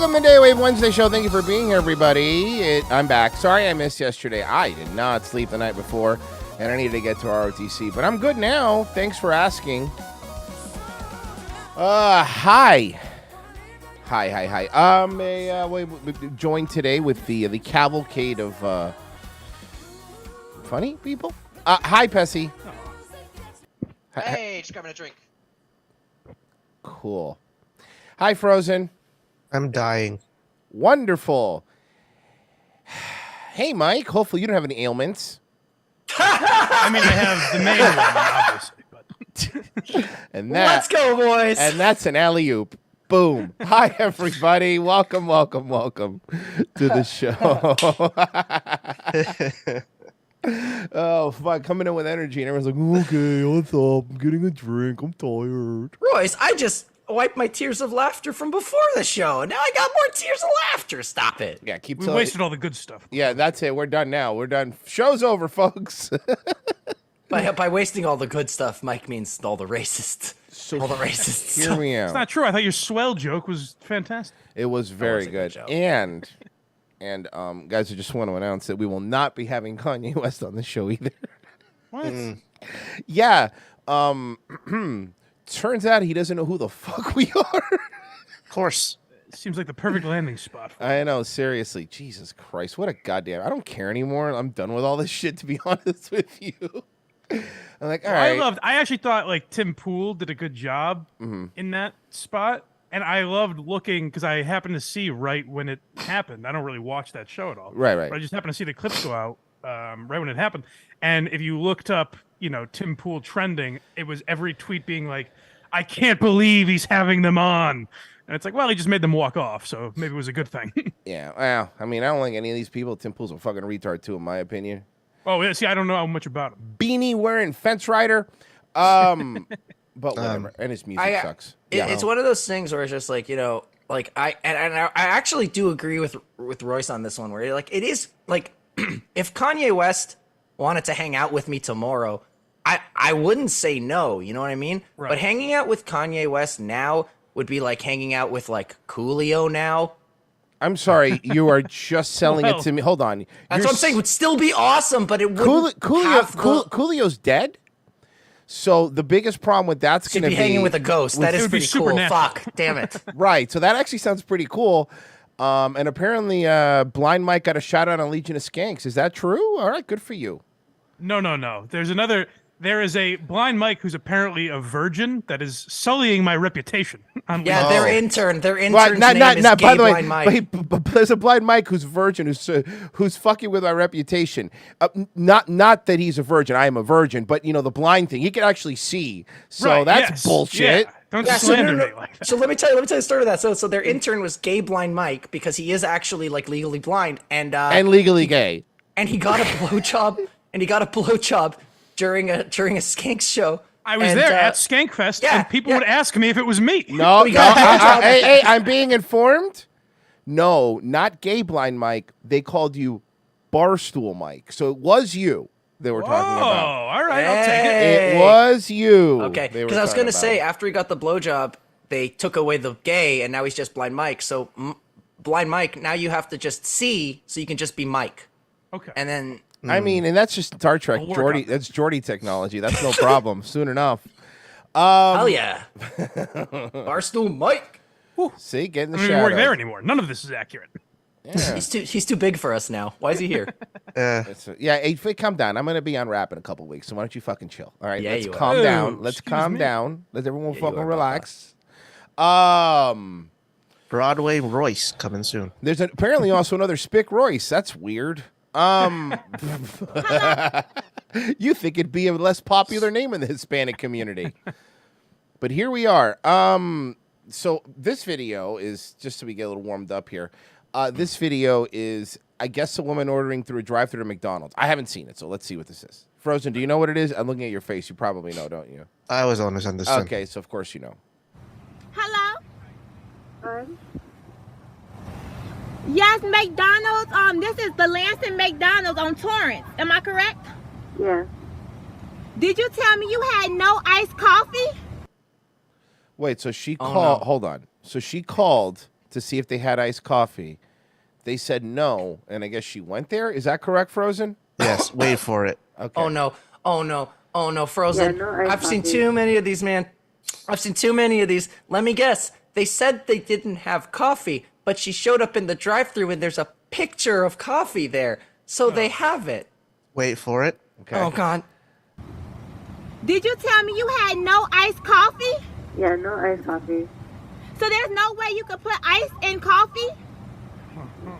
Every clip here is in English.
Welcome to Daywave Wednesday show. Thank you for being here, everybody. I'm back. Sorry I missed yesterday. I did not sleep the night before, and I needed to get to ROTC, but I'm good now. Thanks for asking. Hi. We joined today with the cavalcade of funny people. Hi, Pessy. Hey, just grabbing a drink. Cool. Hi, Frozen. I'm dying. Wonderful. Hey, Mike. Hopefully you don't have any ailments. I mean, I have the main one, obviously. But And that, Let's go, boys. And that's an alley-oop. Boom. Hi, everybody. Welcome to the show. Oh, fuck. Coming in with energy, and everyone's like, okay, what's up? I'm getting a drink. I'm tired. Royce, I just wiped my tears of laughter from before the show. Now I got more tears of laughter. Stop it. Yeah, keep we telling wasted all the good stuff. Yeah, that's it. We're done now. We're done. Show's over, folks. By wasting all the good stuff, Mike means all the racist. All the racists. Hear me out. It's not true. I thought your swell joke was fantastic. It was very good. joke. And guys, I just want to announce that we will not be having Kanye West on the show either. What? Yeah. Turns out he doesn't know who the fuck we are. Of course. It seems like the perfect landing spot. I know, seriously. Jesus Christ. What a goddamn. I don't care anymore. I'm done with all this shit, to be honest with you. I'm like, all right. I actually thought like Tim Pool did a good job in that spot. And I loved looking because I happened to see right when it happened. I don't really watch that show at all. Right. But I just happened to see the clips go out right when it happened. And if you looked up, Tim Pool trending, it was every tweet being like, I can't believe he's having them on. And it's like, well, he just made them walk off. So maybe it was a good thing. Yeah. Well, I mean, I don't think any of these people. Tim Pool's a fucking retard, too, in my opinion. Oh, yeah. See, I don't know much about him. Beanie wearing fence rider. But whatever. And his music sucks. It's one of those things where it's just like, like I actually do agree with Royce on this one where like it is like if Kanye West wanted to hang out with me tomorrow, I wouldn't say no, you know what I mean? Right. But hanging out with Kanye West now would be like hanging out with like Coolio now. I'm sorry, you are just selling it to me. Hold on. That's what I'm saying. It would still be awesome, but it wouldn't have the... Coolio's dead? So the biggest problem with that's going to be hanging with a ghost. That is pretty cool. Fuck, damn it. Right. So that actually sounds pretty cool. And apparently, Blind Mike got a shout out on Legion of Skanks. Is that true? All right, good for you. No. There is a Blind Mike who's apparently a virgin that is sullying my reputation. Yeah, their intern's name is by the way, Blind Mike. but there's a Blind Mike who's a virgin who's fucking with my reputation. Not that he's a virgin. I am a virgin, but the blind thing he can actually see. So right, that's yes, bullshit. Yeah. Don't slander me like that. So let me tell you the story of that. So their intern was gay Blind Mike because he is actually like legally blind and legally gay. And he got a blowjob. during a Skanks show. I was there at Skankfest, and people would ask me if it was me. No, hey, I'm being informed. No, not gay Blind Mike. They called you Barstool Mike. So it was you they were talking about. Oh, all right, I'll take it. It was you. Okay, because I was going to say, after he got the blowjob, they took away the gay, and now he's just Blind Mike. So Blind Mike, now you have to just see, so you can just be Mike. Okay. And then... I mean, and that's just Star Trek. That's Geordie technology. That's no problem. Soon enough. Hell yeah. Barstool Mike. See, getting the I don't shout even work out. there anymore. None of this is accurate. Yeah. He's too big for us now. Why is he here? Hey, calm down. I'm going to be on rap in a couple weeks, so why don't you fucking chill? All right, Yeah, let's you calm are. down. Oh, Let's excuse calm me. down. Let everyone you fucking are, relax. Broadway Royce coming soon. There's apparently also another Spick Royce. That's weird. You think it'd be a less popular name in the Hispanic community. But here we are. So this video is, just so we get a little warmed up here, this video is, I guess, a woman ordering through a drive-thru to McDonald's. I haven't seen it, so let's see what this is. Frozen, do you know what it is? I'm looking at your face. You probably know, don't you? I was honest on this one. Okay, so of course you know. Hello? Yes, McDonald's. This is the Lansing McDonald's on Torrance. Am I correct? Yes. Did you tell me you had no iced coffee? Wait, so she called. no. Hold on. So she called to see if they had iced coffee. They said no, and I guess she went there. Is that correct, Frozen? Yes, wait for it. Okay. Oh no! Oh no! Oh no! Frozen. Yeah, no iced I've seen coffee. too many of these, man. I've seen too many of these. Let me guess. They said they didn't have coffee, but she showed up in the drive-thru and there's a picture of coffee there, so they have it. Wait for it. Okay. Oh God. Did you tell me you had no iced coffee? Yeah, no iced coffee. So there's no way you could put ice in coffee?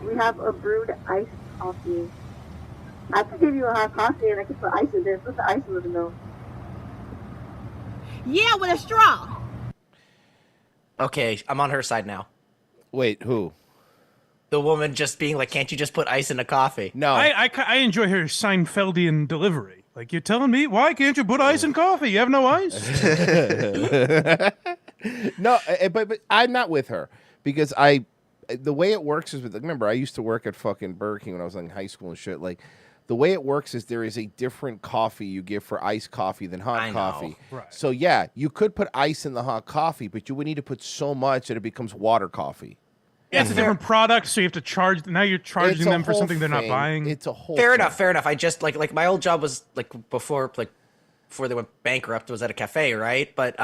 We have a brewed iced coffee. I could give you a hot coffee and I could put ice in there. Put the ice in the milk. Yeah, with a straw. Okay, I'm on her side now. Wait, who? The woman just being like, "Can't you just put ice in a coffe?" No. I enjoy her Seinfeldian delivery. Like, you're telling me, why can't you put ice in coffee? You have no ice? No, but I'm not with her because the way it works is remember I used to work at fucking Burger King when I was in high school and shit. Like the way it works is there is a different coffee you give for iced coffee than hot I know. coffee. Right. So yeah, you could put ice in the hot coffee, but you would need to put so much that it becomes water coffee. Yeah, it's a different product, so you have to charge. Now you're It's charging a them for whole something they're not thing. buying. It's a whole Fair thing. enough. Fair enough. I just like my old job was before they went bankrupt, was at a cafe, right? But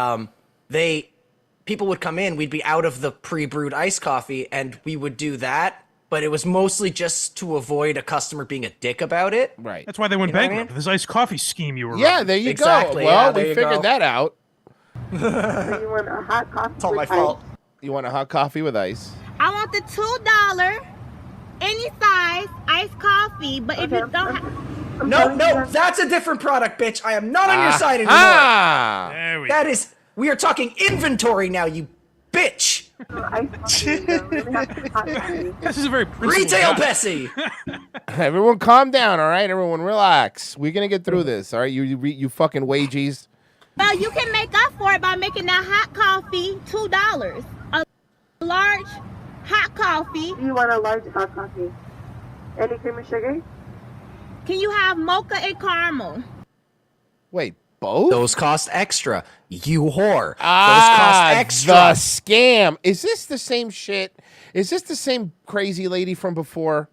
people would come in, we'd be out of the pre-brewed iced coffee, and we would do that. But it was mostly just to avoid a customer being a dick about it. Right. That's why they went You know what I bankrupt. mean? This iced coffee scheme you were Yeah, running. there you Exactly, go. Well, yeah, there we you figured go. that out. So you want a hot coffee? It's all with my ice? fault. You want a hot coffee with ice? I want the $2 any size iced coffee, but if you don't have... I'm No, telling you no, that- that's a different product, bitch. I am not on your side anymore. Ah! There we That go. is, we are talking inventory now, you bitch. iced coffee. No, we don't have hot coffee. This is a very principled Retail guy. Bessie. Everyone calm down, all right? Everyone relax. We're going to get through this, all right? You fucking wages. Well, you can make up for it by making that hot coffee $2. A large hot coffee. Do you want a large hot coffee? Any cream and sugar? Can you have mocha and caramel? Wait, both? Those cost extra. You whore. Ah, Those cost extra. the scam. Is this the same shit? Is this the same crazy lady from before?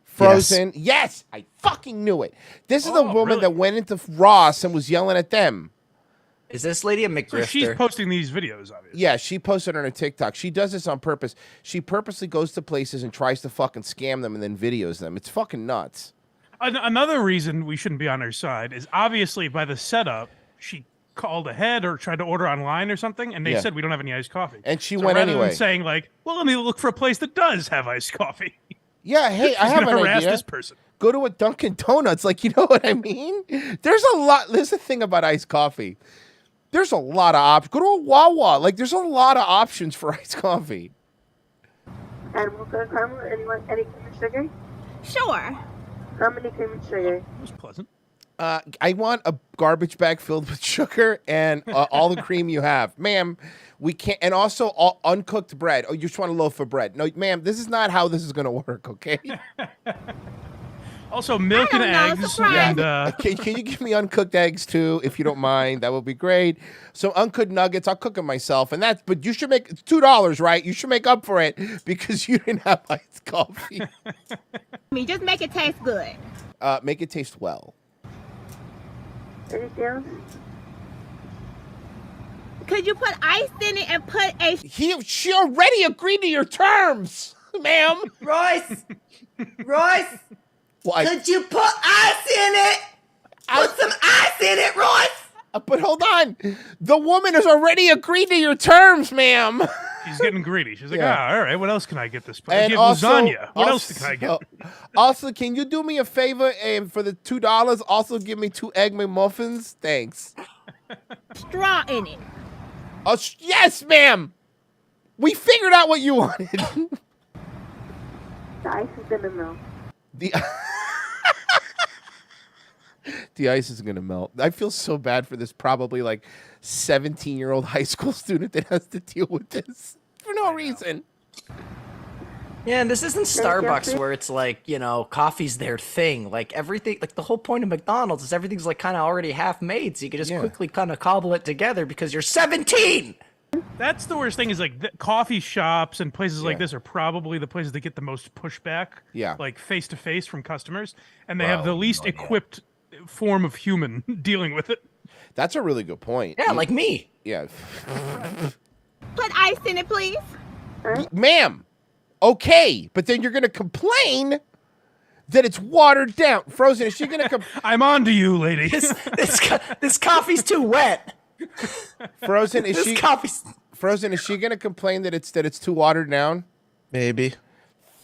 Frozen? Yes, I fucking knew it. This is the Oh, woman really? that went into Ross and was yelling at them. Is this lady a So McGrifter? she's posting these videos, obviously. Yeah, she posted on her TikTok. She does this on purpose. She purposely goes to places and tries to fucking scam them and then videos them. It's fucking nuts. Another reason we shouldn't be on her side is obviously by the setup, she called ahead or tried to order online or something, and they Yeah. said we don't have any iced coffee. And she So went rather anyway. than saying like, well, let me look for a place that does have iced coffee. Yeah, hey, I She's have gonna an harass idea. this person. Go to a Dunkin' Donuts. Like, you know what I mean? There's a lot. There's the thing about iced coffee. There's a lot of options. Go to a Wawa. Like, there's a lot of options for iced coffee. And mocha and caramel? Anyone? Any cream and sugar? Sure. How many cream and sugar? It was pleasant. I want a garbage bag filled with sugar and all the cream you have. Ma'am, we can't. And also all uncooked bread. Oh, you just want a loaf of bread. No, ma'am, this is not how this is going to work, okay? Also, milk and don't know, eggs surprise. and Can you give me uncooked eggs too, if you don't mind? That would be great. So uncooked nuggets, I'll cook them myself, and that's. But you should make $2, right? You should make up for it because you didn't have iced coffee. Just make it taste good. Make it taste well. Anything else? Could you put ice in it and put a... She already agreed to your terms, ma'am. Royce! Royce! What? Could you put ice in it? Put some ice in it, Royce! But hold on, the woman has already agreed to your terms, ma'am. she's getting greedy. She's like, Yeah. all right, what else can I get this place? And Give also, lasagna. What else can I get? Also, can you do me a favor and for the $2, also give me 2 egg McMuffins? Thanks. straw in it? Oh, yes, ma'am. We figured out what you wanted. The ice is gonna melt. the The ice is gonna melt. I feel so bad for this probably like 17-year-old high school student that has to deal with this for no reason. Yeah, and this isn't you, Starbucks Jeffrey. where it's like, you know, coffee's their thing. Like everything, like the whole point of McDonald's is everything's like kind of already half made, so you can just Yeah. quickly kind of cobble it together because you're 17. That's the worst thing is like coffee shops and places like this are probably the places that get the most pushback. Yeah. Like face to face from customers, and they have the least equipped form of human dealing with it. That's a really good point. Yeah, like me. Yeah. Put ice in it, please. Ma'am, okay, but then you're going to complain that it's watered down. Frozen, is she going to I'm on to you, lady. This coffee's too wet. Frozen, is This she coffee's... Frozen, is she going to complain that it's too watered down? Maybe.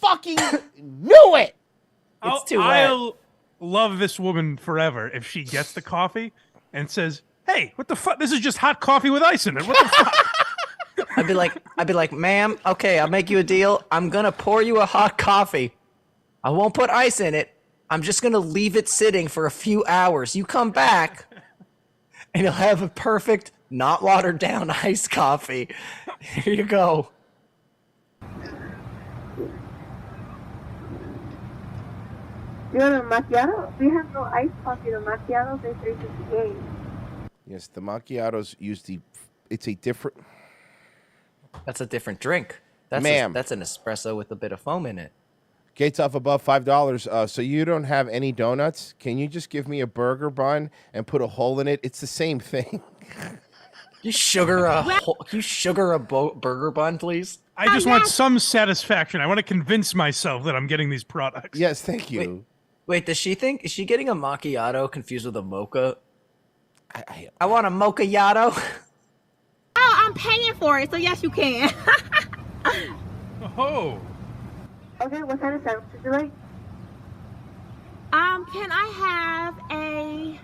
Fucking knew it. It's too wet. I'll love this woman forever if she gets the coffee and says, "Hey, what the fuck? This is just hot coffee with ice in it. What the fuck?" I'd be like, ma'am, okay, I'll make you a deal. I'm gonna pour you a hot coffee. I won't put ice in it. I'm just gonna leave it sitting for a few hours. You come back, and you'll have a perfect, not watered down iced coffee. Here you go. Do you want a macchiato? We have no iced coffee. The macchiatos are $3.58. Yes, the macchiatos use it's a different... That's a different drink. Ma'am. That's an espresso with a bit of foam in it. Gates off above $5. So you don't have any donuts? Can you just give me a burger bun and put a hole in it? It's the same thing. You sugar a burger bun, please? I just want some satisfaction. I want to convince myself that I'm getting these products. Yes, thank you. Wait, is she getting a macchiato confused with a mocha? I want a mocha-yato. Oh, I'm paying for it, so yes, you can. Oh. Okay, what kind of sandwich would you like? Can I have a...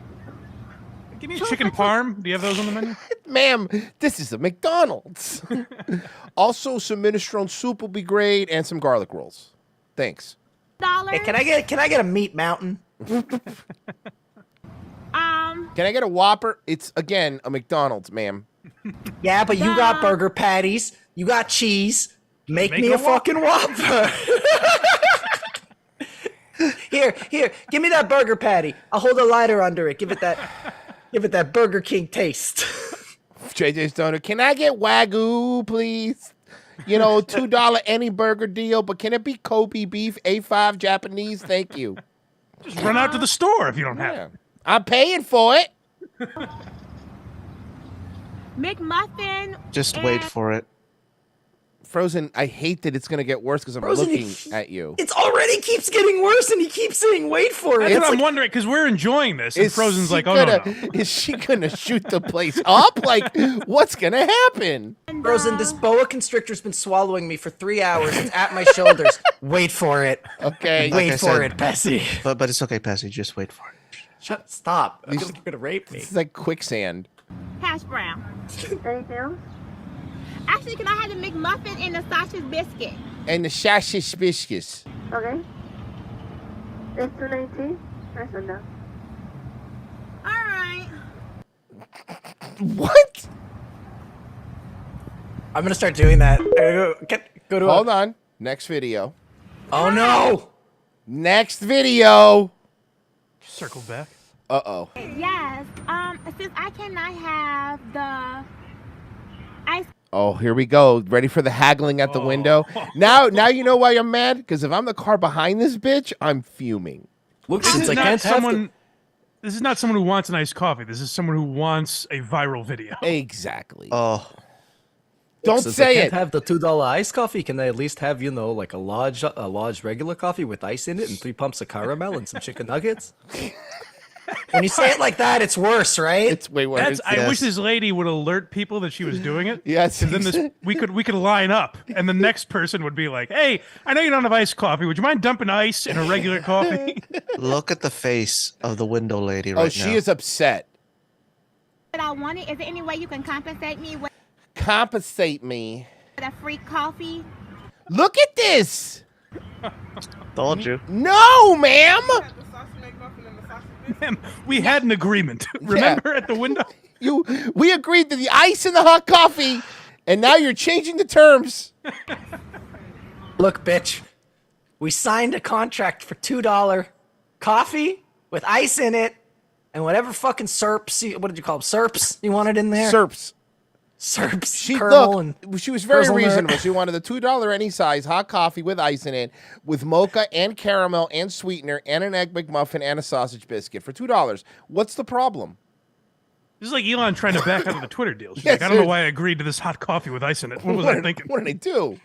Give me a chicken parm. Do you have those on the menu? Ma'am, this is a McDonald's. Also, some minestrone soup will be great and some garlic rolls. Thanks. $? Hey, can I get a meat mountain? Can I get a Whopper? It's, again, a McDonald's, ma'am. Yeah, but you got burger patties. You got cheese. Make me a fucking Whopper. Here, give me that burger patty. I'll hold a lighter under it. Give it that Burger King taste. JJ's Donut. Can I get Wagyu, please? You know, $2 any burger deal, but can it be Kobe beef, A5 Japanese? Thank you. Just run out to the store if you don't have it. I'm paying for it. McMuffin. Just wait for it. Frozen, I hate that it's going to get worse because I'm Frozen, looking at you. It already keeps getting worse, and he keeps saying, "Wait for it." That's It's what I'm like, wondering because we're enjoying this, and Frozen's like, "Oh no." Is she going to shoot the place up? Like, what's going to happen? Frozen, this boa constrictor's been swallowing me for 3 hours. It's at my shoulders. Wait for it. Okay. Wait Like I for said, it, Bessie. But it's okay, Passy. Just wait for it. Stop. You're gonna rape me. It's like quicksand. Hash brown. Anything else? Actually, can I have the McMuffin and the sausage biscuit? And the sausage biscuits. Okay. It's $2.19. That's enough. All right. What? I'm gonna start doing that. Go to. Hold on. Next video. Oh no! Next video. Circle back. Uh-oh. Yes. Since I cannot have the ice. Oh, here we go. Ready for the haggling at the window? Now you know why I'm mad? Because if I'm the car behind this bitch, I'm fuming. Look, This since is I not can't have someone. This is not someone who wants an iced coffee. This is someone who wants a viral video. Exactly. Oh, Don't since say I can't it. have the $2 iced coffee, can I at least have, like a large regular coffee with ice in it and 3 pumps of caramel and some chicken nuggets? When you say it like that, it's worse, right? It's way worse. I wish this lady would alert people that she was doing it. Yes. And then we could line up, and the next person would be like, "Hey, I know you don't have iced coffee. Would you mind dumping ice in a regular coffee?" look at the face of the window lady right now. Oh, she is upset. That I wanted. Is there any way you can compensate me with Compensate me. a free coffee? Look at this. Told you. No, ma'am. Ma'am, we had an agreement. Remember at the window? We agreed to the ice and the hot coffee, and now you're changing the terms. Look, bitch, we signed a contract for $2 coffee with ice in it and whatever fucking what did you call them? Serps you wanted in there? Serps. Serps, She Colonel, and she was very Grizzle Nerd. reasonable. She wanted the $2 any size hot coffee with ice in it, with mocha and caramel and sweetener and an egg McMuffin and a sausage biscuit for $2. What's the problem? This is like Elon trying to back out of the Twitter deal. She's Yes, like, I don't know why I agreed to this hot coffee with ice in it. What was I thinking? What did I do?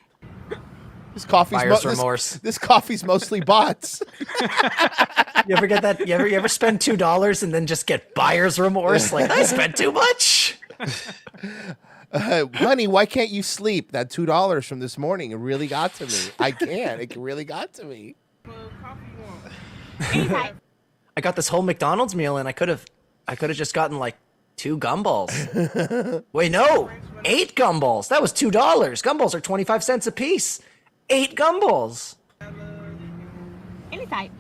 This coffee's Buyer's remorse. This coffee's mostly bots. You ever get that? You ever spend $2 and then just get buyer's remorse? Like, I spent too much. Honey, why can't you sleep? That $2 from this morning, it really got to me. I can't. It really got to me. I got this whole McDonald's meal and I could have just gotten like 2 gumballs. Wait, no, 8 gumballs. That was $2. Gumballs are 25 cents a piece. 8 gumballs. Any type.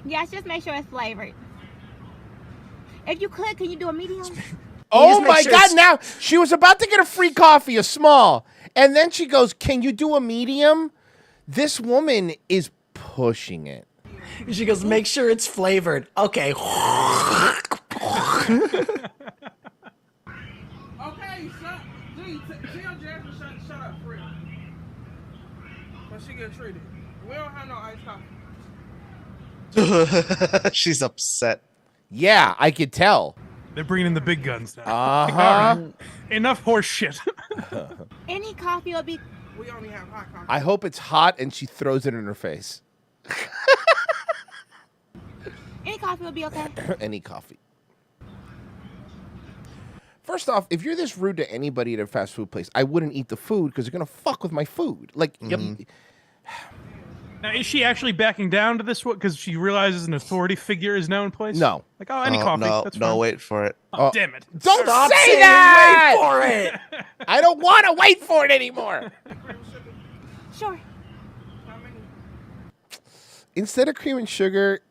Yes, just make sure it's flavored. If you could, can you do a medium? Oh just make my sure God! it's- Now she was about to get a free coffee, a small, and then she goes, "Can you do a medium?" This woman is pushing it. She goes, make sure it's flavored. Okay. Okay, shut. Gee, tell Jasmine shut up, for real. But she get treated. We don't have no iced coffee. She's upset. Yeah, I could tell. They're bringing in the big guns now. Uh-huh. All right, enough horse shit. Any coffee will be. We only have hot coffee. I hope it's hot and she throws it in her face. Any coffee will be okay. Any coffee. First off, if you're this rude to anybody at a fast food place, I wouldn't eat the food because they're gonna fuck with my food. Like, Now, is she actually backing down to this one because she realizes an authority figure is now in place? No. Like, oh, any Oh, coffee. no, That's no, fine. wait for it. Oh, damn it. don't Stop say saying that. wait for it. I don't want to wait for it anymore. Sure. How many? Instead of cream and sugar,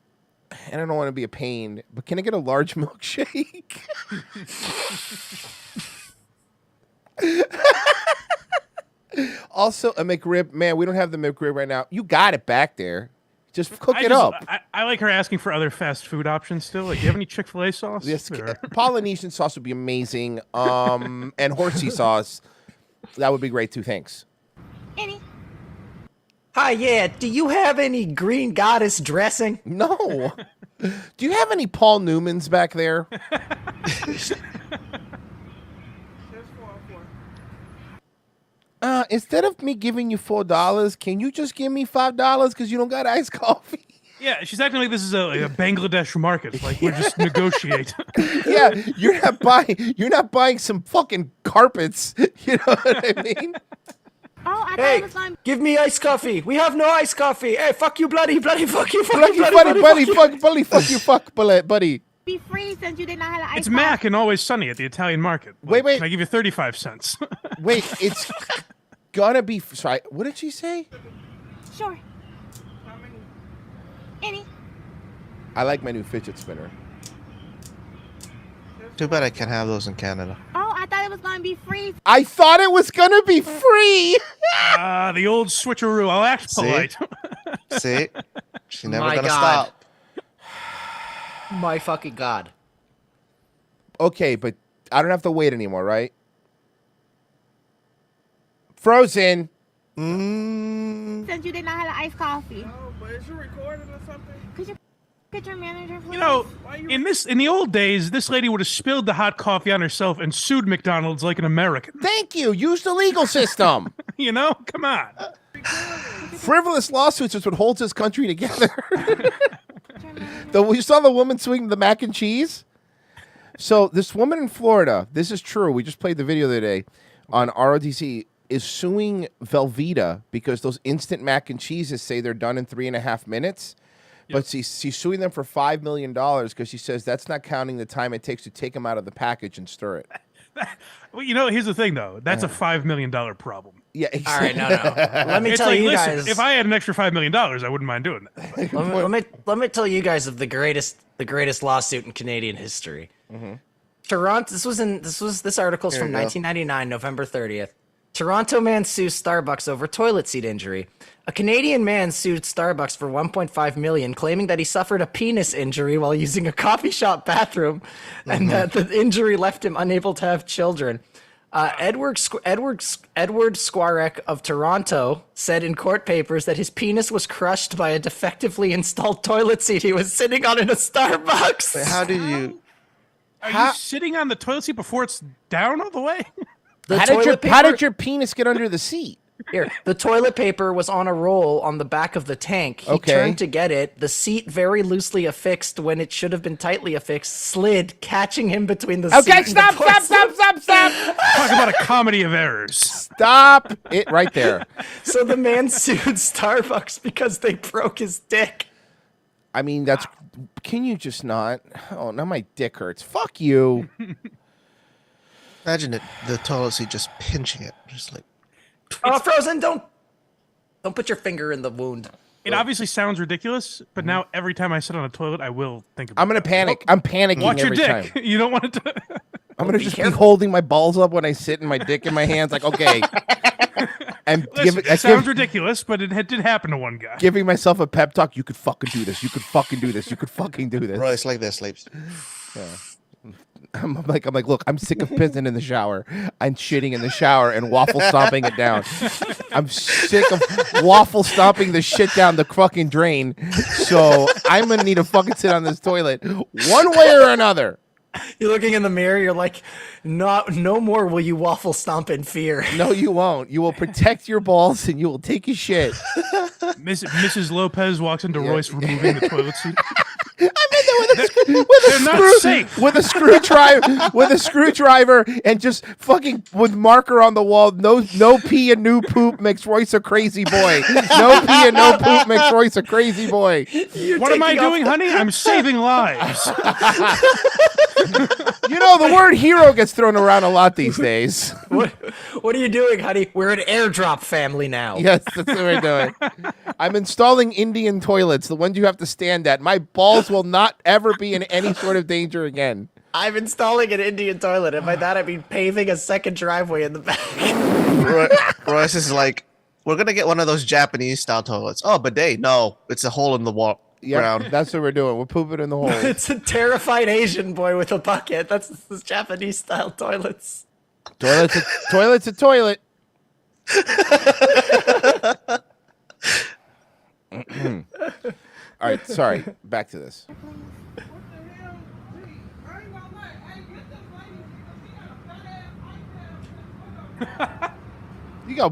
and I don't want to be a pain, but can I get a large milkshake? Also, a McRib. Man, we don't have the McRib right now. You got it back there. Just cook it up. I like her asking for other fast food options still. Like, do you have any Chick-fil-A sauce? Yes, Or- Polynesian sauce would be amazing. And horsey sauce, that would be great too. Thanks. Any. Hi, yeah. Do you have any green goddess dressing? No. Do you have any Paul Newmans back there? There's 4 and 4. Instead of me giving you $4, can you just give me $5 because you don't got iced coffee? Yeah, she's acting like this is like a Bangladesh market. Like, we're just negotiate. Yeah, you're not buying some fucking carpets. You know what I mean? Oh, I thought Hey, it was going to give me iced coffee. We have no iced coffee. Hey, fuck you, bloody, fuck you, fuck Bloody, you, buddy. be free since you did not have an ice It's coffee. Mac and Always Sunny at the Italian market. Wait, wait. Can I give you 35 cents? Wait, it's gonna be. Sorry, what did she say? Sure. How many? Any. I like my new fidget spinner. Too bad I can't have those in Canada. Oh, I thought it was going to be free. I thought it was gonna be free. The old switcheroo. I'll act See? polite. See? She's never My gonna God. stop. My fucking God. Okay, but I don't have to wait anymore, right? Frozen. Since you did not have an iced coffee. Oh, but is you recording or something? Could you get your manager, please? You know, in the old days, this lady would have spilled the hot coffee on herself and sued McDonald's like an American. Thank you. Use the legal system. You know, come on. Frivolous lawsuits is what holds this country together. You saw the woman swing the mac and cheese? So this woman in Florida, this is true. We just played the video the other day on ROTC, is suing Velveeta because those instant mac and cheeses say they're done in 3.5 minutes. But she's suing them for $5 million because she says that's not counting the time it takes to take them out of the package and stir it. Well, you know, here's the thing, though. That's a $5 million problem. Yeah, All right, no. Let me It's tell like, you listen, guys. if I had an extra $5 million, I wouldn't mind doing that. let me tell you guys of the greatest lawsuit in Canadian history. Toronto. This article's Here from you go. 1999, November 30th. Toronto man sues Starbucks over toilet seat injury. A Canadian man sued Starbucks for $1.5 million, claiming that he suffered a penis injury while using a coffee shop bathroom, and that the injury left him unable to have children. Edward Skwarek of Toronto said in court papers that his penis was crushed by a defectively installed toilet seat he was sitting on in a Starbucks. Wait, how did you? Are you sitting on the toilet seat before it's down all the way? How did your penis get under the seat? Here, the toilet paper was on a roll on the back of the tank. He turned to get it. The seat, very loosely affixed when it should have been tightly affixed, slid, catching him between the seat and stop. Talk about a comedy of errors. Stop it right there. So the man sued Starbucks because they broke his dick. I mean, that's... Can you just not? Oh, now my dick hurts. Fuck you. Imagine it, the toilet seat just pinching it, just like. Oh, Frozen! Don't put your finger in the wound. It obviously sounds ridiculous, but now every time I sit on a toilet, I will think about it. I'm gonna panic. I'm panicking Watch your every dick. time. You don't want it to. I'm gonna just be holding my balls up when I sit and my dick in my hands, like okay. And It sounds ridiculous, but it did happen to one guy. giving myself a pep talk. You could fucking do this. You could fucking do this. You could fucking do this. Royce like this, sleeps. I'm like, look, I'm sick of pissing in the shower. I'm shitting in the shower and waffle stomping it down. I'm sick of waffle stomping the shit down the fucking drain. So I'm gonna need to fucking sit on this toilet one way or another. You're looking in the mirror. You're like, no more will you waffle stomp in fear. No, you won't. You will protect your balls and you will take your shit. Mrs. Lopez walks into Royce removing the toilet seat. I'm in there with a screwdriver and just fucking with marker on the wall. No pee and no poop makes Royce a crazy boy. No pee and no poop makes Royce a crazy boy. What am I doing, honey? I'm saving lives. You know, the word hero gets thrown around a lot these days. What are you doing, honey? We're an airdrop family now. Yes, that's what we're doing. I'm installing Indian toilets, the ones you have to stand at. My balls will not ever be in any sort of danger again. I'm installing an Indian toilet, and by that I mean paving a second driveway in the back. Royce is like, we're gonna get one of those Japanese style toilets. Oh, bidet? No, it's a hole in the wall. Yeah, that's what we're doing. We're pooping in the hole. It's a terrified Asian boy with a bucket. That's the Japanese style toilets. Toilet's a toilet. All right, sorry. Back to this. What the hell? Gee, I ain't gonna lie. Hey, get this lady because she got a fat ass iPad. You go.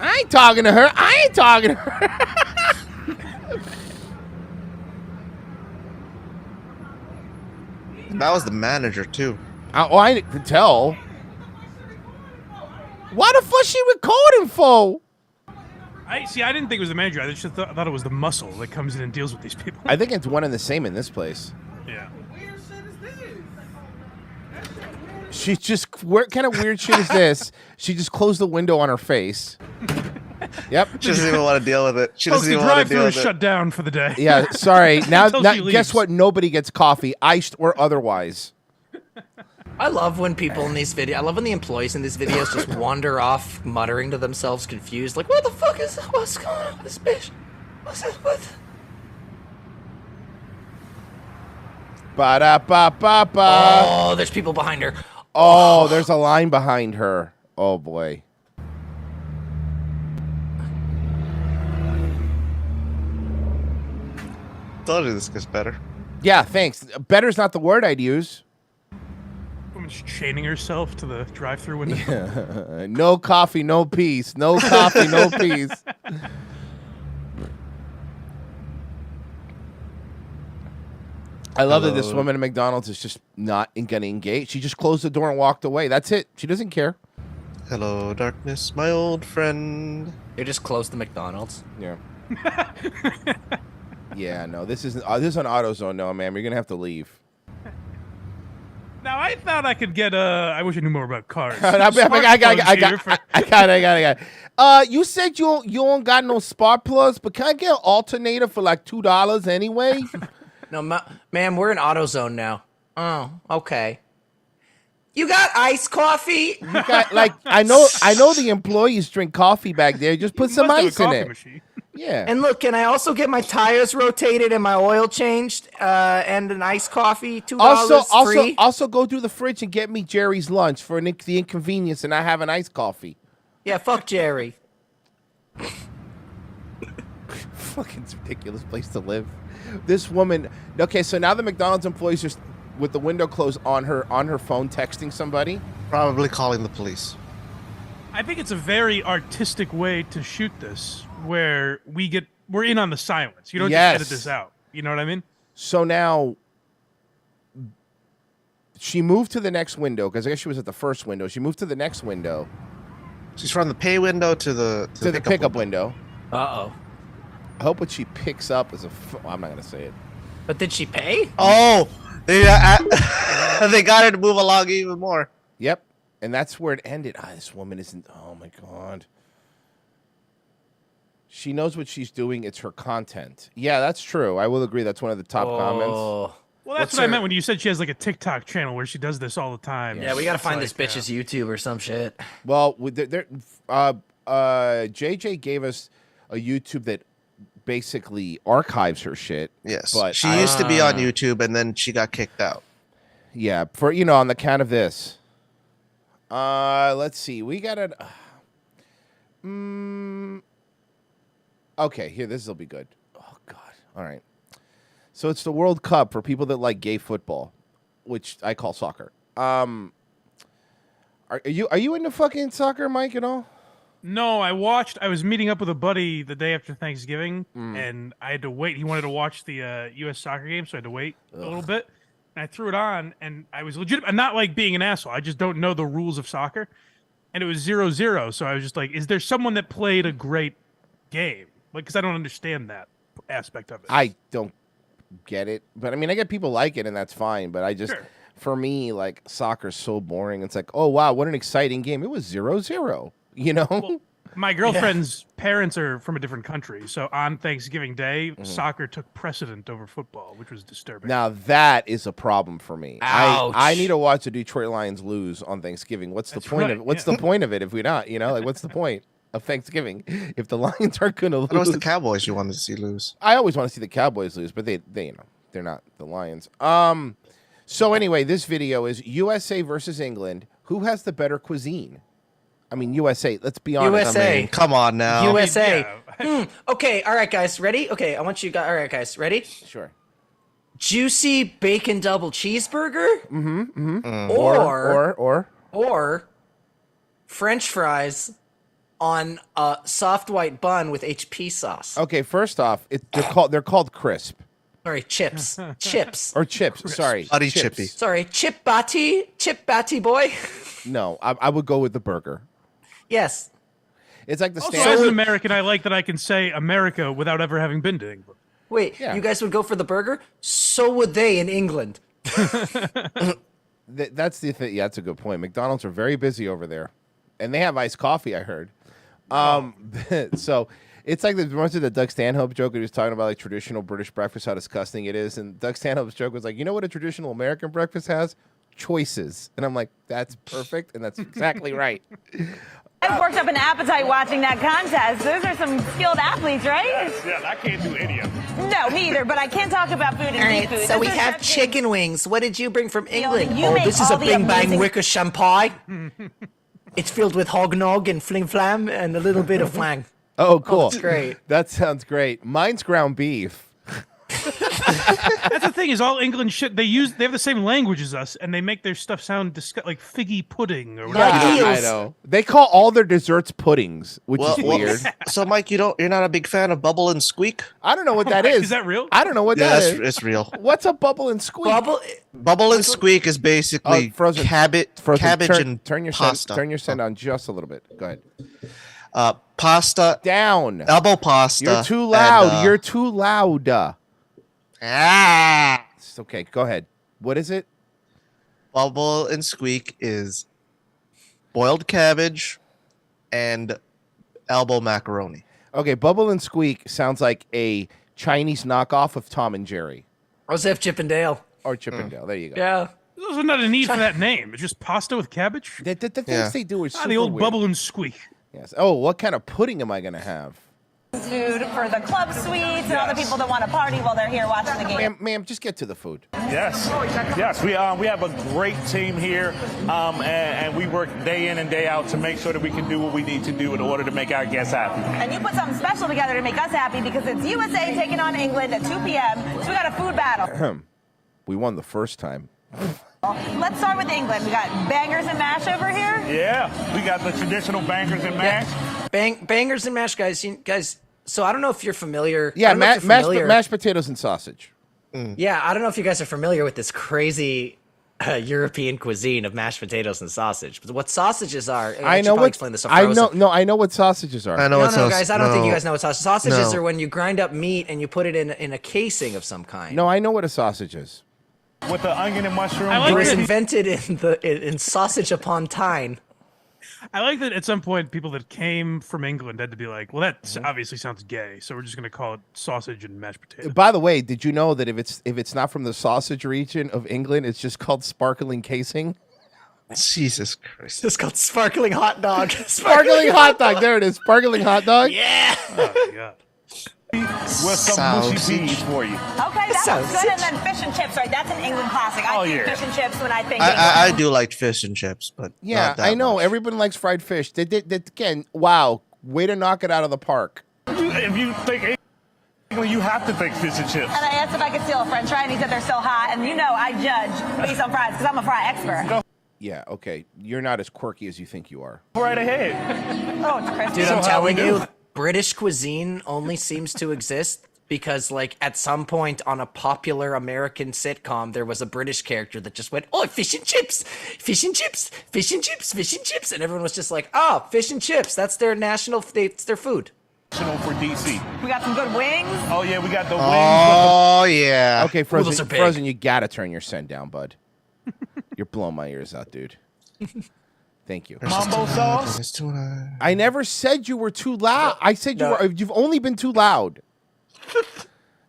I ain't talking to her. That was the manager too. I could tell. Why the fuck she recording for? I didn't think it was the manager. I just thought it was the muscle that comes in and deals with these people. I think it's one and the same in this place. Yeah. Weird shit is this? That's weird. She just, what kind of weird shit is this? She just closed the window on her face. Yep. She doesn't even want to deal with it. She Folks, doesn't the even want to deal drive-thru with is it. shut down for the day. Yeah, sorry. Now Until she guess leaves. what? Nobody gets coffee, iced or otherwise. I love when people in these videos, I love when the employees in these videos just wander off, muttering to themselves, confused, like, what the fuck is, what's going on with this bitch? What's this, what? Ba-da-ba-ba-ba. Oh, there's people behind her. Oh, there's a line behind her. Oh, boy. Told you this gets better. Yeah, thanks. Better's not the word I'd use. Woman's chaining herself to the drive-thru window. No coffee, no peace. No coffee, no peace. I love that this woman at McDonald's is just not getting engaged. She just closed the door and walked away. That's it. She doesn't care. Hello, darkness, my old friend. They just closed the McDonald's. Yeah. Yeah, no, this isn't. This is an AutoZone. No, ma'am, you're gonna have to leave. Now, I thought I could get I wish I knew more about cars. I got it. You said you don't got no spark plugs, but can I get an alternator for like $2 anyway? No, ma'am, we're in AutoZone now. Oh, okay. You got iced coffee? You got, like, I know the employees drink coffee back there. Just put some Must have a ice in coffee it. machine. Yeah. And look, can I also get my tires rotated and my oil changed and an iced coffee? $2 free? Also go through the fridge and get me Jerry's lunch for the inconvenience and not have an iced coffee. Yeah, fuck Jerry. Fucking ridiculous place to live. This woman. Okay, so now the McDonald's employees are with the window closed on her phone texting somebody. Probably calling the police. I think it's a very artistic way to shoot this, where we're in on the silence. You don't Yes. just edit this out. You know what I mean? So now she moved to the next window because I guess she was at the first window. She moved to the next window. She's from the pay window to the pickup window. Uh-oh. I hope what she picks up is well, I'm not gonna say it. But did she pay? Oh, they got her to move along even more. Yep, and that's where it ended. This woman isn't. Oh my god. She knows what she's doing. It's her content. Yeah, that's true. I will agree. That's one of the top comments. Oh. Well, that's what I meant when you said she has like a TikTok channel where she does this all the time. Yeah, we gotta It's find like, this bitch's YouTube or some shit. Well, JJ gave us a YouTube that basically archives her shit. Yes, but she used to be on YouTube and then she got kicked out. Yeah, for on the count of this. Let's see. We got it. Okay, here, this will be good. Oh god. All right. So it's the World Cup for people that like gay football, which I call soccer. Are you into fucking soccer, Mike, at all? No, I was meeting up with a buddy the day after Thanksgiving, and I had to wait. He wanted to watch the U.S. soccer game, so I had to wait a little bit. And I threw it on, and I was legit. I'm not like being an asshole. I just don't know the rules of soccer. And it was 0-0, so I was just like, is there someone that played a great game? Like, because I don't understand that aspect of it. I don't get it, but I mean, I get people like it, and that's fine. But I just, for me, like soccer's so boring. It's like, oh wow, what an exciting game! It was 0-0. You know. Well, my girlfriend's parents are from a different country, so on Thanksgiving Day, soccer took precedent over football, which was disturbing. Now that is a problem for me. Ouch. I need to watch the Detroit Lions lose on Thanksgiving. What's the point of it? What's the point of it if we're not? Like, what's the point of Thanksgiving if the Lions aren't going to lose? It was the Cowboys you wanted to see lose. I always want to see the Cowboys lose, but they they're not the Lions. So anyway, this video is USA versus England. Who has the better cuisine? I mean, USA. Let's be honest. USA. I mean, come on now. USA. Yeah. Okay, all right, guys, ready? Okay, I want you guys. All right, guys, ready? Sure. Juicy bacon double cheeseburger, or French fries on a soft white bun with HP sauce. Okay. First off, they're called crisp Sorry, chips, chips. or chips. Sorry, Buddy chips. chippy. Sorry, chip batty boy. No, I would go with the burger. Yes. It's like the Also, standard. as an American, I like that I can say America without ever having been to England. Wait, Yeah. you guys would go for the burger? So would they in England. That's the thing. Yeah, that's a good point. McDonald's are very busy over there, and they have iced coffee. I heard. So it's like the reminds me of the Doug Stanhope joke. He was talking about like traditional British breakfast, how disgusting it is, and Doug Stanhope's joke was like, you know what a traditional American breakfast has? Choices. And I'm like, that's perfect, and that's exactly right. I've worked up an appetite watching that contest. Those are some skilled athletes, right? Yeah, I can't do any of it. No, me either, but I can talk about food and All right, seafood. so Those we are have such chicken wings. What did you bring from England? you Oh, make this is a all the bing bang amazing- wicker champagne. It's filled with hog nog and fling flam and a little bit of flang. Oh, cool. that's great. That sounds great. Mine's ground beef. That's the thing is all England shit. They have the same language as us, and they make their stuff sound like figgy pudding or whatever. Like I eels. know. They call all their desserts puddings, which is weird. So, Mike, you're not a big fan of Bubble and Squeak? I don't know what that is. Is that real? I don't know what Yeah, that that's is. it's real. What's a bubble and squeak? Bubble and Squeak is basically frozen. cabbage Turn and your pasta. Turn your send on just a little bit. Go ahead. Pasta, Down. double pasta. You're too loud. and, You're too loud. It's okay. Go ahead. What is it? Bubble and Squeak is boiled cabbage and elbow macaroni. Okay, Bubble and Squeak sounds like a Chinese knockoff of Tom and Jerry Or Zip Chip and Dale. or Chip and Dale. There you go. Yeah. There's not a need for that name. It's just pasta with cabbage. The things they do are super the old weird. bubble and squeak. Yes. Oh, what kind of pudding am I going to have? Food for the club suites and all the people that want to party while they're here watching the game. Ma'am, just get to the food. Yes, yes. We have a great team here, and we work day in and day out to make sure that we can do what we need to do in order to make our guests happy. And you put something special together to make us happy because it's USA taking on England at 2 p.m. So we got a food battle. We won the first time. Let's start with England. We got bangers and mash over here. Yeah, we got the traditional bangers and mash. Bangers and mash, guys. So I don't know if you're familiar. Yeah, I don't know if you're familiar. mashed potatoes and sausage. Yeah, I don't know if you guys are familiar with this crazy European cuisine of mashed potatoes and sausage. But what sausages are? I know what. Explain this. I know. No, I know what sausages are. I know what No, guys. I don't think you guys know what sausages. Sausages No. are when you grind up meat and you put it in a casing of some kind. No, I know what a sausage is. With the onion and mushroom. I like It was that- invented in sausage upon Tyne. I like that at some point people that came from England had to be like, well, that obviously sounds gay, so we're just going to call it sausage and mashed potatoes. By the way, did you know that if it's not from the sausage region of England, it's just called sparkling casing? Jesus Christ. It's called sparkling hot dog. Sparkling hot dog. There it is. Sparkling hot dog. Yeah. Oh, my God. With some mushy peas for you. Okay, that sounds good. And then fish and chips, right? That's an England classic. I think fish and chips when I think I do like fish and chips, but Yeah, not that I know. much. Everybody likes fried fish. Again, wow. Way to knock it out of the park. If you think England, you have to think fish and chips. And I asked if I could steal a french fry, and he said they're so hot. And you know I judge based on fries because I'm a fry expert. Yeah, okay. You're not as quirky as you think you are. Right ahead. Oh, it's crispy. Dude, So I'm how telling we you, do? British cuisine only seems to exist because, like, at some point on a popular American sitcom, there was a British character that just went, "Oh, fish and chips, fish and chips, fish and chips, fish and chips," and everyone was just like, "Oh, fish and chips. That's their national. It's their food." For DC. We got some good wings. Oh yeah, we got the wings. Oh yeah. Okay, those Frozen, are big. Frozen, you gotta turn your send down, bud. You're blowing my ears out, dude. Thank you. Mambo sauce. It's too loud. I never said you were too loud. I said No. you've only been too loud.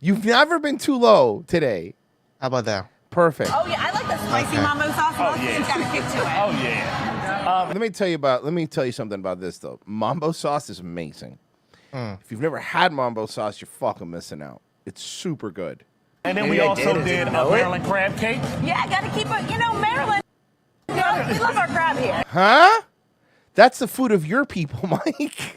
You've never been too low today. How about that? Perfect. Oh yeah, I like the spicy mambo sauce. Oh, It's yeah. got a kick to it. Oh yeah. Let me tell you something about this though. Mambo sauce is amazing. If you've never had mambo sauce, you're fucking missing out. It's super good. And then Maybe we I also did. did a Know it? Maryland crab cake. Yeah, I gotta keep it. You know, Maryland. We love our crab here. Huh? That's the food of your people, Mike.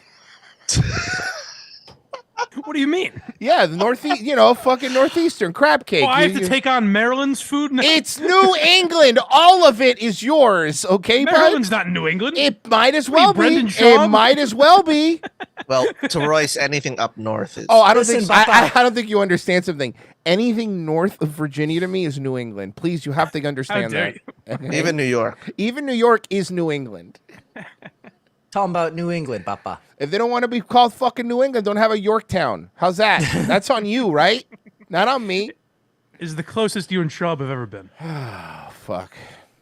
What do you mean? Yeah, the northeast, fucking northeastern crab cake. Oh, I have You- to take on Maryland's food now? It's New England. All of it is yours, okay, bud? Maryland's not New England. It might as What are you, well be. Brendan It Schaub? might as well be. Well, to Royce, anything up north is. Oh, I don't Listen, think Papa. I don't think you understand something. Anything north of Virginia to me is New England. Please, you have to understand dare that. Okay? Even New York. Even New York is New England. Talking about New England, Papa. If they don't want to be called fucking New England, don't have a Yorktown. How's that? That's on you, right? Not on me. Is the closest you and Schaub have ever been. Oh, fuck.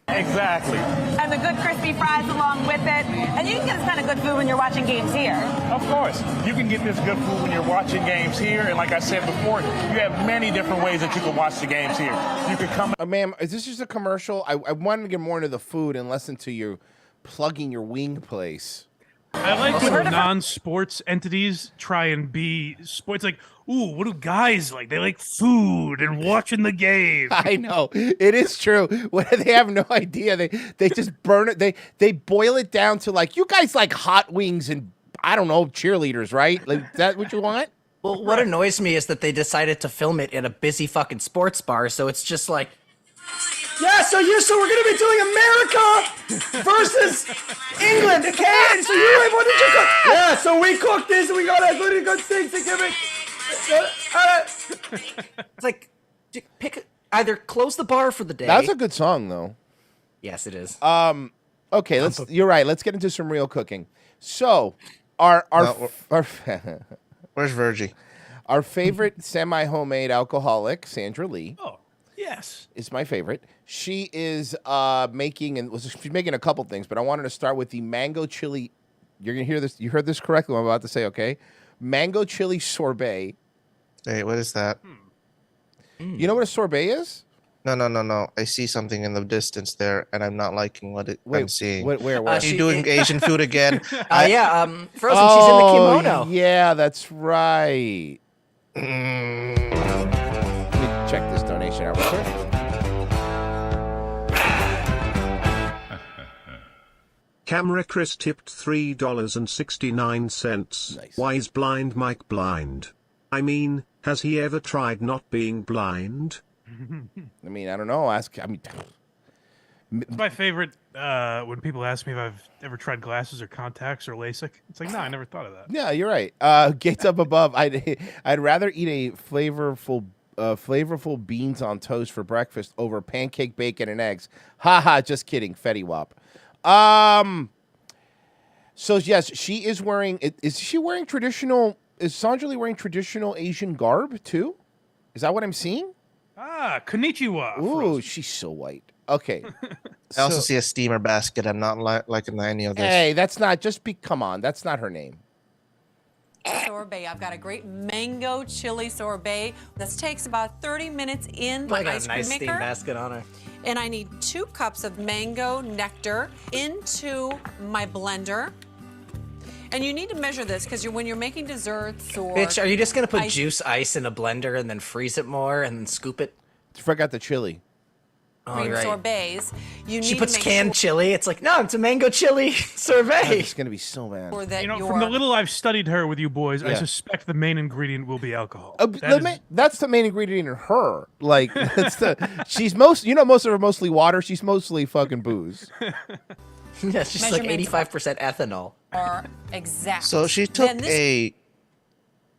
Exactly. And the good crispy fries along with it. And you can get this kind of good food when you're watching games here. Of course, you can get this good food when you're watching games here. And like I said before, you have many different ways that you can watch the games here. You can come. Ma'am, is this just a commercial? I wanted to get more into the food and less into you plugging your wing place. I like when non-sports entities try and be sports. Like, ooh, what do guys like? They like food and watching the game. I know it is true. They have no idea. They just burn it. They boil it down to like, you guys like hot wings and I don't know, cheerleaders, right? Like, is that what you want? Well, what annoys me is that they decided to film it in a busy fucking sports bar, so it's just like, yeah, so we're gonna be doing America versus England, okay? And so what did you cook? Yeah, so we cooked this and we got a good thing to give it. It's like, either close the bar for the day. That's a good song, though. Yes, it is. Okay, you're right. Let's get into some real cooking. So, our Where's Virgie? our favorite semi-homemade alcoholic, Sandra Lee, Oh, yes. is my favorite. She is she's making a couple things, but I wanted to start with the mango chili. You're gonna hear this. You heard this correctly. What I'm about to say, okay? Mango chili sorbet. Hey, what is that? You know what a sorbet is? No. I see something in the distance there, and I'm not liking what I'm seeing. Where? Are you doing Asian food again? Frozen. She's in the kimono. Yeah, that's right. Let me check this donation out real quick. Camera Chris tipped $3.69. Nice. Why is Blind Mike blind? I mean, has he ever tried not being blind? I mean, I don't know. It's my favorite when people ask me if I've ever tried glasses or contacts or LASIK. It's like, no, I never thought of that. Yeah, you're right. Gates up above. I'd rather eat a flavorful beans on toast for breakfast over pancake, bacon, and eggs. Haha, just kidding. Fetty Wap. So yes, she is wearing. Is she wearing traditional? Is Sandra Lee wearing traditional Asian garb too? Is that what I'm seeing? Konnichiwa. Ooh, Frozen. she's so white. Okay. I also see a steamer basket. I'm not liking any of this. Hey, that's not come on. That's not her name. Sorbet. I've got a great mango chili sorbet. This takes about 30 minutes in my I got ice a cream nice maker. steam basket on her. And I need 2 cups of mango nectar into my blender. And you need to measure this because when you're making desserts or... Bitch, are you just going to put juice ice in a blender and then freeze it more and then scoop it? Forgot the chili. cream right. sorbets, you need She puts to make canned sure chili. It's like, no, it's a mango chili sorbet. It's going to be so bad. that You know, you're... from the little I've studied her with you boys, I Yeah. suspect the main ingredient will be alcohol. That's the main ingredient in her. Like, she's most of her mostly water. She's mostly fucking booze. Yeah, she's like Measurements 85% ethanol. are exact. So she took Then this- a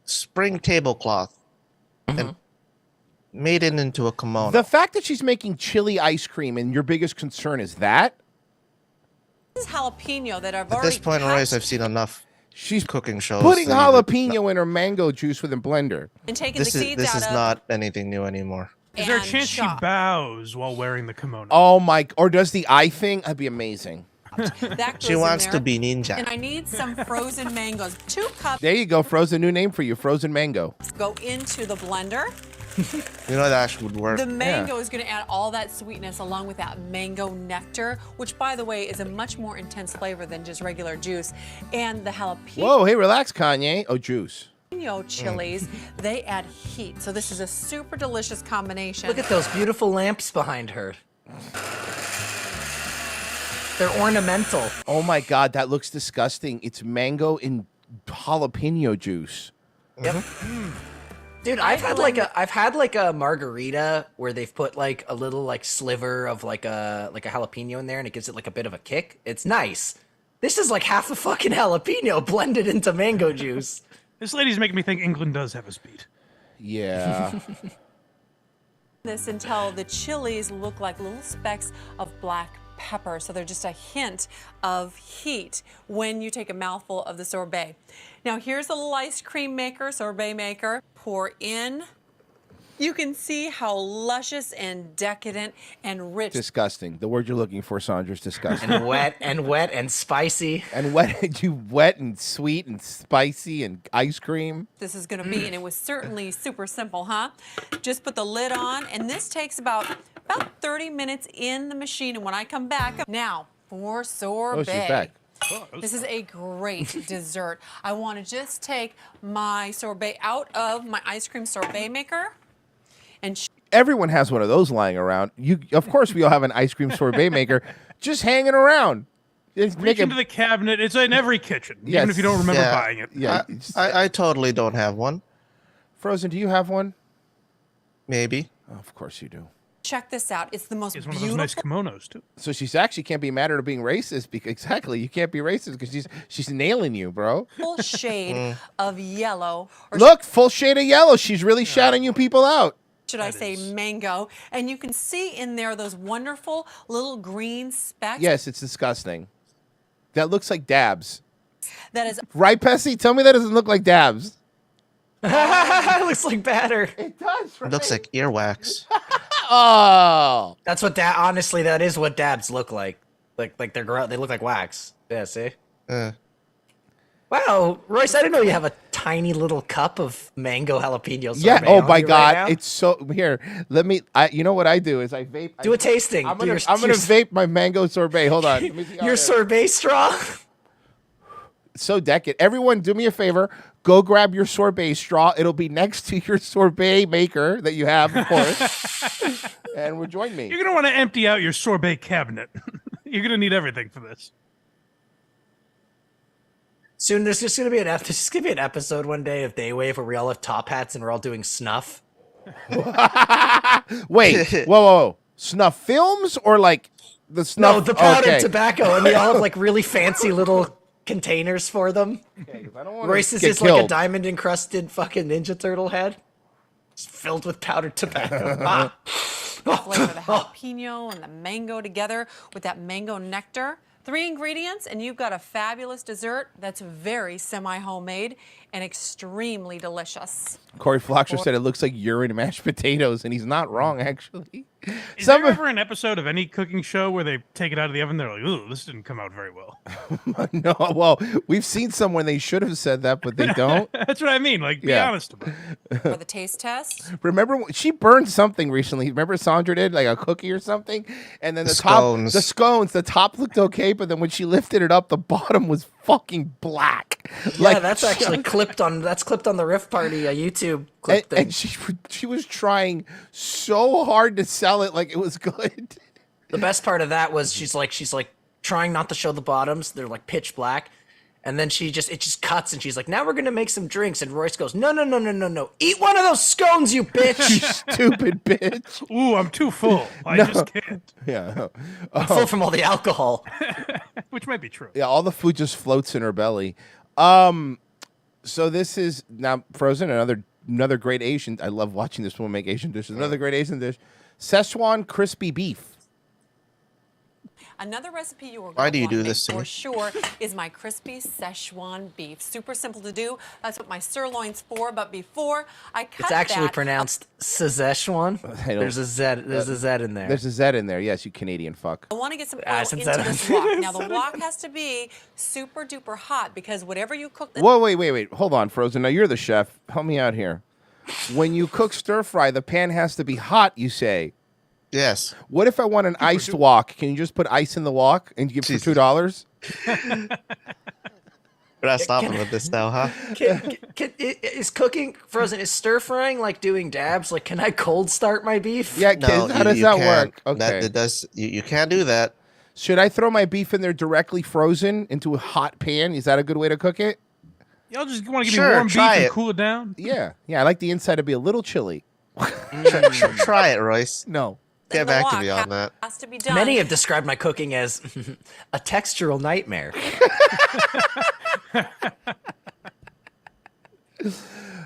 spring tablecloth and made it into a kimono. The fact that she's making chili ice cream and your biggest concern is that? This is jalapeno that I've At already this point, cut Royce, I've seen enough She's cooking shows. putting that jalapeno in her mango juice with a blender. and taken This the is seeds this out is of not anything new anymore. Is there a and chance she chop. bows while wearing the kimono? Oh my! Or does the eye thing? That'd be amazing. That She goes in wants there. to be ninja. And I need some frozen mangoes. 2 cups There you go, frozen. New name for you, frozen mango. go into the blender. You know that actually would work. The mango is going to add all that sweetness along with that mango nectar, which, by the way, is a much more intense flavor than just regular juice. And the jalapeno Whoa, hey, relax, Kanye. Oh, juice. chilies, they add heat. So this is a super delicious combination. Look at those beautiful lamps behind her. They're ornamental. Oh my God, that looks disgusting. It's mango in jalapeno juice. Yep. Dude, I've had like a margarita where they've put like a little like sliver of like a jalapeno in there and it gives it like a bit of a kick. It's nice. This is like half a fucking jalapeno blended into mango juice. This lady's making me think England does have a speed. Yeah. This until the chilies look like little specks of black pepper. So they're just a hint of heat when you take a mouthful of the sorbet. Now here's a little ice cream maker, sorbet maker. Pour in. You can see how luscious and decadent and rich. Disgusting. The word you're looking for, Sandra, is disgusting. And wet and spicy. And wet and sweet and spicy and ice cream. This is going to be, and it was certainly super simple, huh? Just put the lid on, and this takes about 30 minutes in the machine. And when I come back, now for sorbet. Oh, she's back. This is a great dessert. I want to just take my sorbet out of my ice cream sorbet maker, and Everyone has one of those lying around. Of course, we all have an ice cream sorbet maker just hanging around. Reach into the cabinet. It's in every kitchen, even if you don't remember buying it. Yeah, I totally don't have one. Frozen, do you have one? Maybe. Oh, of course you do. check this out. It's the most It's one of beautiful. those nice kimonos too. So she's actually can't be mad at her being racist because exactly you can't be racist because she's nailing you, bro. Full shade of yellow, or Look, full shade of yellow. She's really shouting you people out. should I say mango? And you can see in there those wonderful little green specks. Yes, it's disgusting. That looks like dabs. That is Right, Pessy? Tell me that doesn't look like dabs. It looks like batter. It does, right? It looks like earwax. Oh. That's what honestly, that is what dabs look like. Like they look like wax. Yeah, see? Wow, Royce, I didn't know you have a ton tiny little cup of mango jalapeno sorbet. Yeah. Oh on my you right God. now? It's so here. Let me. You know what I do is I vape. Do a tasting. I'm Do gonna your vape my mango sorbet. Hold on. Let me see how your it is. sorbet straw. So decadent. Everyone, do me a favor. Go grab your sorbet straw. It'll be next to your sorbet maker that you have, of course. And join me. You're going to want to empty out your sorbet cabinet. You're going to need everything for this. Soon there's just gonna be an episode one day of Daywave where we all have top hats and we're all doing snuff. Wait, whoa. Snuff films or like the snuff? No, the powdered okay. tobacco, and we all have like really fancy little containers for them. Okay, 'cause I don't wanna Royce is get just like a killed. diamond encrusted fucking Ninja Turtle head. It's filled with powdered tobacco. Flavor the jalapeno and the mango together with that mango nectar. 3 ingredients, and you've got a fabulous dessert that's very semi-homemade and extremely delicious. Corey Floxer said it looks like urine and mashed potatoes, and he's not wrong, actually. Is there ever an episode of any cooking show where they take it out of the oven? They're like, "Ooh, this didn't come out very well." No, well, we've seen some when they should have said that, but they don't. That's what I mean. Like, be Yeah. honest about it. For the taste test, Remember, she burned something recently. Remember Sandra did, like a cookie or something? And then the scones, the top looked okay, but then when she lifted it up, the bottom was fucking black. Yeah, that's actually clipped on the Riff Party YouTube clip thing. And she was trying so hard to sell it like it was good. The best part of that was she's like trying not to show the bottoms. They're like pitch black. And then it just cuts and she's like, now we're going to make some drinks. And Royce goes, no. Eat one of those scones, you bitch. You stupid bitch. Ooh, I'm too full. I just can't. Yeah. I'm full from all the alcohol. Which might be true. Yeah, all the food just floats in her belly. So this is now Frozen, another great Asian. I love watching this woman make Asian dishes. Another great Asian dish. Szechuan crispy beef. another recipe you are Why do going you to do make this to for me? sure is my crispy Szechuan beef. Super simple to do. That's what my sirloin's for. But before I cut It's actually that, pronounced Szechuan. There's a Z. There's a Z in there. There's a Z in there. Yes, you Canadian fuck. I want to get some oil I into said this that. wok. Now the wok has to be super duper hot because whatever you cook. Whoa, wait. Hold on, Frozen. Now you're the chef. Help me out here. When you cook stir fry, the pan has to be hot, you say. Yes. What if I want an iced wok? Can you just put ice in the wok and give for $2? We're not stopping with this now, huh? Is cooking Frozen? Is stir frying like doing dabs? Like, can I cold start my beef? Yeah, kids, how does that work? Okay. You can't do that. Should I throw my beef in there directly frozen into a hot pan? Is that a good way to cook it? Y'all just want to give me warm beef and cool it down? Yeah. I like the inside to be a little chilly. Try it, Royce. No. Get back to me on that. Has to be done. Many have described my cooking as a textural nightmare.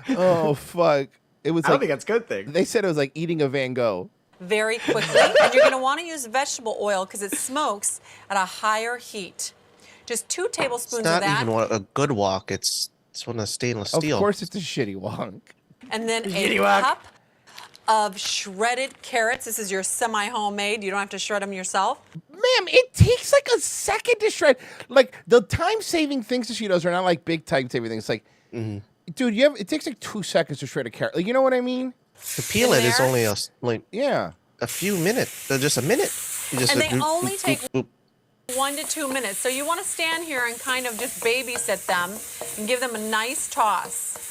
Oh, fuck. It was I don't like, think that's a good thing. They said it was like eating a Van Gogh. Very quickly, and you're going to want to use vegetable oil because it smokes at a higher heat. Just 2 tablespoons It's not of that. even a good wok. It's one of stainless steel. Of course it's a shitty wok. And then a Shitty wok. cup of shredded carrots. This is your semi-homemade. You don't have to shred them yourself. Ma'am, it takes like a second to shred. Like, the time-saving things that she does are not like big time-saving things. Like, dude, it takes like 2 seconds to shred a carrot. Like, you know what I mean? To peel it is only a few minutes. Just a minute. You just And they only boop, take boop, boop. 1 to 2 minutes. So you want to stand here and kind of just babysit them and give them a nice toss.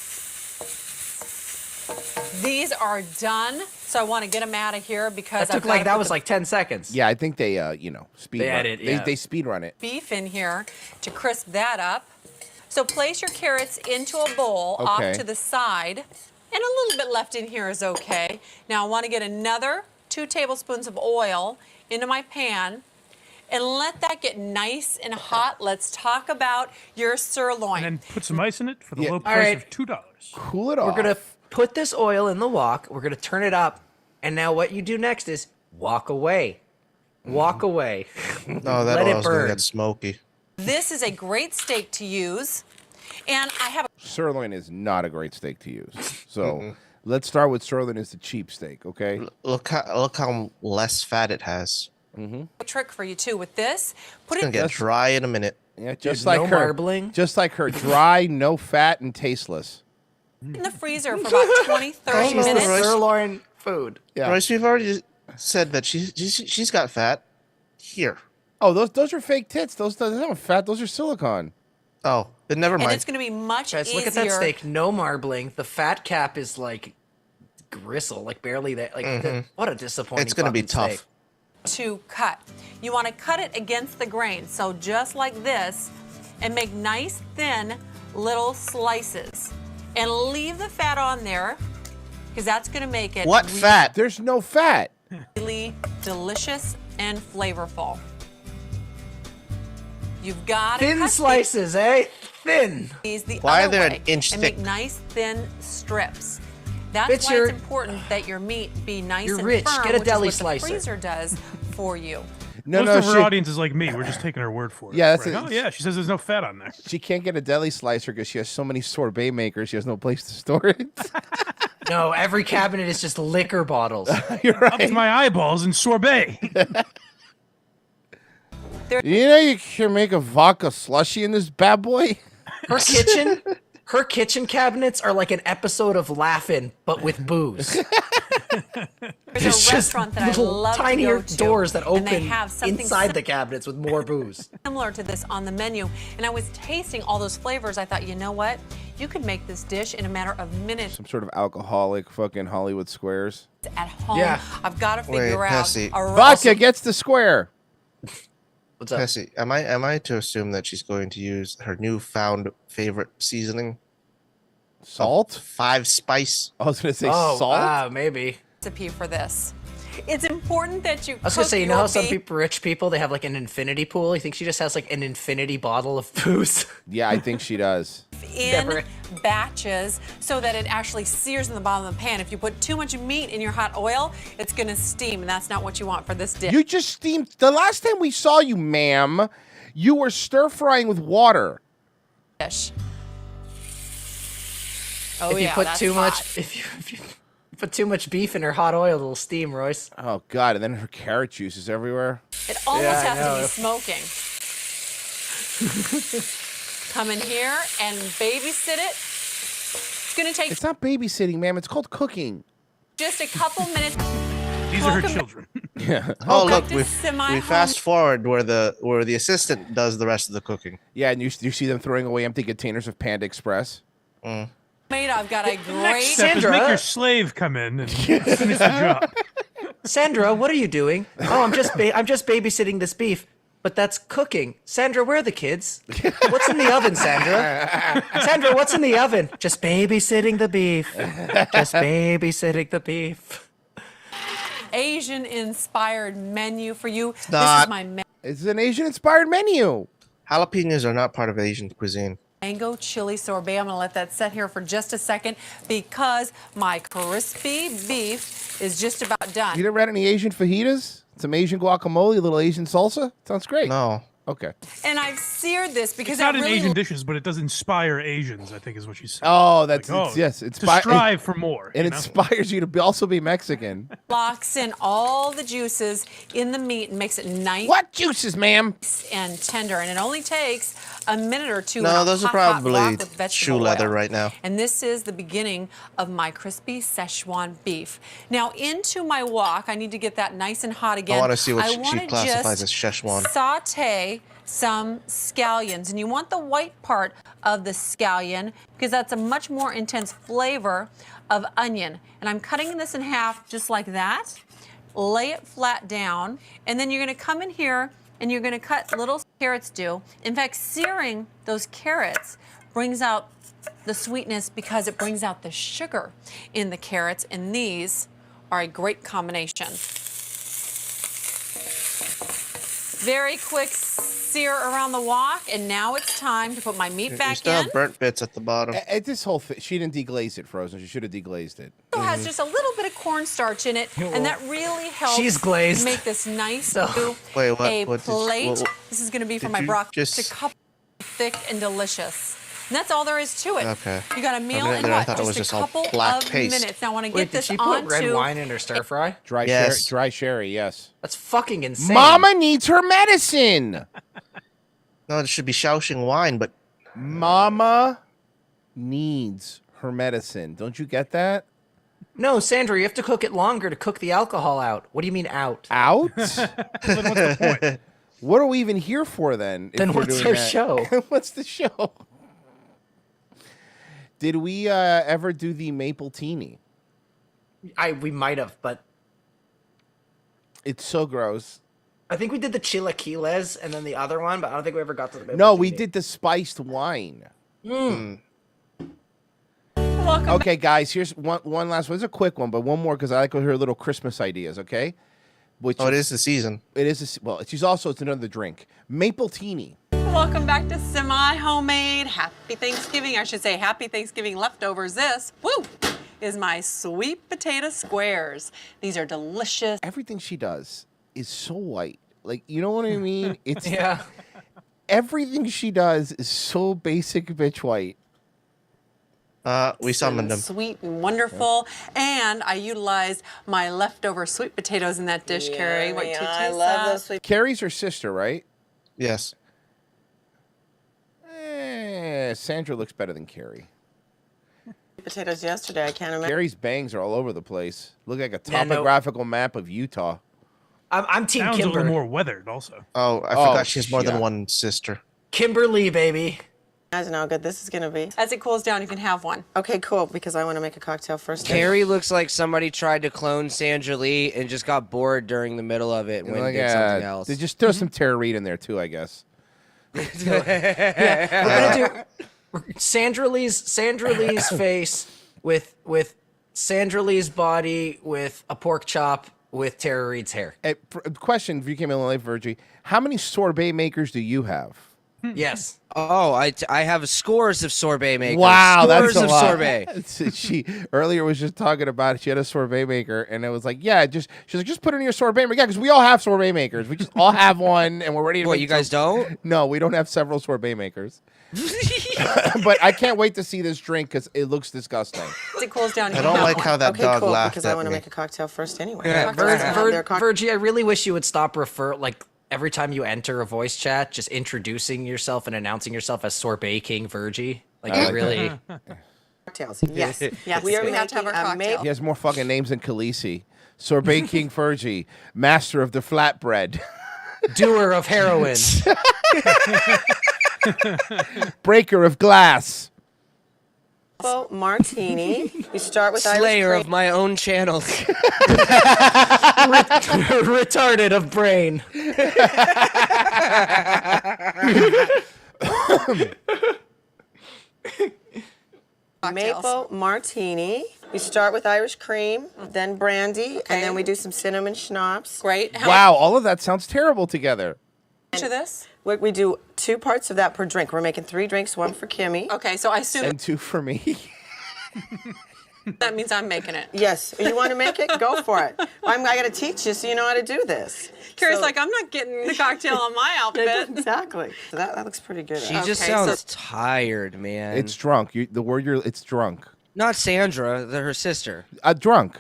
These are done. So I want to get them out of here because That was like 10 seconds. Yeah, I think they, speed They run. edit, yeah. They speed run it. beef in here to crisp that up. So place your carrots into a bowl Okay. off to the side. And a little bit left in here is okay. Now I want to get another 2 tablespoons of oil into my pan and let that get nice and hot. Let's talk about your sirloin. And then put some ice in it for the low All price right. of $2. Cool it off. We're gonna put this oil in the wok. We're gonna turn it up, and now what you do next is walk away. Walk away. No, that Let it oil's gonna burn. get smoky. This is a great steak to use. And I have Sirloin is not a great steak to use. So let's start with sirloin is the cheap steak, okay? Look how less fat it has. a trick for you too with this. Put It's gonna it get dry in a minute. Yeah, just Dude, like no her. marbling. Just like her. Dry, no fat, and tasteless. In the freezer for about 20, 30 She's the minutes. sirloin food. Yeah. Royce, we've already said that she's got fat. Here. Oh, those are fake tits. Those aren't fat. Those are silicone. Oh, then never And mind. it's going to be much Guys, easier. look at that steak. No marbling. The fat cap is like gristle, like barely there. Like what a disappointing. It's going to be fucking tough. steak. To cut. You want to cut it against the grain. So just like this, and make nice thin little slices. And leave the fat on there, because that's going to make it What fat? There's no fat. really delicious and flavorful. You've got to Thin cut slices, eh? Thin. these the Why other are they an way inch and thick? make nice thin strips. That's Bitch, why you're- it's important that your meat be nice You're and rich. firm, Get a which deli is what slicer. the freezer does for you. No, Most no, of our audience is like me. We're just taking her word for it. Yeah, that's We're like, it. oh yeah, she says there's no fat on there. She can't get a deli slicer because she has so many sorbet makers. She has no place to store it. No, every cabinet is just liquor bottles. You're Up to right. my eyeballs in sorbet. You know you can make a vodka slushy in this bad boy. Her kitchen cabinets are like an episode of Laugh-In, but with booze. There's a restaurant that I little love tinier to go to, doors that and they open have something inside the cabinets with more booze. similar to this on the menu. And I was tasting all those flavors. I thought, you know what? You could make this dish in a matter of minutes Some sort of alcoholic fucking Hollywood squares. at home. Yeah. I've got to Wait, figure out Bessie. a Vodka gets the square. What's up? Cassie, am I to assume that she's going to use her newfound favorite seasoning? Salt? 5 spice. I was gonna say Oh, salt. maybe. recipe for this. It's important that you I was gonna cook say, you know your how some beef rich people, they have like an infinity pool? You think she just has like an infinity bottle of booze? Yeah, I think she does. in Never. batches so that it actually sears in the bottom of the pan. If you put too much meat in your hot oil, it's going to steam, and that's not what you want for this dish. You just steamed. The last time we saw you, ma'am, you were stir frying with water. Oh, if you yeah, put that's too hot. much, if you put too much beef in her hot oil, it'll steam, Royce. Oh God! And then her carrot juice is everywhere. It almost Yeah, I has to know. be smoking. Come in here and babysit it. It's going to take It's not babysitting, ma'am. It's called cooking. just a couple minutes. These are her Welcome- children. Yeah. Oh, Back look, to we semi-home- fast forward where the assistant does the rest of the cooking. Yeah, and you see them throwing away empty containers of Panda Express. Made, I've got a Next great step is Sandra. make your slave come in and finish the job. Sandra, what are you doing? Oh, I'm just babysitting this beef. But that's cooking. Sandra, where are the kids? What's in the oven, Sandra? Sandra, what's in the oven? Just babysitting the beef. Just babysitting the beef. Asian-inspired menu for you. This not. is my It's an Asian-inspired menu. Jalapenos are not part of Asian cuisine. mango chili sorbet. I'm going to let that set here for just a second because my crispy beef is just about done. You never had any Asian fajitas? Some Asian guacamole, a little Asian salsa? Sounds great. No. Okay. And I've seared this because It's not I in really Asian dishes, but it does inspire Asians, I think is what she's saying. Oh, that's Like, it's, yes. It's to strive for more. and you it know? inspires you to also be Mexican. locks in all the juices in the meat and makes it nice What juices, ma'am? and tender. And it only takes a minute or two. in No, a those are hot, hot probably wok with vegetable shoe leather oil. right now. And this is the beginning of my crispy Szechuan beef. Now into my wok, I need to get that nice and hot again. I want to see what I she wanna classifies as just Szechuan. saute some scallions, and you want the white part of the scallion because that's a much more intense flavor of onion. And I'm cutting this in half just like that. Lay it flat down, and then you're going to come in here and you're going to cut little carrots do. In fact, searing those carrots brings out the sweetness because it brings out the sugar in the carrots, and these are a great combination. Very quick sear around the wok, and now it's time to put my meat You back still in. have burnt bits at the bottom. This whole thing, she didn't deglaze it, Frozen. She should have deglazed it. It has just a little bit of cornstarch in it, and that really helps She's glazed. make this nice So- Wait, what- a what did- plate. what- This is going to be for did my you broccoli. just- Just a cup thick and delicious. And that's all there is to it. Okay. You got a For a meal minute in there, I what? thought it was Just just a all couple black of paste. minutes. Now I want to Wait, get did this she put red onto wine in her stir fry? Yes. Dry sherry, yes. That's fucking insane. Mama needs her medicine. No, it should be Shaoxing wine, but Mama needs her medicine. Don't you get that? No, Sandra, you have to cook it longer to cook the alcohol out. What do you mean out? Out? Then what's the point? What are we even here for then? if Then we're what's doing our that? show? What's the show? Did we ever do the maple teeny? We might have, but It's so gross. I think we did the chilaquiles and then the other one, but I don't think we ever got to the maple No, we teeny. did the spiced wine. Mm. Welcome Okay, guys, here's one last one. It's a quick one, but one more because I like to hear little Christmas ideas, okay? Which it is the season. It is, well, it's another drink. Maple teeny. Welcome back to Semi-Homemade. Happy Thanksgiving. I should say happy Thanksgiving leftovers. This, woo, is my sweet potato squares. These are delicious. Everything she does is so white. Like, you know what I mean? It's Yeah. Everything she does is so basic bitch white. We summoned them. Sweet and wonderful. And I utilized my leftover sweet potatoes in that dish, Carrie. What you I love those sweet. Carrie's her sister, right? Yes. Sandra looks better than Carrie. potatoes yesterday. I can't imagine. Carrie's bangs are all over the place. Look like a Yeah, no. topographical map of Utah. I'm Team Sounds a Kimber. little more weathered, also. Oh, I forgot she has more than one sister. Kimberly, baby. Imagine how good this is gonna be. As it cools down, you can have one. Okay, cool. Because I want to make a cocktail first. Carrie looks like somebody tried to clone Sandra Lee and just got bored during the middle of it and went and did something else. They just throw some Tara Reid in there too, I guess. We're gonna do Sandra Lee's face with Sandra Lee's body with a pork chop with Tara Reid's hair. Question: if you came in late, Virgie, how many sorbet makers do you have? Yes. Oh, I have scores of sorbet makers. Wow, scores that's a of lot. sorbet. She earlier was just talking about she had a sorbet maker, and it was like, yeah, she's like, just put it in your sorbet maker. Yeah, because we all have sorbet makers. We just all have one, and we're ready to. What, make you guys don't? No, we don't have several sorbet makers. But I can't wait to see this drink because it looks disgusting. As it cools down, you I can don't have like one. how that Okay, dog cool. laughed Because I at want to me. make a cocktail first anyway. Yeah, Cocktails have their cock- Virgie, I really wish you would stop every time you enter a voice chat, just introducing yourself and announcing yourself as Sorbet King Virgie. Like, I you like really. cocktails. Yes. Yes, We are we have to have making our a cocktail. He has more fucking names than Khaleesi. Sorbet King Virgie, master of the flatbread, Doer of heroin. breaker of glass. maple martini. You start with Slayer Irish of my own channel. Retarded of brain. maple martini. You start with Irish cream, then brandy, and then we do some cinnamon schnapps. Great. How Wow, all of that sounds terrible together. much of this? We do 2 parts of that per drink. We're making 3 drinks, 1 for Kimmy. Okay, so I assume And 2 for me. that means I'm making it. Yes, you want to make it? Go for it. I got to teach you so you know how to do this. Carrie's So- like, I'm not getting the cocktail on my outfit. Exactly. So that looks pretty good. She just Okay, sounds so- tired, man. It's drunk. It's drunk. not Sandra, her sister. Drunk.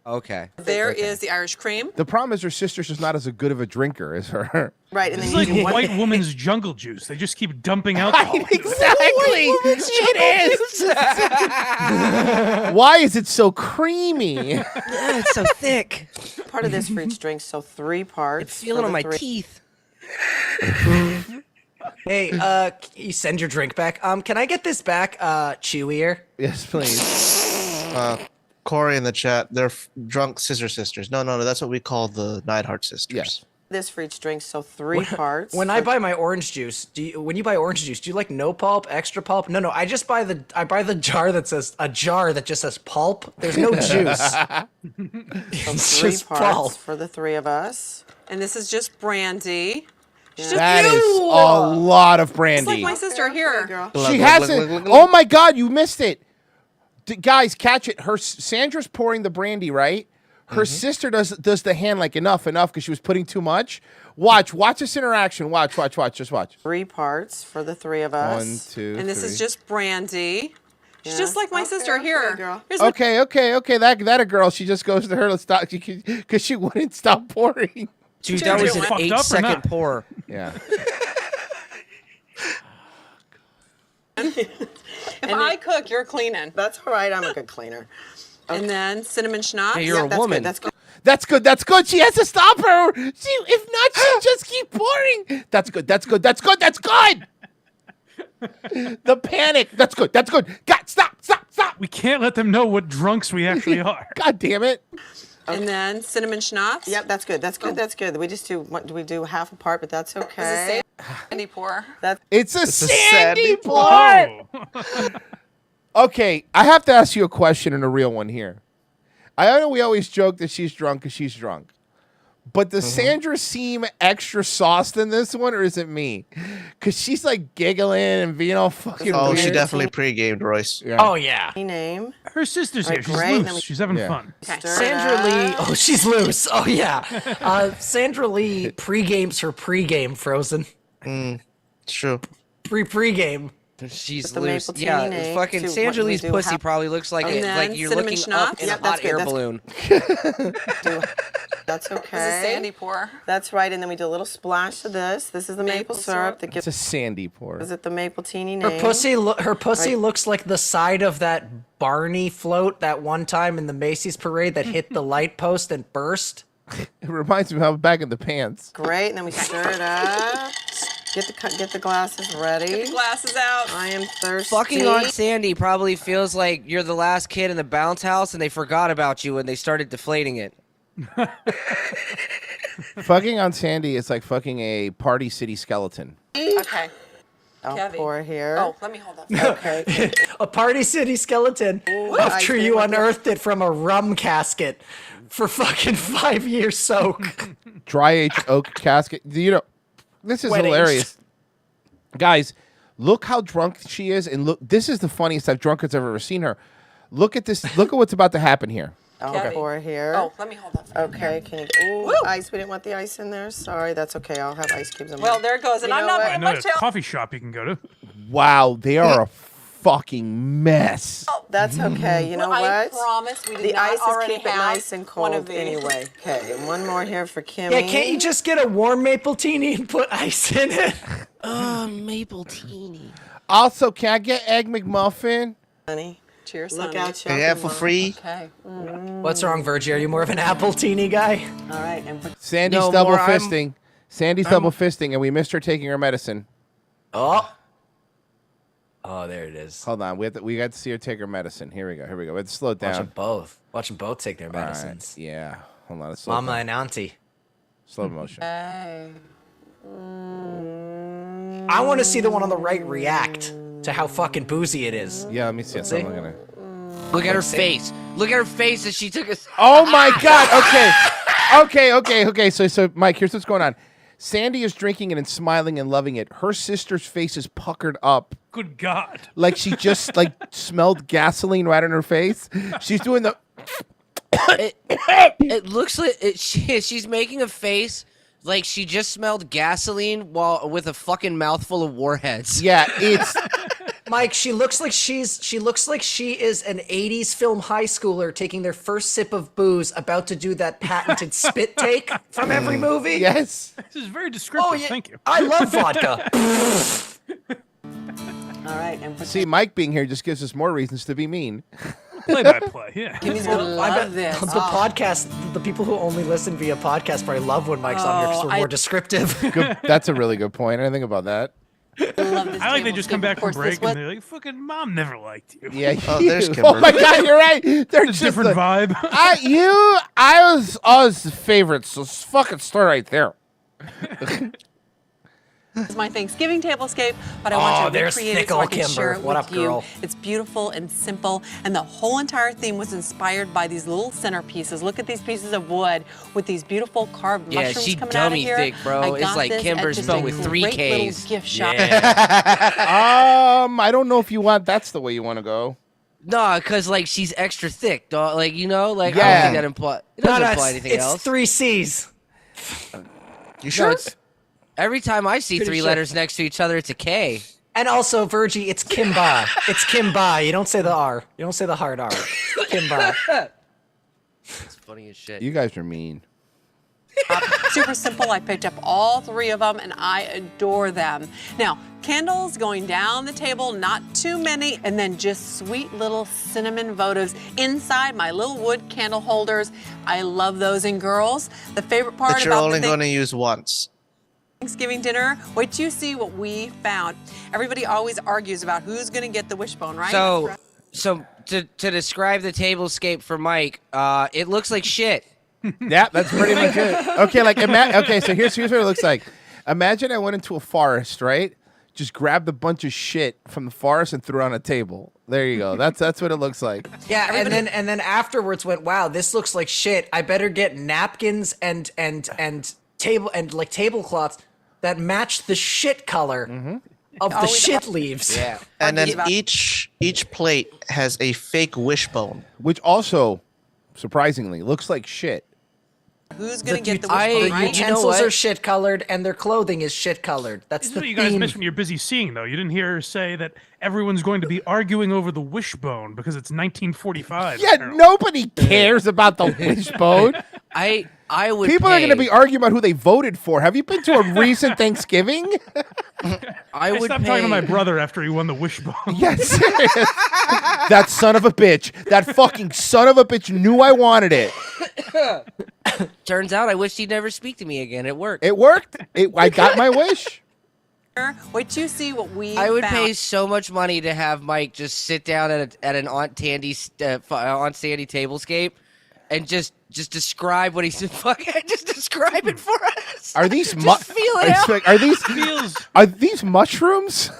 Okay. There is the Irish cream. The problem is her sister's just not as good of a drinker as her. Right, and then It's you like do one. white woman's jungle juice. They just keep dumping alcohol. Exactly. It is. Why is it so creamy? Yeah, it's so thick. Part of this for each drink, so 3 parts. It's feeling for on the my 3. teeth. Hey, you send your drink back. Can I get this back, chewier? Yes, please. Corey in the chat, they're drunk scissor sisters. No, that's what we call the Neidhart sisters. Yes. This for each drink, so 3 parts. When I buy my orange juice, when you buy orange juice, do you like no pulp, extra pulp? No, I just buy the jar that just says pulp. There's no juice. so It's 3 just parts pulp. for the 3 of us. And this is just brandy. That is a lot of It's brandy. like my sister here. Girl. She hasn't. Oh my God, you missed it. Guys, catch it. Sandra's pouring the brandy, right? Her sister does the hand like enough because she was putting too much. Watch this interaction. Watch. Just watch. 3 parts for the 3 of us. 1, 2, And this 3. is just brandy. She's Yeah. just like my Okay, sister here. girl. Here's my- Okay. That a girl. She just goes to her. Let's stop because she wouldn't stop pouring. Dude, Dude, that was you an fucked up or 8-second not? pour. Yeah. If I cook, you're cleaning. That's all right. I'm a good cleaner. And then cinnamon schnapps. Yeah, you're a woman. That's good. That's good. That's good. She has to stop her. If not, she'll just keep pouring. That's good. That's good. That's good. That's good. The panic. That's good. That's good. God, stop. We can't let them know what drunks we actually are. God damn it. And then cinnamon schnapps. Yep, that's good. That's good. That's good. We just do. What do we do? Half a part, but that's okay. Sandy pour. It's a sandy pour. Oh. Okay, I have to ask you a question and a real one here. I know we always joke that she's drunk because she's drunk. But does Sandra seem extra sauced in this one, or is it me? Because she's like giggling and being all fucking weird. She definitely pre-gamed, Royce. Yeah. Oh, yeah. Name. Her sister's here. She's great. loose. She's having fun. Okay. Sandra Lee. Oh, she's loose. Oh, yeah. Sandra Lee pre-games her pre-game, Frozen. It's true. Pre-game. She's the loose. maple Yeah, teeny fucking to Sandra what we Lee's do pussy half- probably looks like And it, then like you're cinnamon looking schnapps. up in Yep, a that's hot air good. balloon. That's okay. This is sandy pour. That's right. And then we do a little splash of this. This is the maple syrup that It's gives a sandy pour. it the maple teeny Her name. pussy looks like the side of that Barney float that one time in the Macy's parade that hit the light post and burst. It reminds me of how back in the pants. Great. And then we stir it up. Get the glasses ready. Get the glasses out. I am thirsty. Fucking on Sandy probably feels like you're the last kid in the bounce house and they forgot about you and they started deflating it. Fucking on Sandy is like fucking a Party City skeleton. Okay. I'll Kevy. pour here. Oh, let me hold that. Okay. A Party City skeleton after you unearthed it from a rum casket for fucking 5 years soak. Dry aged oak casket. You know, this is Wet hilarious. Guys, look how drunk she is. And look, this is the funniest I've drunk as I've ever seen her. Look at this. Look at what's about to happen here. I'll pour here. Oh, let me hold that. Okay, can you? Ooh, ice. We didn't want the ice in there. Sorry, that's okay. I'll have ice cubes in Well, mine. there it goes. And You I'm know not what? putting I know much there's a else. coffee shop you can go to. Wow, they are a fucking mess. That's okay. You know I what? promise we did The not ice is already keep it have nice and one cold of these. anyway. Okay, and one more here for Kimmy. Yeah, can't you just get a warm maple teeny and put ice in it? Maple teeny. Also, can I get egg McMuffin? honey? Cheers, Look honey. out, Yeah, for free. Okay. What's wrong, Virgie? Are you more of an apple teeny guy? All right, and Sandy's No, double more, I'm- fisting. Sandy's double fisting, and we missed her taking her medicine. Oh, there it is. Hold on, we got to see her take her medicine. Here we go. We have to slow it Watch down. them both. Watch them both take their All right, medicines. yeah. Hold on. Let's slow it Mama down. and auntie. Slow motion. I want to see the one on the right react to how fucking boozy it is. Yeah, let me see. See? I'm gonna... Look at her face. Look at her face as she took a... Oh my God! Okay. So, Mike, here's what's going on. Sandy is drinking it and smiling and loving it. Her sister's face is puckered up, Good God. like she just like smelled gasoline right in her face. She's doing the. It looks like she's making a face like she just smelled gasoline while with a fucking mouthful of warheads. Yeah, it's. Mike, she looks like she is an 80s film high schooler taking their first sip of booze, about to do that patented spit take from every movie. Yes. This is very descriptive. Oh, yeah. Thank you. I love vodka. all right, and See, Mike being here just gives us more reasons to be mean. Play by play. Yeah. Kimmy's gonna I bet love this. the podcast, the people who only listen via podcast probably love when Mike's on here because we're more descriptive. Good. That's a really good point. I didn't think about that. I like they just come back from break was- and they're like, "Fucking mom never liked you." Yeah. Oh, there's Oh Kimber. my God, you're right. They're It's a different vibe. I was the favorite. So fucking start right there. It's my Thanksgiving tablescape, but I want you to there's recreate it thick so I old can share Kimber. it What with up, you. girl? It's beautiful and simple, and the whole entire theme was inspired by these little centerpieces. Look at these pieces of wood with these beautiful carved Yeah, mushrooms she coming out of dummy here. thick, bro. I It's got like this Kimber at just spelled a with 3 great little Ks. gift shop. I don't know if you want. That's the way you want to go. No, because like she's extra thick, dog. Like I don't Yeah. think that imply. It doesn't imply anything it's else. 3 C's. You sure? Every time I see Pretty 3 sure. letters next to each other, it's a K. And also, Virgie, it's Kimba. It's Kimba. You don't say the R. You don't say the hard R. Kimba. It's funny as shit. You guys are mean. Super simple. I picked up all 3 of them, and I adore them. Now, Candles going down the table, not too many, and then just sweet little cinnamon votives inside my little wood candle holders. I love those. And girls, the favorite part That you're about only the going to use once. Thanksgiving dinner, wait till you see what we found. Everybody always argues about who's going to get the wishbone, right? So to describe the tablescape for Mike, it looks like shit. Yeah, that's pretty much it. Okay, like okay, so here's what it looks like. Imagine I went into a forest, right? Just grabbed a bunch of shit from the forest and threw it on a table. There you go. That's what it looks like. Yeah, and then afterwards went, wow, this looks like shit. I better get napkins and tablecloths that match the shit color of the shit leaves. Yeah. And then each plate has a fake wishbone, which also surprisingly looks like shit. Who's going to get the wishbone, The utensils are shit colored and their clothing is shit colored. That's This is the what you guys theme. mentioned you're busy seeing, though. You didn't hear her say that everyone's going to be arguing over the wishbone because it's 1945. Yeah, nobody cares about the wishbone. I would. People are going to be arguing about who they voted for. Have you been to a recent Thanksgiving? I would stopped talking to my brother after he won the wishbone. Yes, serious. That son of a bitch. That fucking son of a bitch knew I wanted it. Turns out I wished he'd never speak to me again. It worked. It worked. I got my wish. Wait till you see what we I would found. pay so much money to have Mike just sit down at an Aunt Sandy tablescape and just describe what he's just describe it for us. Are these feel it out. Are these mushrooms?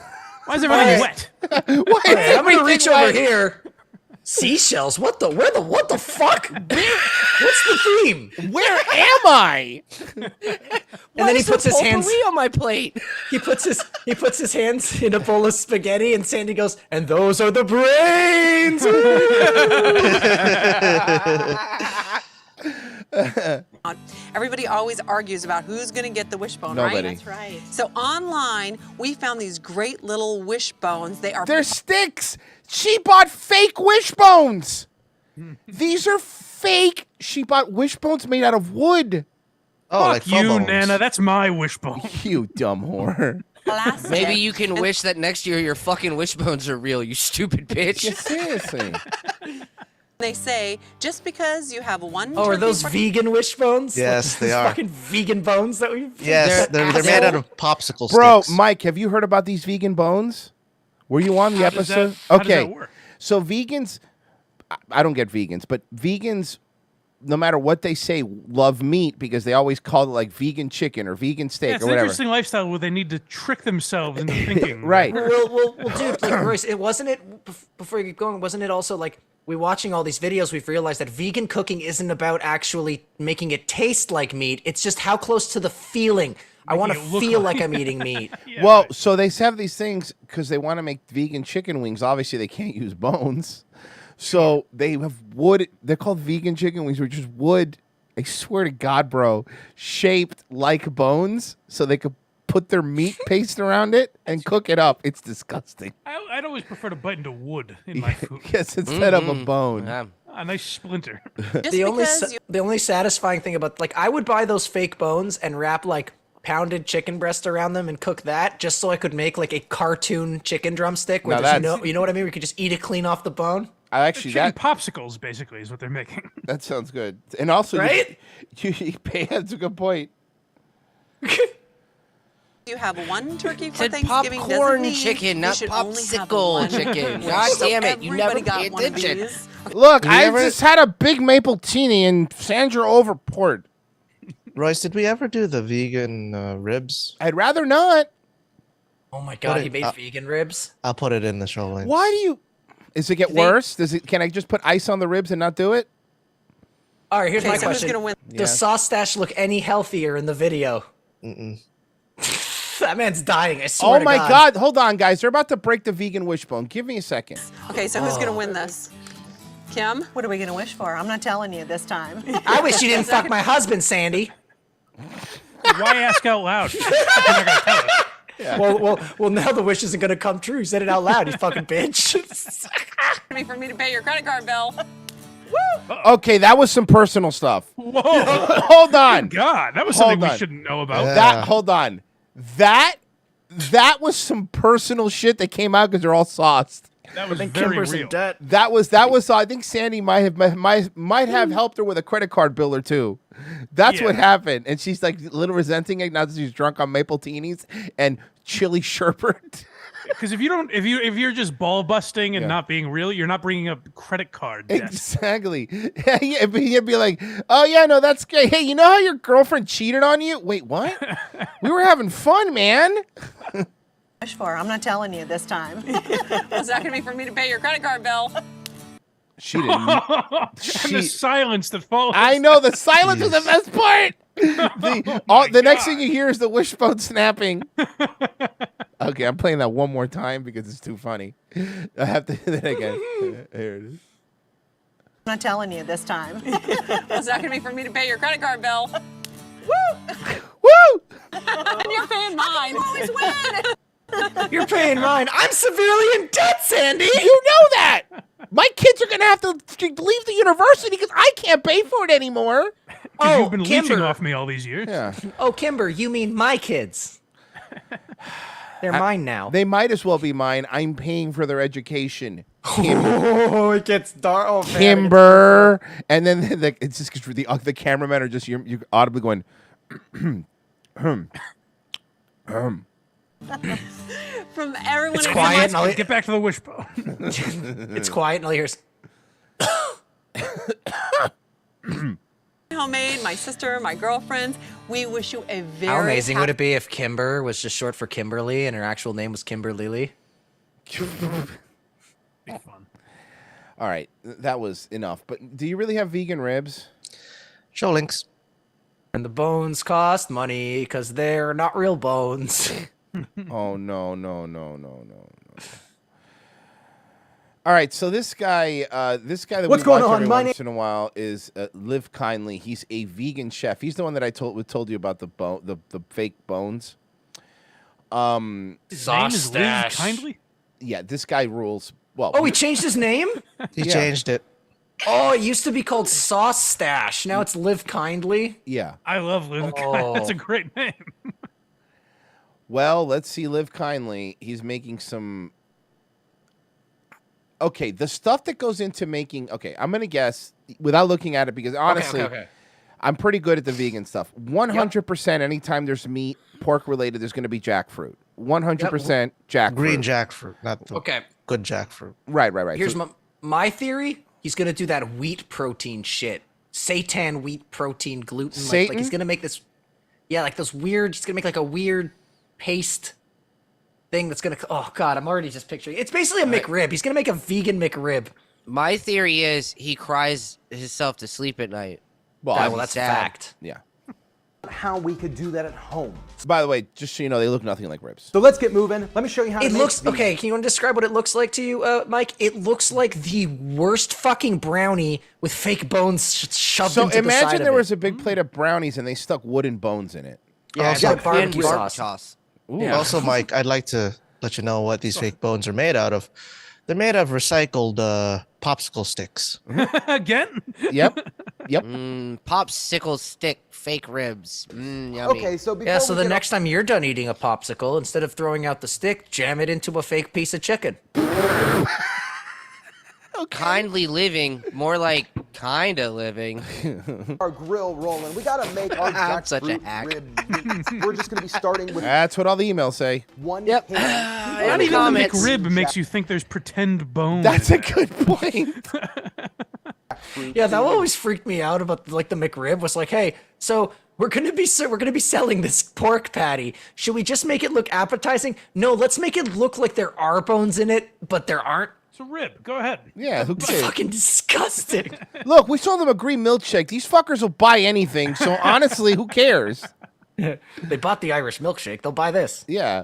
Why is everything wet? I'm gonna reach over here. Seashells? What the fuck? What's the theme? Where am I? And then he puts his hands on my plate. He puts his hands in a bowl of spaghetti, and Sandy goes, "And those are the brains." Everybody always argues about who's going to get the wishbone, Nobody. right? That's right. So online, we found these great little wishbones. They're sticks. She bought fake wishbones. These are fake. She bought wishbones made out of wood. Oh, Fuck you, Nana. That's my wishbone. You dumb whore. Maybe you can wish that next year your fucking wishbones are real, you stupid bitch. Yeah, seriously. They say just because you have one. Oh, are turkey those for- vegan wishbones? Yes, Like they these are. Fucking vegan bones that we. Yes, they're made out of popsicle Bro, sticks. Mike, have you heard about these vegan bones? Were you on the How does episode? that- how does that work? So vegans, I don't get vegans, but vegans, no matter what they say, love meat because they always call it like vegan chicken or vegan steak Yeah, it's or an whatever. interesting lifestyle where they need to trick themselves into thinking. Right. Well, dude, like Royce, wasn't it before you keep going? Wasn't it also like we watching all these videos? We've realized that vegan cooking isn't about actually making it taste like meat. It's just how close to the feeling. I want to it look feel like- like I'm eating meat. Well, so they have these things because they want to make vegan chicken wings. Obviously, they can't use bones. So they have wood. They're called vegan chicken wings, which is wood. I swear to God, bro, shaped like bones, so they could put their meat paste around it and cook it up. It's disgusting. I'd always prefer to bite into wood in my food. Yes, instead of a bone. A nice splinter. The only satisfying thing about like I would buy those fake bones and wrap like pounded chicken breast around them and cook that just so I could make like a cartoon chicken drumstick where Now there's that's- you know what I mean? We could just eat it clean off the bone. I actually Chicken that popsicles, basically, is what they're making. that sounds good. And also, Right? you pay. That's a good point. You have one turkey for Said Thanksgiving. doesn't popcorn mean chicken, you not should only have popsicle one. chicken. Yeah. God So damn it, you never everybody pay got one of attention. these. Look, I ever- just had a big maple teeny and Sandra overpoured. Royce, did we ever do the vegan ribs? I'd rather not. Oh my god, What he it- made vegan ribs. I'll put it in the show links. Why do you? Does it get worse? Does it? Can I just put ice on the ribs and not do it? All right, here's Okay, my so who's question. gonna win? Does Sauce Stash look any healthier in the video? Mm-mm. That man's dying, I swear Oh my to God! Hold on, guys. They're about to break the vegan wishbone. Give me a second. Okay, so who's going to win this? Kim? What are we going to wish for? I'm not telling you this time. I wish you didn't fuck my husband, Sandy. Why ask out loud? You're not gonna tell us. Well, now the wish isn't gonna come true. You said it out loud, you fucking bitch. For me to pay your credit card bill. Okay, that was some personal stuff. Whoa! Hold on. God, that was Hold something we on. shouldn't know about. That hold on. That That was some personal shit that came out because they're all sauced. That was think very Kimber's real. in debt. That was. I think Sandy might have helped her with a credit card bill or two. That's what happened, and she's like a little resenting it now that she's drunk on maple teenies and chili sherbet. Because if you're just ball busting and not being real, you're not bringing up credit card debt. Exactly. Yeah, you'd be like, oh yeah, no, that's great. Hey, you know how your girlfriend cheated on you? Wait, what? We were having fun, man. For. I'm not telling you this time. It's not going to be for me to pay your credit card bill. She didn't. And the silence that follows. I know the silence is the best part. The next thing you hear is the wishbone snapping. Okay, I'm playing that one more time because it's too funny. I have to do that again. Here it is. I'm not telling you this time. It's not going to be for me to pay your credit card bill. Woo! Woo! And you're paying mine. Always win. You're paying mine. I'm severely in debt, Sandy. You know that. My kids are going to have to leave the university because I can't pay for it anymore. Because you've been Kimber. leeching off me all these years. Yeah. Oh, Kimber, you mean my kids? They're mine now. They might as well be mine. I'm paying for their education. Oh, it gets dark. Oh, man. Kimber. And then it's just because the cameramen are just, you're audibly going, From everyone. It's quiet. And I'll Get back to the wishbone. It's quiet, and I'll hear. Homemade, my sister, my girlfriends. We wish you a very How amazing would it be if Kimber was just short for Kimberly and her actual name was Kimberly Lee? Fun. all right, that was enough. But do you really have vegan ribs? Show links. And the bones cost money because they're not real bones. Oh, no. All right, so this guy that What's we going watch on? every My once in a while is Live Kindly. He's a vegan chef. He's the one that I told you about the fake bones. His name is Live Kindly? Yeah, this guy rules. Well, Oh, he changed his name? He changed it. Oh, it used to be called Sauce Stash. Now it's Live Kindly. Yeah. I love Live Kindly. That's a great name. Well, let's see. Live Kindly. He's making some. Okay, the stuff that goes into making. Okay, I'm gonna guess without looking at it because honestly, Okay. I'm pretty good at the vegan stuff. 100%. Anytime there's meat, pork related, there's gonna be jackfruit. 100% jackfruit. Green jackfruit, not the Okay. good jackfruit. Right. Here's So- my theory. He's gonna do that wheat protein shit. Seitan wheat protein gluten. Like Satan? he's gonna make this. Yeah, like those weird. He's gonna make like a weird paste thing that's gonna. Oh god, I'm already just picturing. It's basically a McRib. He's gonna make a vegan McRib. My theory is he cries himself to sleep at night. Well, that's sad. fact. Yeah. How we could do that at home. By the way, just so you know, they look nothing like ribs. So let's get moving. Let me show you how It to looks make these. okay. Can you want to describe what it looks like to you, Mike? It looks like the worst fucking brownie with fake bones shoved So into the side imagine of there it. was a big plate of brownies and they stuck wooden bones in it. Yeah, Also- it's like barbecue And sauce. Yeah. Also, Mike, I'd like to let you know what these fake bones are made out of. They're made of recycled popsicle sticks. Again? Yep. Popsicle stick fake ribs. Yummy. Okay, so before Yeah, so we the get next time you're done eating a popsicle, instead of throwing out the stick, jam it into a fake piece of chicken. Kindly living, more like kinda living. our grill rolling, we gotta make our I'm such a jackfruit hack. rib meat. We're just gonna be starting with That's what all the emails say. one Yep. pan. Not even the comments. McRib makes you think there's pretend bone. That's a good point. Yeah, that always freaked me out about like the McRib was like, hey, so we're gonna be selling this pork patty. Should we just make it look appetizing? No, let's make it look like there are bones in it, but there aren't. It's a rib. Go ahead. Yeah, who It's cares? fucking disgusting. Look, we sold them a green milkshake. These fuckers will buy anything. So honestly, who cares? They bought the Irish milkshake. They'll buy this. Yeah.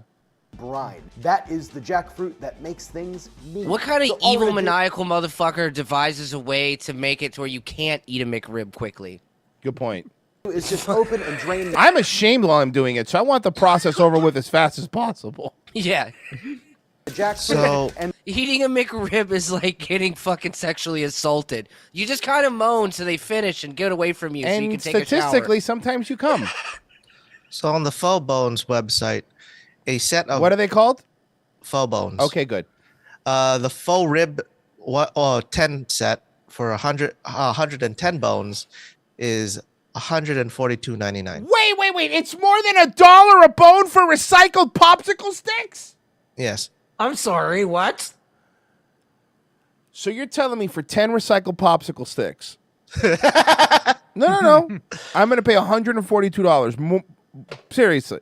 brine. That is the jackfruit that makes things neat. What kind of So all evil, we're gonna do- maniacal motherfucker devises a way to make it to where you can't eat a McRib quickly? Good point. is just open and drain. I'm ashamed while I'm doing it, so I want the process over with as fast as possible. Yeah. Jackfruit So- and Eating a McRib is like getting fucking sexually assaulted. You just kind of moan so they finish and get away from you so you can And take a shower. statistically, sometimes you come. So on the Faux Bones website, a set of What are they called? faux bones. Okay, good. The faux rib 10 set for 110 bones is $142.99. Wait! It's more than $1 a bone for recycled popsicle sticks? Yes. I'm sorry, what? So you're telling me for 10 recycled popsicle sticks? No. I'm going to pay $142. Seriously.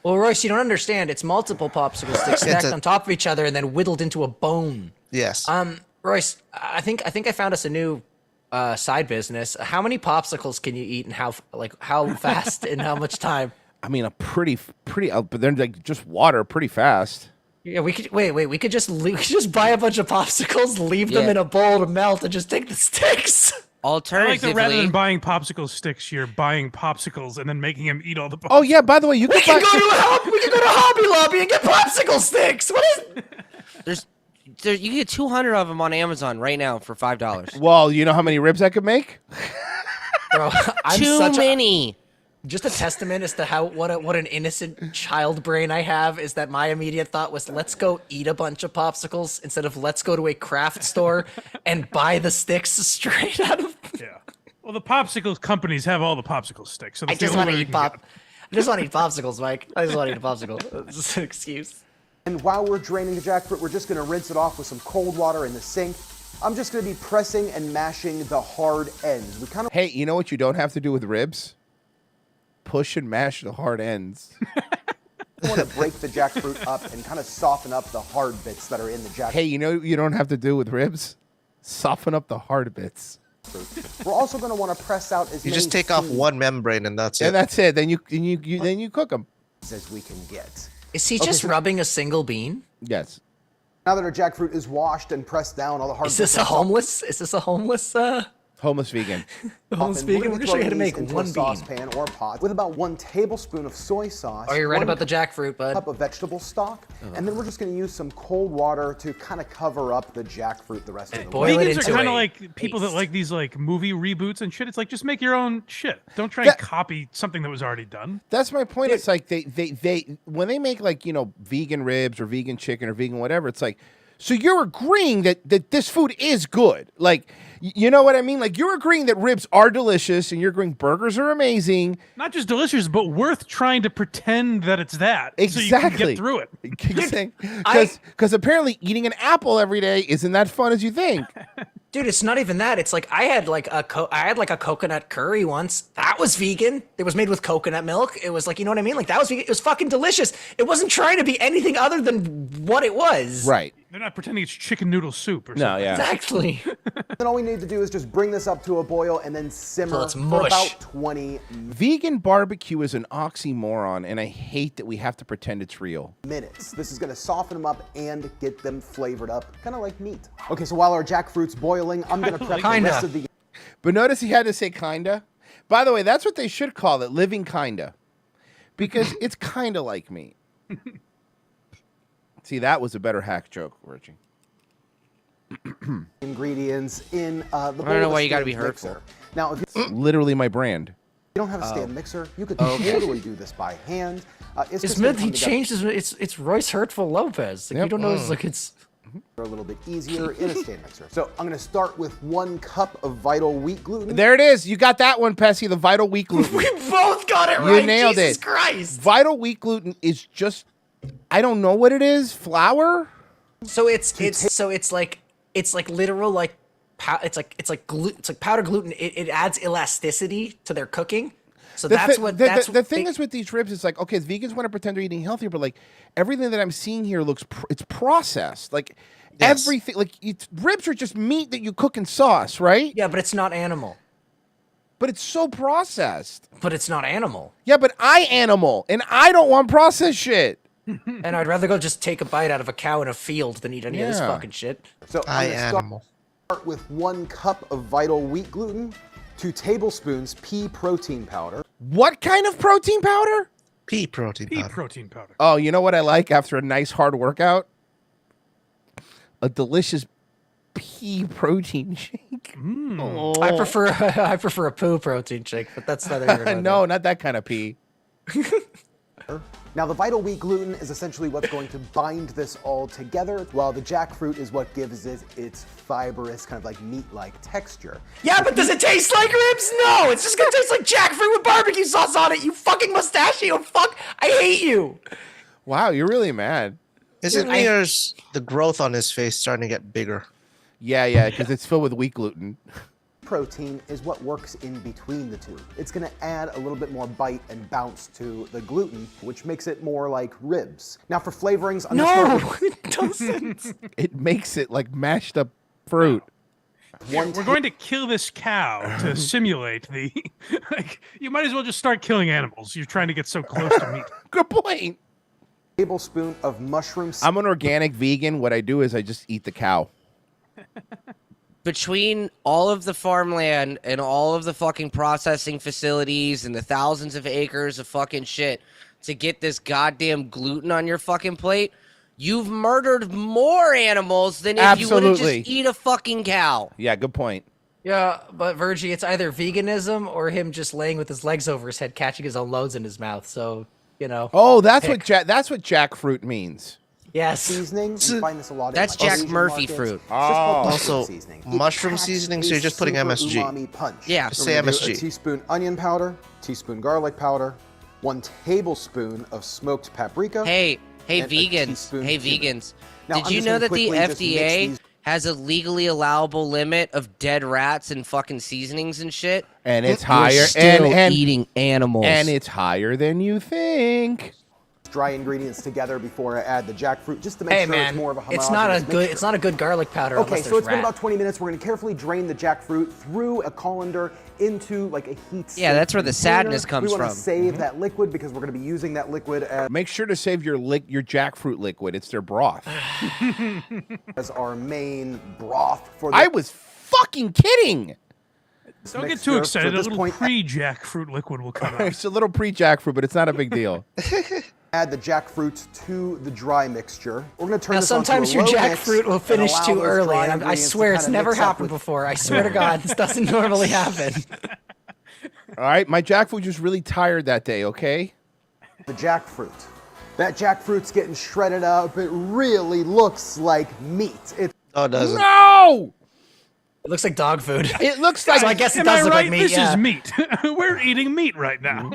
Well, Royce, you don't understand. It's multiple popsicle sticks stacked on top of each other and then whittled into a bone. Yes. Royce, I think I found us a new side business. How many popsicles can you eat, and how fast, and how much time? I mean, a pretty, but they're like just water, pretty fast. Yeah, we could wait. We could just buy a bunch of popsicles, leave them in a bowl to melt, and just take the sticks. I like Alternatively, that rather than buying popsicle sticks, you're buying popsicles and then making him eat all the popsicles. Oh yeah, by the way, you We can can go to Hobby Lobby and get popsicle sticks. What is? you can get 200 of them on Amazon right now for $5. Well, you know how many ribs I could make? Bro, I'm Too many. Just a testament as to what an innocent child brain I have is that my immediate thought was, let's go eat a bunch of popsicles instead of let's go to a craft store and buy the sticks straight out of. Yeah. Well, the popsicles companies have all the popsicle sticks. So I just want to eat I just want to eat popsicles, Mike. I just want to eat a popsicle. It's just an excuse. And while we're draining the jackfruit, we're just going to rinse it off with some cold water in the sink. I'm just going to be pressing and mashing the hard ends. Hey, you know what you don't have to do with ribs? Push and mash the hard ends. I want to break the jackfruit up and kind of soften up the hard bits that are in the jackfruit. Hey, you know what you don't have to do with ribs? Soften up the hard bits. We're also going to want to press out as You many just take off seeds one membrane and that's And it. that's it. Then you cook them. as we can get. Is he just rubbing a single bean? Yes. Now that our jackfruit is washed and pressed down, all the hard Is this bits a are homeless? Is this a homeless? Homeless vegan. Homeless softened. vegan. We're We're gonna show you how to throw make these into one a bean. saucepan or pot with about 1 tablespoon of soy sauce. Oh, you're right 1 about the jackfruit, bud. cup of vegetable stock, and then we're just going to use some cold water to kind of cover up the jackfruit the rest of the way. Vegans are kind of like people that like these like movie reboots and shit. It's like just make your own shit. Don't try and copy something that was already done. That's my point. It's like they when they make like, you know, vegan ribs or vegan chicken or vegan whatever, it's like, so you're agreeing that this food is good. Like, you know what I mean? Like, you're agreeing that ribs are delicious and you're agreeing burgers are amazing. Not just delicious, but worth trying to pretend that it's that. So you can get through it. Because apparently eating an apple every day isn't that fun as you think. Dude, it's not even that. It's like I had like a coconut curry once. That was vegan. It was made with coconut milk. It was like, you know what I mean? Like that was vegan. It was fucking delicious. It wasn't trying to be anything other than what it was. Right. They're not pretending it's chicken noodle soup or something. No, yeah. Exactly. Then all we need to do is just bring this up to a boil and then simmer it's for mush. about 20 Vegan barbecue is an oxymoron, and I hate that we have to pretend it's real. minutes. This is going to soften them up and get them flavored up, kind of like meat. Okay, so while our jackfruit's boiling, I'm going to prep the rest of the... But notice he had to say kinda. By the way, that's what they should call it, living kinda. Because it's kinda like me. See, that was a better hack joke, Richie. ingredients in the bowl. I don't know of why a you gotta be stand hurtful. mixer. Now, if you Literally my brand. don't have a stand mixer, you could totally do this by hand. It's It's just gonna meant he come together changed his. It's Royce Hurtful Lopez. Like, you don't know. It's like it's. a little bit easier in a stand mixer. So I'm going to start with 1 cup of vital wheat gluten. There it is. You got that one, Pessy, the vital wheat gluten. We both got it You right. nailed Jesus it. Christ. Vital wheat gluten is just, I don't know what it is, flour? So it's like literal like it's like powder gluten. It adds elasticity to their cooking. So The that's thi- what the, that's the, the what thing they- is with these ribs, it's like, okay, vegans want to pretend they're eating healthier, but like everything that I'm seeing here looks it's processed. Like everything, like ribs are just meat that you cook in sauce, right? Yeah, but it's not animal. But it's so processed. But it's not animal. Yeah, but I animal, and I don't want processed shit. And I'd rather go just take a bite out of a cow in a field than eat any of this Yeah. fucking shit. So I'm gonna start with 1 cup of vital wheat gluten, 2 tablespoons pea protein powder. What kind of protein powder? Pea protein Pea protein powder. Oh, you know what I like after a nice hard workout? A delicious pea protein shake. Oh. I prefer a poo protein shake, but that's neither here nor No, not that kind of pea. Now, the vital wheat gluten is essentially what's going to bind this all together, while the jackfruit is what gives it its fibrous, kind of like meat-like texture. Yeah, but does it taste like ribs? No, it's just gonna taste like jackfruit with barbecue sauce on it. You fucking mustachio fuck! I hate you. Wow, you're really mad. Isn't Mears the growth on his face starting to get bigger? Yeah, because it's filled with wheat gluten. Protein is what works in between the two. It's going to add a little bit more bite and bounce to the gluten, which makes it more like ribs. Now for flavorings, I'm gonna start with- it doesn't. It makes it like mashed up fruit. We're going to kill this cow to simulate the. Like, you might as well just start killing animals. You're trying to get so close to meat. Good point. Tablespoon of mushrooms. I'm an organic vegan. What I do is I just eat the cow. Between all of the farmland and all of the fucking processing facilities and the thousands of acres of fucking shit to get this goddamn gluten on your fucking plate, you've murdered more animals than if you would have Absolutely. just eat a fucking cow. Yeah, good point. Yeah, but Virgie, it's either veganism or him just laying with his legs over his head, catching his own loads in his mouth. So, you know. Oh, that's pick. what jackfruit means. Yes. Seasoning. You find this a lot That's in like Jack Asian Murphy markets. fruit. It's just called mushroom Also, seasoning. It mushroom packs seasoning, a so you're just putting super MSG. umami punch. Yeah. Just say We're gonna do MSG. A teaspoon onion powder, teaspoon garlic powder, 1 tablespoon of smoked paprika. Hey, and a vegans. teaspoon Hey, of cumin. vegans. Now, Did I'm you just know gonna that the quickly just mix FDA these- has a legally allowable limit of dead rats and fucking seasonings and shit? And it's You're higher still and eating animals. And it's higher than you think. dry ingredients together before I add the jackfruit, just to make Hey sure man, it's more of a homogeneous it's not a mixture. good. It's not a good garlic powder. Okay, unless so there's it's been rat. about 20 minutes. We're going to carefully drain the jackfruit through a colander into like a heat. Yeah, that's where the sadness comes We want from. to save that liquid because we're going to be using that liquid Make sure to save your jackfruit liquid. It's their broth. as our main broth for. I was fucking kidding. Don't get mixture. too So excited. at A this little point- pre-jackfruit liquid will come out. It's a little pre-jackfruit, but it's not a big deal. Add the jackfruit to the dry mixture. We're going to turn Now, this onto sometimes a your low jackfruit mix will and finish allow too those early, dry and I ingredients to swear it's kinda never mix up happened with- before. I swear to God, this doesn't normally happen. All right, my jackfruit was really tired that day, okay? The jackfruit. That jackfruit's getting shredded up. It really looks like meat. Oh, it doesn't. No! It looks like dog food. It looks like... So I guess it Am does I look right? like meat. This Yeah. is meat. We're eating meat right now.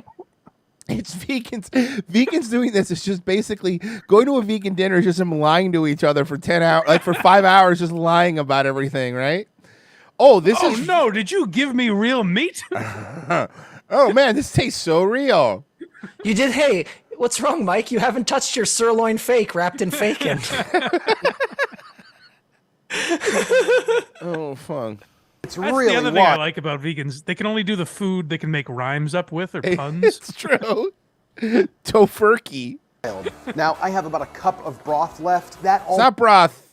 It's vegans. Vegans doing this is just basically going to a vegan dinner is just them lying to each other for 10 hours, like for 5 hours, just lying about everything, right? Oh, this Oh is... no! Did you give me real meat? Oh, man, this tastes so real. You did. Hey, what's wrong, Mike? You haven't touched your sirloin fake wrapped in bacon. Oh, fuck. It's That's really the other thing I water. like about vegans. They can only do the food they can make rhymes up with or puns. It's true. Tofurkey. Now I have about a cup of broth left. That It's all not broth.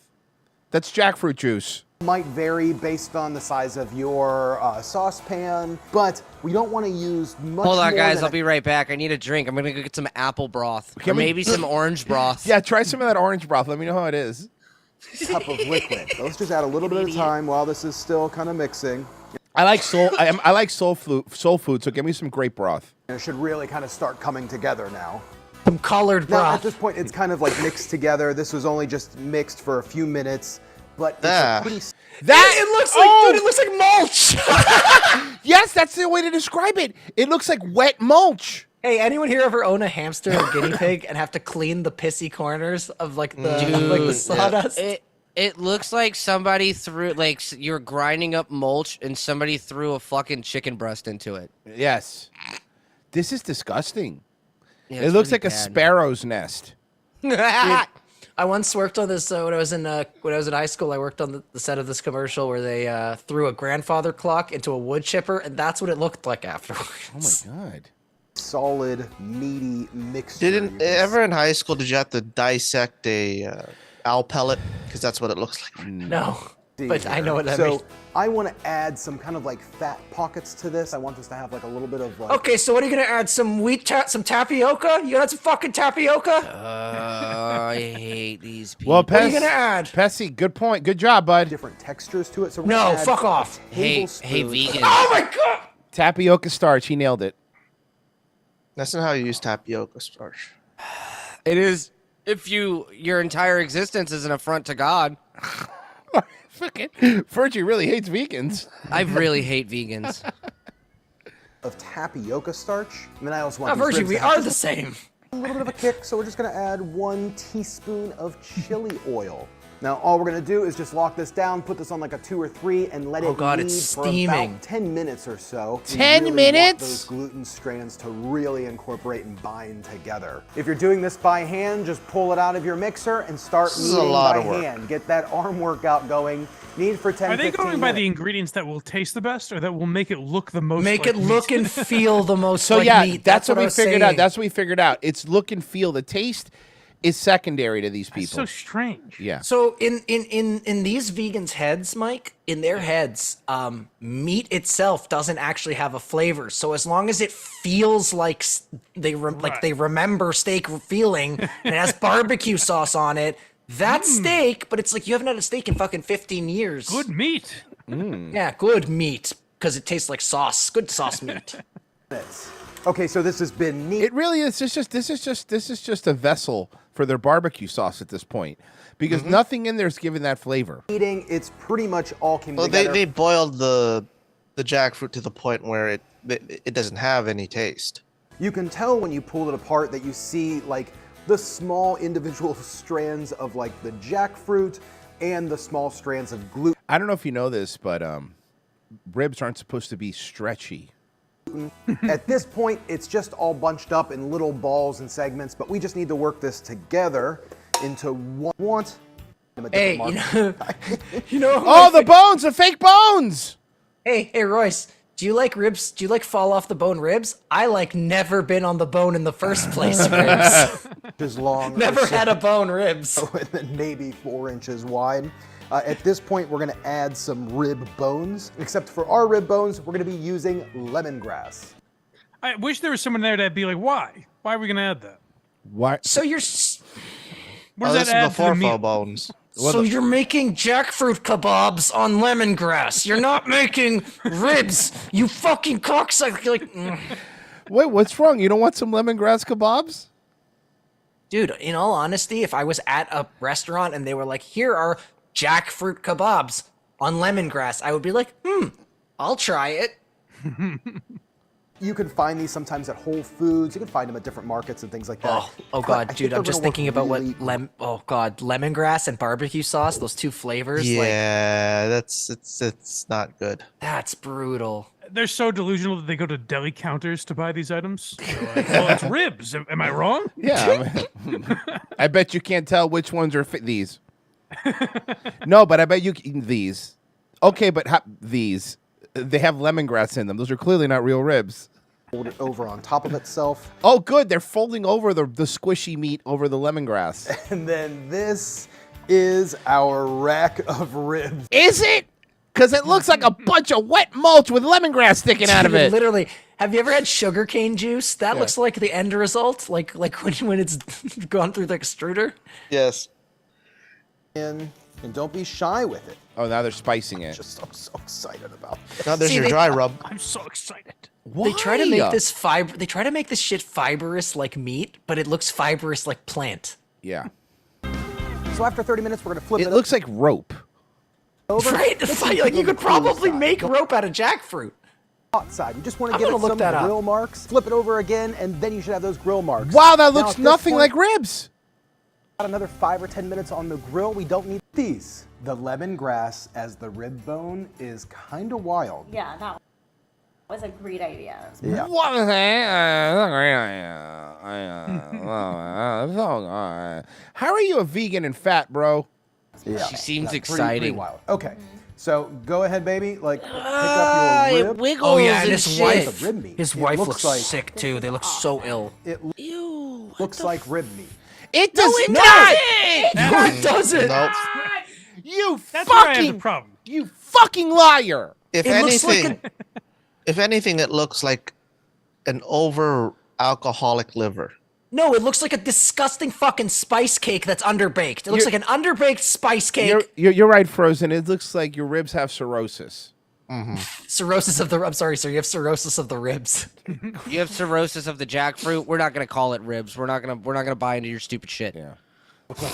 That's jackfruit juice. might vary based on the size of your saucepan, but we don't want to use much Hold on, more guys. than I'll a be right back. I need a drink. I'm gonna go get some apple broth, Can or we- maybe some orange broth. Yeah, try some of that orange broth. Let me know how it is. cup of liquid. So let's just add a little bit of time while this is still kind of mixing. I like I like soul food, so give me some grape broth. And it should really kind of start coming together now. Some colored Now, broth. at this point, it's kind of like mixed together. This was only just mixed for a few minutes, but it's Ah. a pretty... That it looks like dude, it looks like mulch. Yes, that's the way to describe it. It looks like wet mulch. Hey, anyone here ever own a hamster or guinea pig and have to clean the pissy corners of like the sawdust? It looks like somebody threw, like, you're grinding up mulch and somebody threw a fucking chicken breast into it. Yes. This is disgusting. Yeah, It it's looks like pretty a bad. sparrow's nest. Dude, I once worked on this when I was in high school. I worked on the set of this commercial where they threw a grandfather clock into a wood chipper, and that's what it looked like afterwards. Oh my god. solid, meaty mixture. Didn't ever in high school did you have to dissect a owl pellet? Because that's what it looks like. No, but I know what that so means. I want to add some kind of like fat pockets to this. I want this to have like a little bit of like... Okay, so what are you gonna add? Some some tapioca? You got some fucking tapioca? I hate these people. Well, What are you gonna add? Pessy, good point. Good job, bud. Different textures to it. So we're No, gonna add fuck off. a Hey, tablespoon vegan. Oh my god! Tapioca starch. He nailed it. That's not how you use tapioca starch. It is if your entire existence is an affront to God. Fucking Virgie really hates vegans. I really hate vegans. Of tapioca starch. And then I also want Virgie, we are the same. A little bit of a kick, so we're just gonna add 1 teaspoon of chili oil. Now all we're gonna do is just lock this down, put this on like a 2 or 3, and let it God, knead it's for steaming. about 10 minutes or so. 10 We really minutes? want those gluten strands to really incorporate and bind together. If you're doing this by hand, just pull it out of your mixer and start This is a kneading lot by of work. hand. Get that arm workout going. Knead for 10, Are they 15 going by the minutes. ingredients that will taste the best, or that will make it look the most? Make like it look meat? and feel the most So like yeah, meat. that's what I we was figured out. saying. That's what we figured out. It's look and feel. The taste is secondary to these people. That's so strange. Yeah. So in these vegans' heads, Mike, in their heads, meat itself doesn't actually have a flavor. So as long as it feels like they remember steak feeling, and it has barbecue sauce on it, that's steak. But it's like you haven't had a steak in fucking 15 years. Good meat. Yeah, good meat because it tastes like sauce. Good sauce meat. Okay, so this has been neat. It really is. This is just a vessel for their barbecue sauce at this point, because nothing in there is giving that flavor. Eating, it's pretty much all came Well, together. they boiled the jackfruit to the point where it doesn't have any taste. You can tell when you pull it apart that you see like the small individual strands of like the jackfruit and the small strands of gluten. I don't know if you know this, but ribs aren't supposed to be stretchy. At this point, it's just all bunched up in little balls and segments, but we just need to work this together into one. Hey, you know. Oh, the bones, the fake bones. Hey, Royce. Do you like ribs? Do you like fall off the bone ribs? I like never been on the bone in the first place ribs. As long. Never had a bone ribs. And then maybe 4 inches wide. At this point, we're gonna add some rib bones. Except for our rib bones, we're gonna be using lemongrass. I wish there was someone there that'd be like, why? Why are we gonna add that? Why? So you're. What does that add to the before meat? faux bones. So you're making jackfruit kebabs on lemongrass. You're not making ribs. You fucking cocksucker. You're like, Wait, what's wrong? You don't want some lemongrass kebabs? Dude, in all honesty, if I was at a restaurant and they were like, here are jackfruit kebabs on lemongrass, I would be like, I'll try it. You can find these sometimes at Whole Foods. You can find them at different markets and things like that. Oh I god, think dude, they're I'm just gonna work thinking about really what lemongrass and barbecue sauce, those two flavors. Yeah, it's not good. That's brutal. They're so delusional that they go to deli counters to buy these items. They're like, well, it's ribs. Am I wrong? Yeah. I bet you can't tell which ones are these. No, but I bet you these. Okay, but these. They have lemongrass in them. Those are clearly not real ribs. Fold it over on top of itself. Oh, good. They're folding over the squishy meat over the lemongrass. And then this is our rack of ribs. Is it? Because it looks like a bunch of wet mulch with lemongrass sticking out of Dude, it. Literally, have you ever had sugarcane juice? That looks like the end result, like when it's gone through the extruder. Yes. And don't be shy with it. Oh, now they're spicing it. Just so excited about it. Now there's your dry rub. I'm so excited. Why? They try to make this They try to make this shit fibrous like meat, but it looks fibrous like plant. Yeah. So after 30 minutes, we're gonna flip it. It looks like rope. over. Right? Like you could probably make rope out of jackfruit. Hot side. You just want to I'm get gonna it look some that up. grill marks. Flip it over again, and then you should have those grill marks. Wow, that Now, looks at this nothing point, like ribs. Got another 5 or 10 minutes on the grill. We don't need these. The lemongrass as the rib bone is kind of wild. Yeah, that was a great idea. Yeah. What is that? How are you a vegan and fat, bro? Yeah. She seems Pretty exciting. wild. Okay. So go ahead, baby. Like pick up your It rib. wiggles Oh yeah, and and his shit. wife. The rib meat. His It wife looks looks like- sick too. They look so ill. It Ew. looks like rib meat. It does it not. No, it doesn't. Nope. You That's where I have the fucking, problem. you fucking liar. If It looks like anything, if anything, it looks like an over alcoholic liver. No, it looks like a disgusting fucking spice cake that's underbaked. It looks You're- like an underbaked spice cake. You're right, Frozen. It looks like your ribs have cirrhosis. Cirrhosis of the. I'm sorry, sir. You have cirrhosis of the ribs. You have cirrhosis of the jackfruit. We're not gonna call it ribs. We're not gonna buy into your stupid shit. Yeah.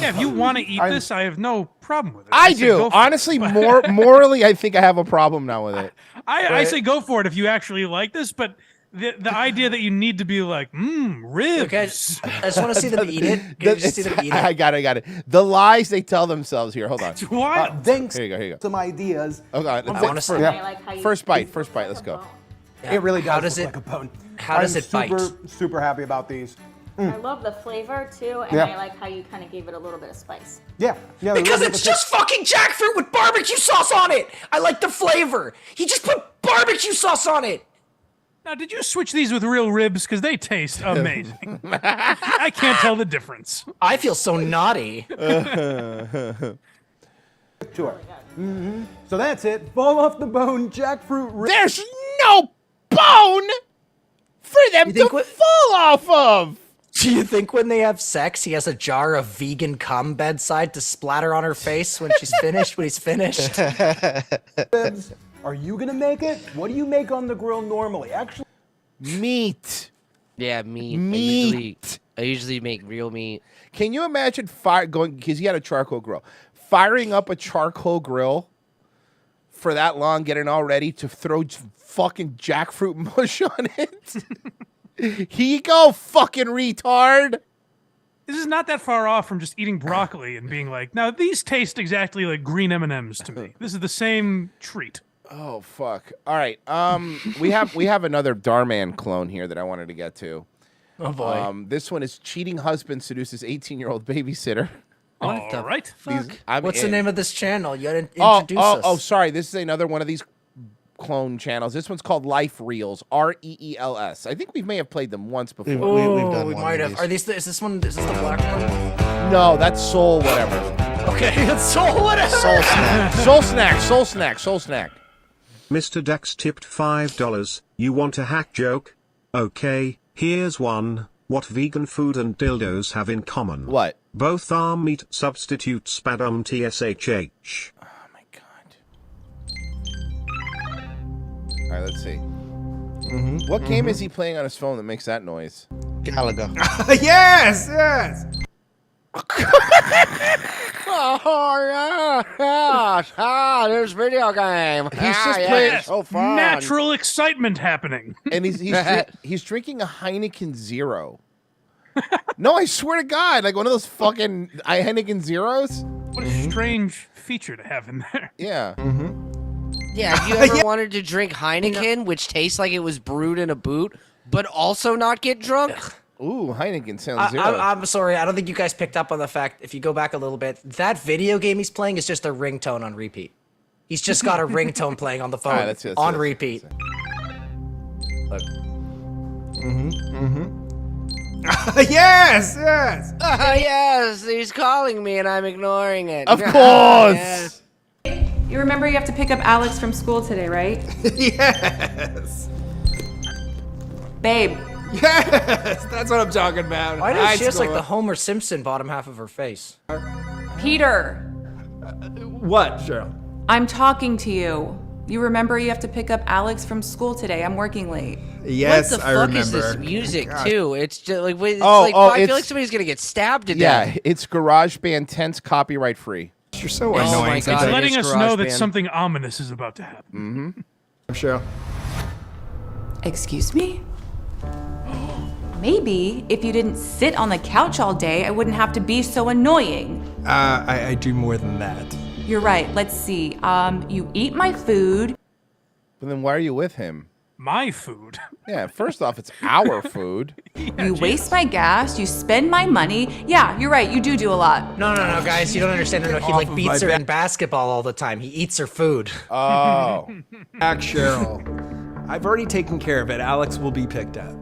Yeah, if you want to eat this, I have no problem with it. I say do. go for it. Honestly, morally, I think I have a problem now with it. I say go for it if you actually like this, but the idea that you need to be like, ribs. Okay, I just want to see them eat it. Can you just see them eat it? I got it. The lies they tell themselves here. Hold on. What? Thanks. Here you go. Some ideas. Oh God. I wanna see. First bite. Let's go. Yeah. It really does How does look it? like a bone. How does it bite? Super happy about these. I love the flavor too, and Yeah. I like how you kind of gave it a little bit of spice. Yeah. Because it's just fucking jackfruit with barbecue sauce on it. I like the flavor. He just put barbecue sauce on it. Now, did you switch these with real ribs? Because they taste amazing. I can't tell the difference. I feel so naughty. Sure. So that's it. Fall off the bone, jackfruit. There's no bone for them to fall off of. Do you think when they have sex, he has a jar of vegan cum bedside to splatter on her face when she's finished? When he's finished? Ribs. Are you gonna make it? What do you make on the grill normally? Actually, meat. Yeah, meat. Meat. I usually make real meat. Can you imagine going because he had a charcoal grill, firing up a charcoal grill for that long, getting all ready to throw fucking jackfruit mush on it? Here you go, fucking retard. This is not that far off from just eating broccoli and being like, now these taste exactly like green M&Ms to me. This is the same treat. Oh fuck! All right, we have another Darman clone here that I wanted to get to. Oh boy! This one is cheating husband seduces 18-year-old babysitter. All right. Fuck. What's the name of this channel? You gotta introduce us. Oh, sorry. This is another one of these clone channels. This one's called Life Reels. REELS. I think we may have played them once before. We've done we might have. Are these? Is this one? Is this the black one? No, that's Soul whatever. Okay, it's Soul whatever. Soul Snack. Soul Snack. Soul Snack. Soul Snack. Mr. Dax tipped $5. You want a hack joke? Okay, here's one. What vegan food and dildos have in common? What? Both are meat substitutes. Spadum TSHH. All right, let's see. What game is he playing on his phone that makes that noise? Galaga. Yes, yes. Oh yeah, there's video game. He's just playing. So fun. Natural excitement happening. And he's drinking a Heineken Zero. No, I swear to God, like one of those fucking Heineken Zeros. What a strange feature to have in there. Yeah. Yeah, have you ever wanted to drink Heineken, which tastes like it was brewed in a boot, but also not get drunk? Ooh, Heineken sounds zero. I'm sorry. I don't think you guys picked up on the fact, if you go back a little bit, that video game he's playing is just a ringtone on repeat. He's just got a ringtone playing on the phone on repeat. Look. Yes, yes. Yes, he's calling me and I'm ignoring it. Of course. Yeah. You remember you have to pick up Alex from school today, right? Yes. Babe. Yes, that's what I'm talking about. Why does she has like the Homer Simpson bottom half of her face? Peter. What, Cheryl? I'm talking to you. You remember you have to pick up Alex from school today. I'm working late. Yes, what the I fuck remember. is this music God. too? It's just like, I it's- feel like somebody's gonna get stabbed to Yeah, death. it's GarageBand 10's copyright free. You're so Oh annoying. my God, It's letting it is us know that GarageBand. something ominous is about to happen. Cheryl. Excuse me? Maybe if you didn't sit on the couch all day, I wouldn't have to be so annoying. I do more than that. You're right. Let's see. You eat my food. But then why are you with him? My food. Yeah, first off, it's our food. You waste my gas. You spend my money. Yeah, you're right. You do a lot. No, guys, you don't understand. No, he like beats her in basketball all the time. He eats her food. Oh. Back, Cheryl. I've already taken care of it. Alex will be picked up.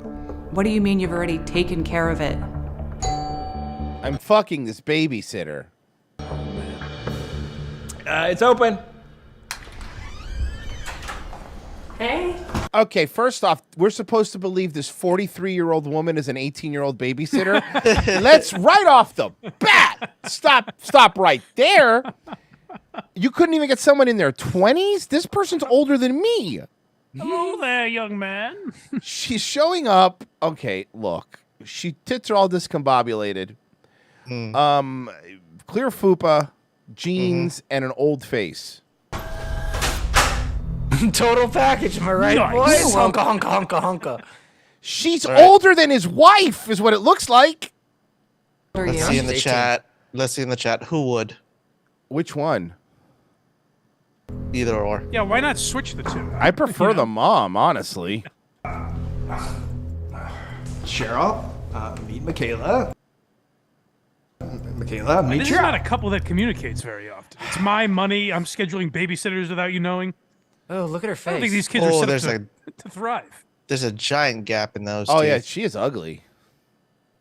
What do you mean you've already taken care of it? I'm fucking this babysitter. It's open. Hey. Okay, first off, we're supposed to believe this 43-year-old woman is an 18-year-old babysitter. Let's right off the bat stop right there. You couldn't even get someone in their 20s? This person's older than me. Hello there, young man. She's showing up. Okay, look. Tits are all discombobulated. Clear fupa, jeans, and an old face. Total package, am I right, Nice. boys? Hunka, hunka, hunka, hunka. She's older than his wife, is what it looks like. Let's see in the chat. Let's see in the chat. Who would? Which one? Either or. Yeah, why not switch the two? I prefer the mom, honestly. Cheryl, meet Michaela. Michaela, meet This is Cheryl. not a couple that communicates very often. It's my money. I'm scheduling babysitters without you knowing. Oh, look at her I face. don't think these kids are set up to thrive. There's a giant gap in those. Oh, two. yeah, she is ugly.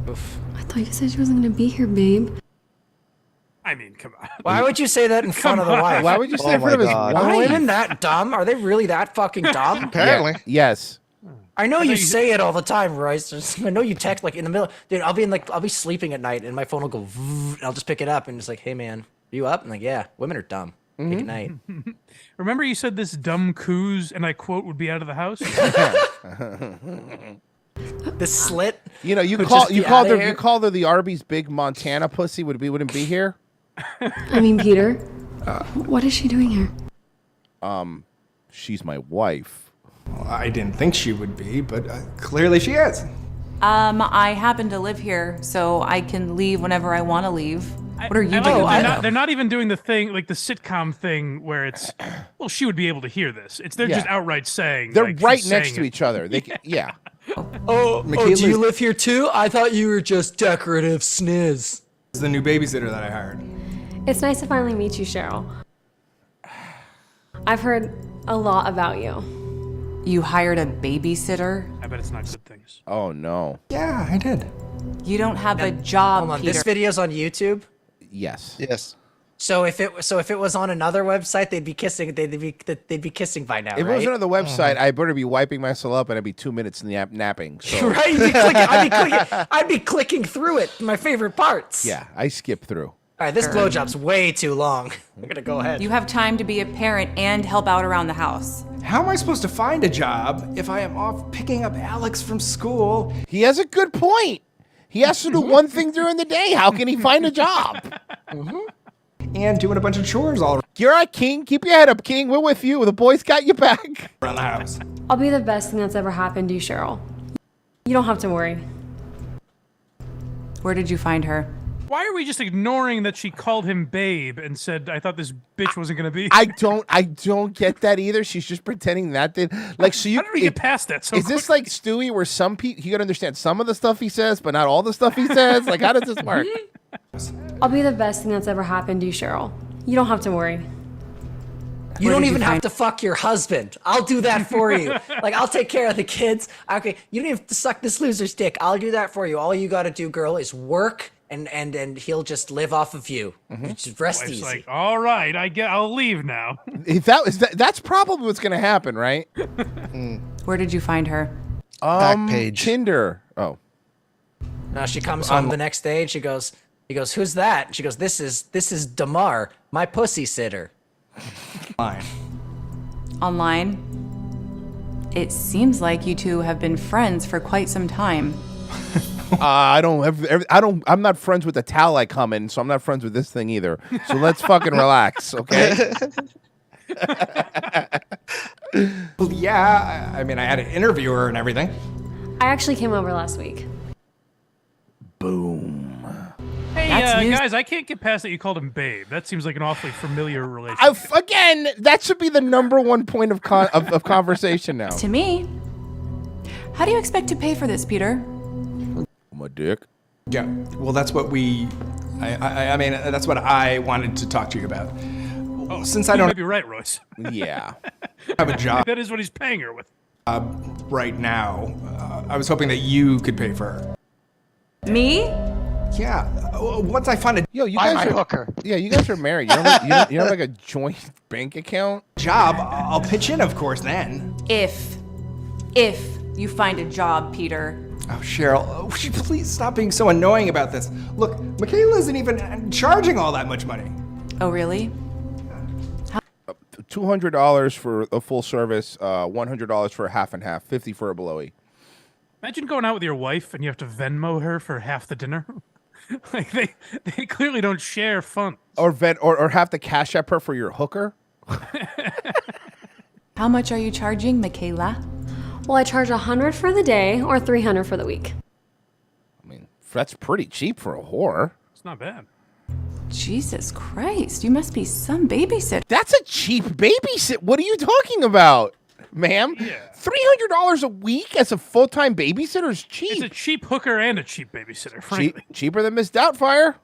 Oof. I thought you said she wasn't going to be here, babe. I mean, come on. Why would you say that in front of the wife? Why would you say in front of his wife? Are women that dumb? Are they really that fucking dumb? Apparently. Yeah, yes. I know you say it all the time, Royce. I know you text like in the middle. Dude, I'll be sleeping at night and my phone will go. And I'll just pick it up and it's like, hey man, are you up? I'm like, yeah, women are dumb. Good night. Remember you said this dumb coos, and I quote, would be out of the house? The slit. You know, you would call just you be called outta her here. you called her the Arby's big Montana pussy. Wouldn't be here. I mean, Peter, what is she doing here? She's my wife. Well, I didn't think she would be, but clearly she is. I happen to live here, so I can leave whenever I want to leave. What are you doing? They're not even doing the thing, like the sitcom thing, where it's, well, she would be able to hear this. They're just outright saying. They're like, right she's next saying to it. each other. They yeah. Oh, do you live here too? I thought you were just decorative sniz. This is the new babysitter that I hired. It's nice to finally meet you, Cheryl. I've heard a lot about you. You hired a babysitter? I bet it's not good things. Oh no. Yeah, I did. You don't have a job, Hold on, Peter. this video's on YouTube. Yes. Yes. So if it was on another website, they'd be kissing. They'd be kissing by now, If it right? was on the website, I better be wiping myself up and I'd be 2 minutes napping. So. right? I'd be clicking through it. My favorite parts. Yeah, I skip through. All right, this blowjob's way too long. I'm gonna go ahead. You have time to be a parent and help out around the house. How am I supposed to find a job if I am off picking up Alex from school? He has a good point. He has to do one thing during the day. How can he find a job? And doing a bunch of chores all You're right, King. Keep your head up, King. We're with you. The boys got you back. around the house. I'll be the best thing that's ever happened to you, Cheryl. You don't have to worry. Where did you find her? Why are we just ignoring that she called him babe and said, I thought this bitch wasn't going to be? I don't get that either. She's just pretending that did. Like, so you How did we get past that so Is this like Stewie where some people, you can understand some of the stuff he says, but not all the stuff he says? Like, how does this work? I'll be the best thing that's ever happened to you, Cheryl. You don't have to worry. You Where don't did even you have find- to fuck your husband. I'll do that for you. Like, I'll take care of the kids. Okay, you don't even have to suck this loser's dick. I'll do that for you. All you got to do, girl, is work, and he'll just live off of you. Just rest Wife's easy. like, all right, I'll leave now. If that's probably what's going to happen, right? Where did you find her? Back page. Tinder. Oh. Now she comes home the next day and he goes, who's that? And she goes, this is Damar, my pussy sitter. Fine. Online? It seems like you two have been friends for quite some time. I'm not friends with the towel I come in, so I'm not friends with this thing either. So let's fucking relax, okay? Well, yeah, I mean, I had an interviewer and everything. I actually came over last week. Boom. Hey, That's news. guys, I can't get past that you called him babe. That seems like an awfully familiar relationship. Again, that should be the number one point of conversation now. To me. How do you expect to pay for this, Peter? My dick. Yeah, well, that's what I mean, that's what I wanted to talk to you about. Since I You don't might be right, Royce. Yeah. have a job That is what he's paying her with. right now, I was hoping that you could pay for her. Me? Yeah, once I find a Yo, you guys are hooker. Yeah, you guys are married. You don't have like a joint bank account? job, I'll pitch in, of course, then. If you find a job, Peter. Oh, Cheryl, would you please stop being so annoying about this? Look, Michaela isn't even charging all that much money. Oh, really? $200 for a full service, $100 for a half and half, 50 for a below. Imagine going out with your wife and you have to Venmo her for half the dinner. Like they clearly don't share funds. Or have to cash app her for your hooker. How much are you charging, Michaela? Well, I charge $100 for the day or $300 for the week. I mean, that's pretty cheap for a whore. It's not bad. Jesus Christ, you must be some babysitter. That's a cheap babysit. What are you talking about, ma'am? Yeah. $300 a week as a full-time babysitter is cheap. It's a cheap hooker and a cheap babysitter, frankly. Cheaper than Miss Doubtfire.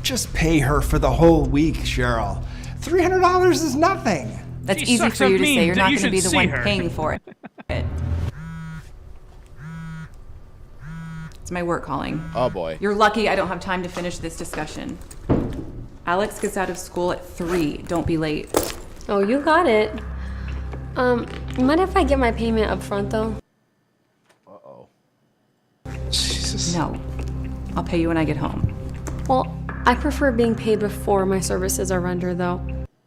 Just pay her for the whole week, Cheryl. $300 is nothing. That's She easy sucks for you up to say. mean You're that not you going to be should the see one her. paying for it. It's my work calling. Oh, boy. You're lucky I don't have time to finish this discussion. Alex gets out of school at 3. Don't be late. Oh, you got it. Mind if I get my payment up front, though? Uh-oh. Jesus. No. I'll pay you when I get home. Well, I prefer being paid before my services are rendered, though.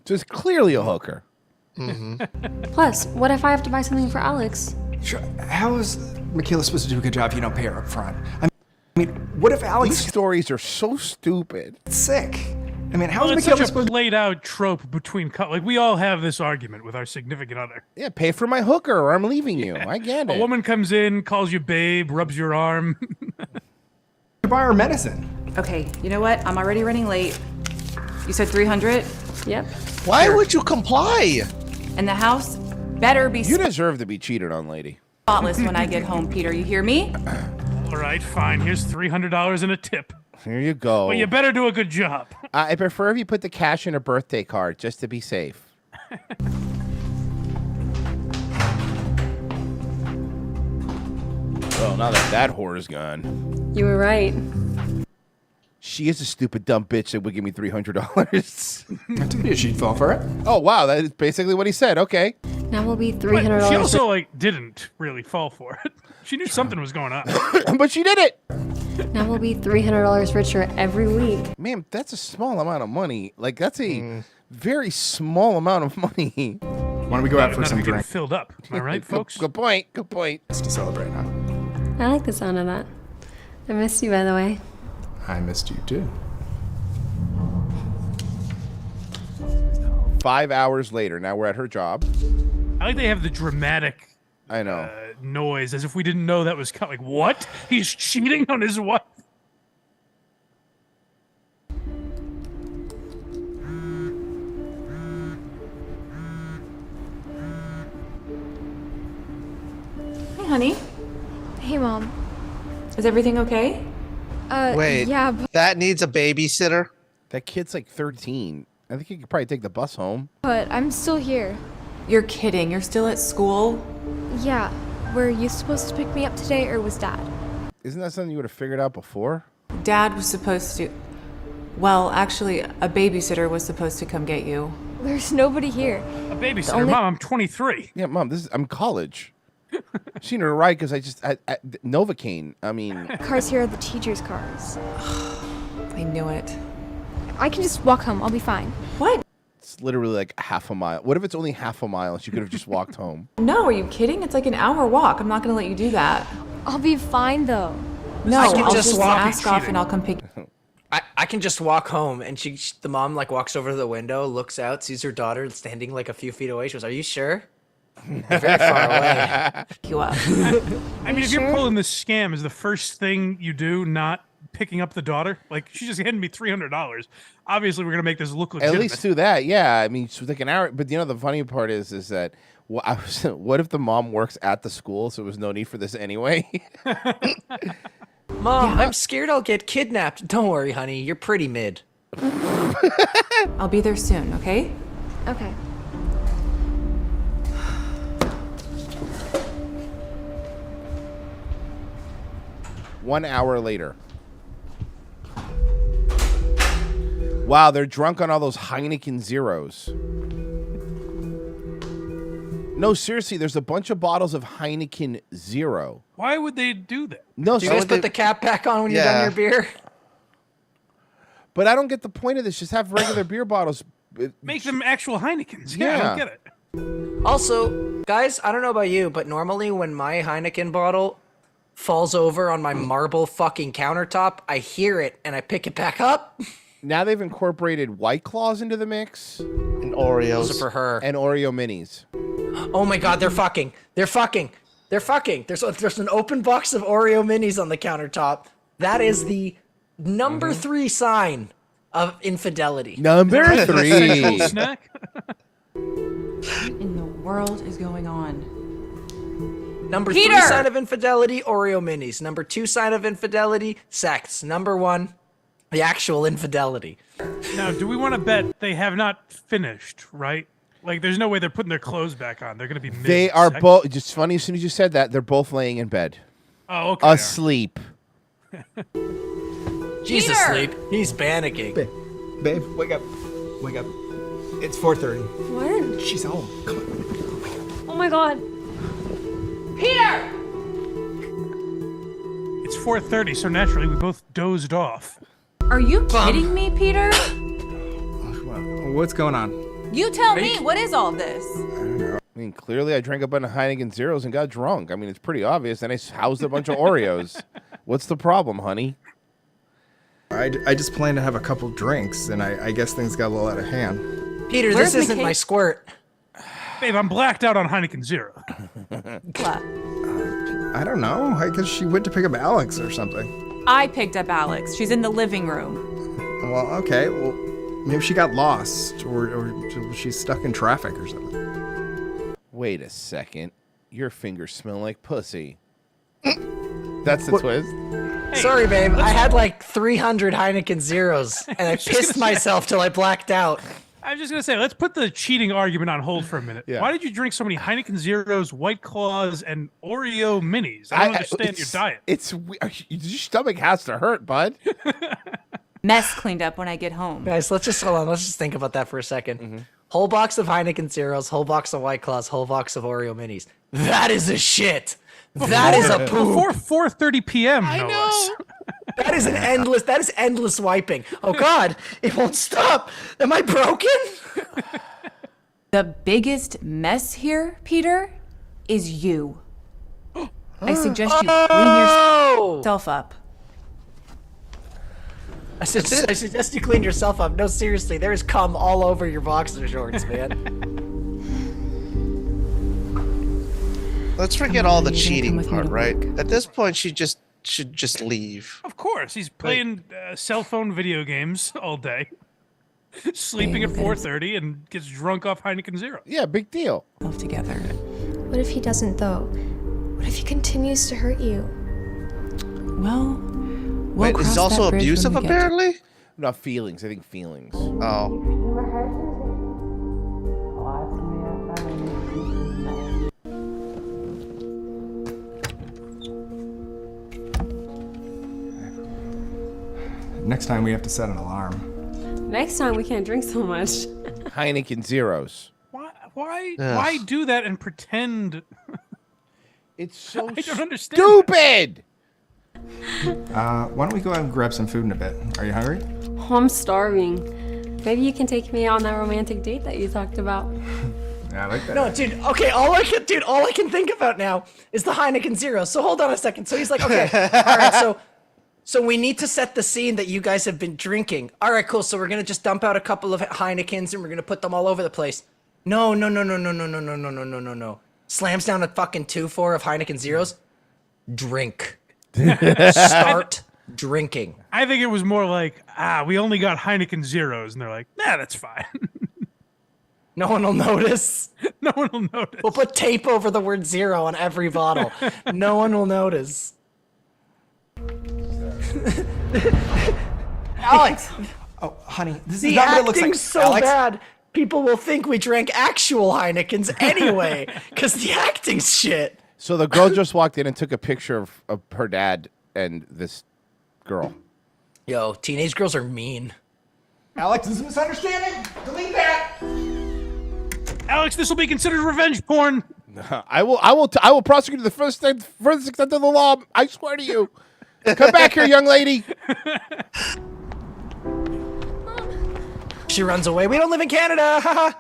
Just clearly a hooker. Plus, what if I have to buy something for Alex? Sure. How is Michaela supposed to do a good job if you don't pay her up front? I mean, what if Alex These stories are so stupid. gets sick? I mean, Well, how's it's Michaela such a supposed to... played out trope between like we all have this argument with our significant other. Yeah, pay for my hooker or I'm leaving you. I get A it. woman comes in, calls you babe, rubs your arm. buy her medicine? Okay, you know what? I'm already running late. You said 300? Yep. Why would you comply? And the house better be You deserve to be cheated on, lady. spotless when I get home, Peter. You hear me? All right, fine. Here's $300 in a tip. Here you go. But you better do a good job. I prefer if you put the cash in a birthday card just to be safe. Well, now that whore is gone. You were right. She is a stupid, dumb bitch that would give me $300. I told you she'd fall for it. Oh, wow. That is basically what he said. Okay. Now will be But $300. she also didn't really fall for it. She knew something was going on. But she did it. Now we'll be $300 richer every week. Man, that's a small amount of money. Like, that's a very small amount of money. Why don't we go out for None some of it getting drink? filled up. Am I right, folks? Good point. Good point. It's to celebrate, huh? I like the sound of that. I missed you, by the way. I missed you too. 5 hours later. Now we're at her job. I like they have the dramatic I know. noise as if we didn't know that was coming. Like, what? He's cheating on his wife? Hey, honey. Hey, Mom. Is everything okay? Wait, Yeah, but, that needs a babysitter? That kid's like 13. I think he could probably take the bus home. I'm still here. You're kidding. You're still at school? Yeah. Were you supposed to pick me up today, or was Dad? Isn't that something you would have figured out before? Dad was supposed to... Well, actually, a babysitter was supposed to come get you. There's nobody here. A babysitter? only- Mom, I'm 23. Yeah, Mom, I'm college. Seen her right because I Novocaine. I mean, Cars here are the teachers' cars. I knew it. I can just walk home. I'll be fine. What? it's literally like half a mile. What if it's only half a mile? She could have just walked home. No, are you kidding? It's like an hour walk. I'm not going to let you do that. I'll be fine, though. No, I can I'll just just walk- ask off and I'll come pick I can just walk home, and the mom like walks over to the window, looks out, sees her daughter standing like a few feet away. She goes, "Are you sure?" You're very far away. you up. I mean, if you're pulling this scam, is the first thing you do not picking up the daughter? Like, she just handed me $300. Obviously, we're gonna make this look legitimate. At least do that, yeah. I mean, it's like an hour. But you know, the funny part is that what if the mom works at the school, so there was no need for this anyway? Mom, I'm scared I'll get kidnapped. Don't worry, honey. You're pretty mid. I'll be there soon, okay? Okay. One hour later. Wow, they're drunk on all those Heineken Zeros. No, seriously, there's a bunch of bottles of Heineken Zero. Why would they do that? No, Do you guys put the cap back on when you're done your beer? But I don't get the point of this. Just have regular beer bottles. Make them actual Heinekens. Yeah, I don't get it. Also, guys, I don't know about you, but normally when my Heineken bottle falls over on my marble fucking countertop, I hear it and I pick it back up. Now they've incorporated White Claws into the mix. And Oreos. Those are for her. And Oreo minis. Oh my god, they're fucking. They're fucking. They're fucking. There's an open box of Oreo minis on the countertop. That is the number 3 sign of infidelity. Number 3. Snack. What in the world is going on? Number Peter! 3 sign of infidelity, Oreo minis. Number 2 sign of infidelity, sex. Number 1, the actual infidelity. Now, do we want to bet they have not finished, right? Like, there's no way they're putting their clothes back on. They're going to be They are both, just funny, as soon as you said that, they're both laying in bed. Oh, okay. Asleep. She's asleep. He's panicking. Babe, wake up. Wake up. It's 4:30. What? She's home. Come on. Oh my god. Peter! It's 4:30, so naturally we both dozed off. Are you kidding me, Peter? What's going on? You tell me, what is all this? I mean, clearly I drank a bunch of Heineken Zeros and got drunk. I mean, it's pretty obvious. And I housed a bunch of Oreos. What's the problem, honey? I just planned to have a couple drinks, and I guess things got a little out of hand. Peter, this isn't my squirt. Babe, I'm blacked out on Heineken Zero. I don't know. I guess she went to pick up Alex or something. I picked up Alex. She's in the living room. Well, okay. Well, maybe she got lost, or she's stuck in traffic or something. Wait a second. Your fingers smell like pussy. That's the twist. Hey, sorry, babe. I had like 300 Heineken Zeros, and I pissed myself till I blacked out. I was just going to say, let's put the cheating argument on hold for a minute. Yeah. Why did you drink so many Heineken Zeros, White Claws, and Oreo minis? I don't understand your diet. Your stomach has to hurt, bud. Mess cleaned up when I get home. Guys, let's just hold on. Let's just think about that for a second. Whole box of Heineken Zeros, whole box of White Claws, whole box of Oreo minis. That is a shit. That is a poop. Before 4:30 p.m. I no know. less. That is endless wiping. Oh God, it won't stop. Am I broken? The biggest mess here, Peter, is you. I suggest you clean yourself up. I suggest you clean yourself up. No, seriously, there is cum all over your boxer shorts, man. Let's forget all the cheating part, right? At this point, she should just leave. Of course, he's playing cell phone video games all day, sleeping at 4:30, and gets drunk off Heineken Zero. Yeah, big deal. Both together. What if he doesn't, though? What if he continues to hurt you? Well, wait, is he also abusive, apparently? Not feelings. I think feelings. Oh. Next time we have to set an alarm. Next time we can't drink so much. Heineken Zeros. Why do that and pretend? It's so I don't understand. Stupid. Why don't we go out and grab some food in a bit? Are you hungry? Oh, I'm starving. Maybe you can take me on that romantic date that you talked about. Yeah, I like that. No, dude. Okay, all I can think about now is the Heineken Zero. So hold on a second. So he's like, okay, all right. So we need to set the scene that you guys have been drinking. All right, cool. So we're gonna just dump out a couple of Heinekens and we're gonna put them all over the place. No. Slams down a fucking 2-4 of Heineken Zeros. Drink. Start drinking. I think it was more like, we only got Heineken Zeros, and they're like, nah, that's fine. No one will notice. No one will notice. We'll put tape over the word zero on every bottle. No one will notice. Alex! Oh, honey, this The is not what it looks like. acting's so Alex? bad. People will think we drank actual Heinekens anyway, because the acting's shit. So the girl just walked in and took a picture of her dad and this girl. Yo, teenage girls are mean. Alex, this is a misunderstanding. Delete that. Alex, this will be considered revenge porn. I will prosecute to the furthest extent of the law. I swear to you. Come back here, young lady. She runs away. We don't live in Canada. Haha.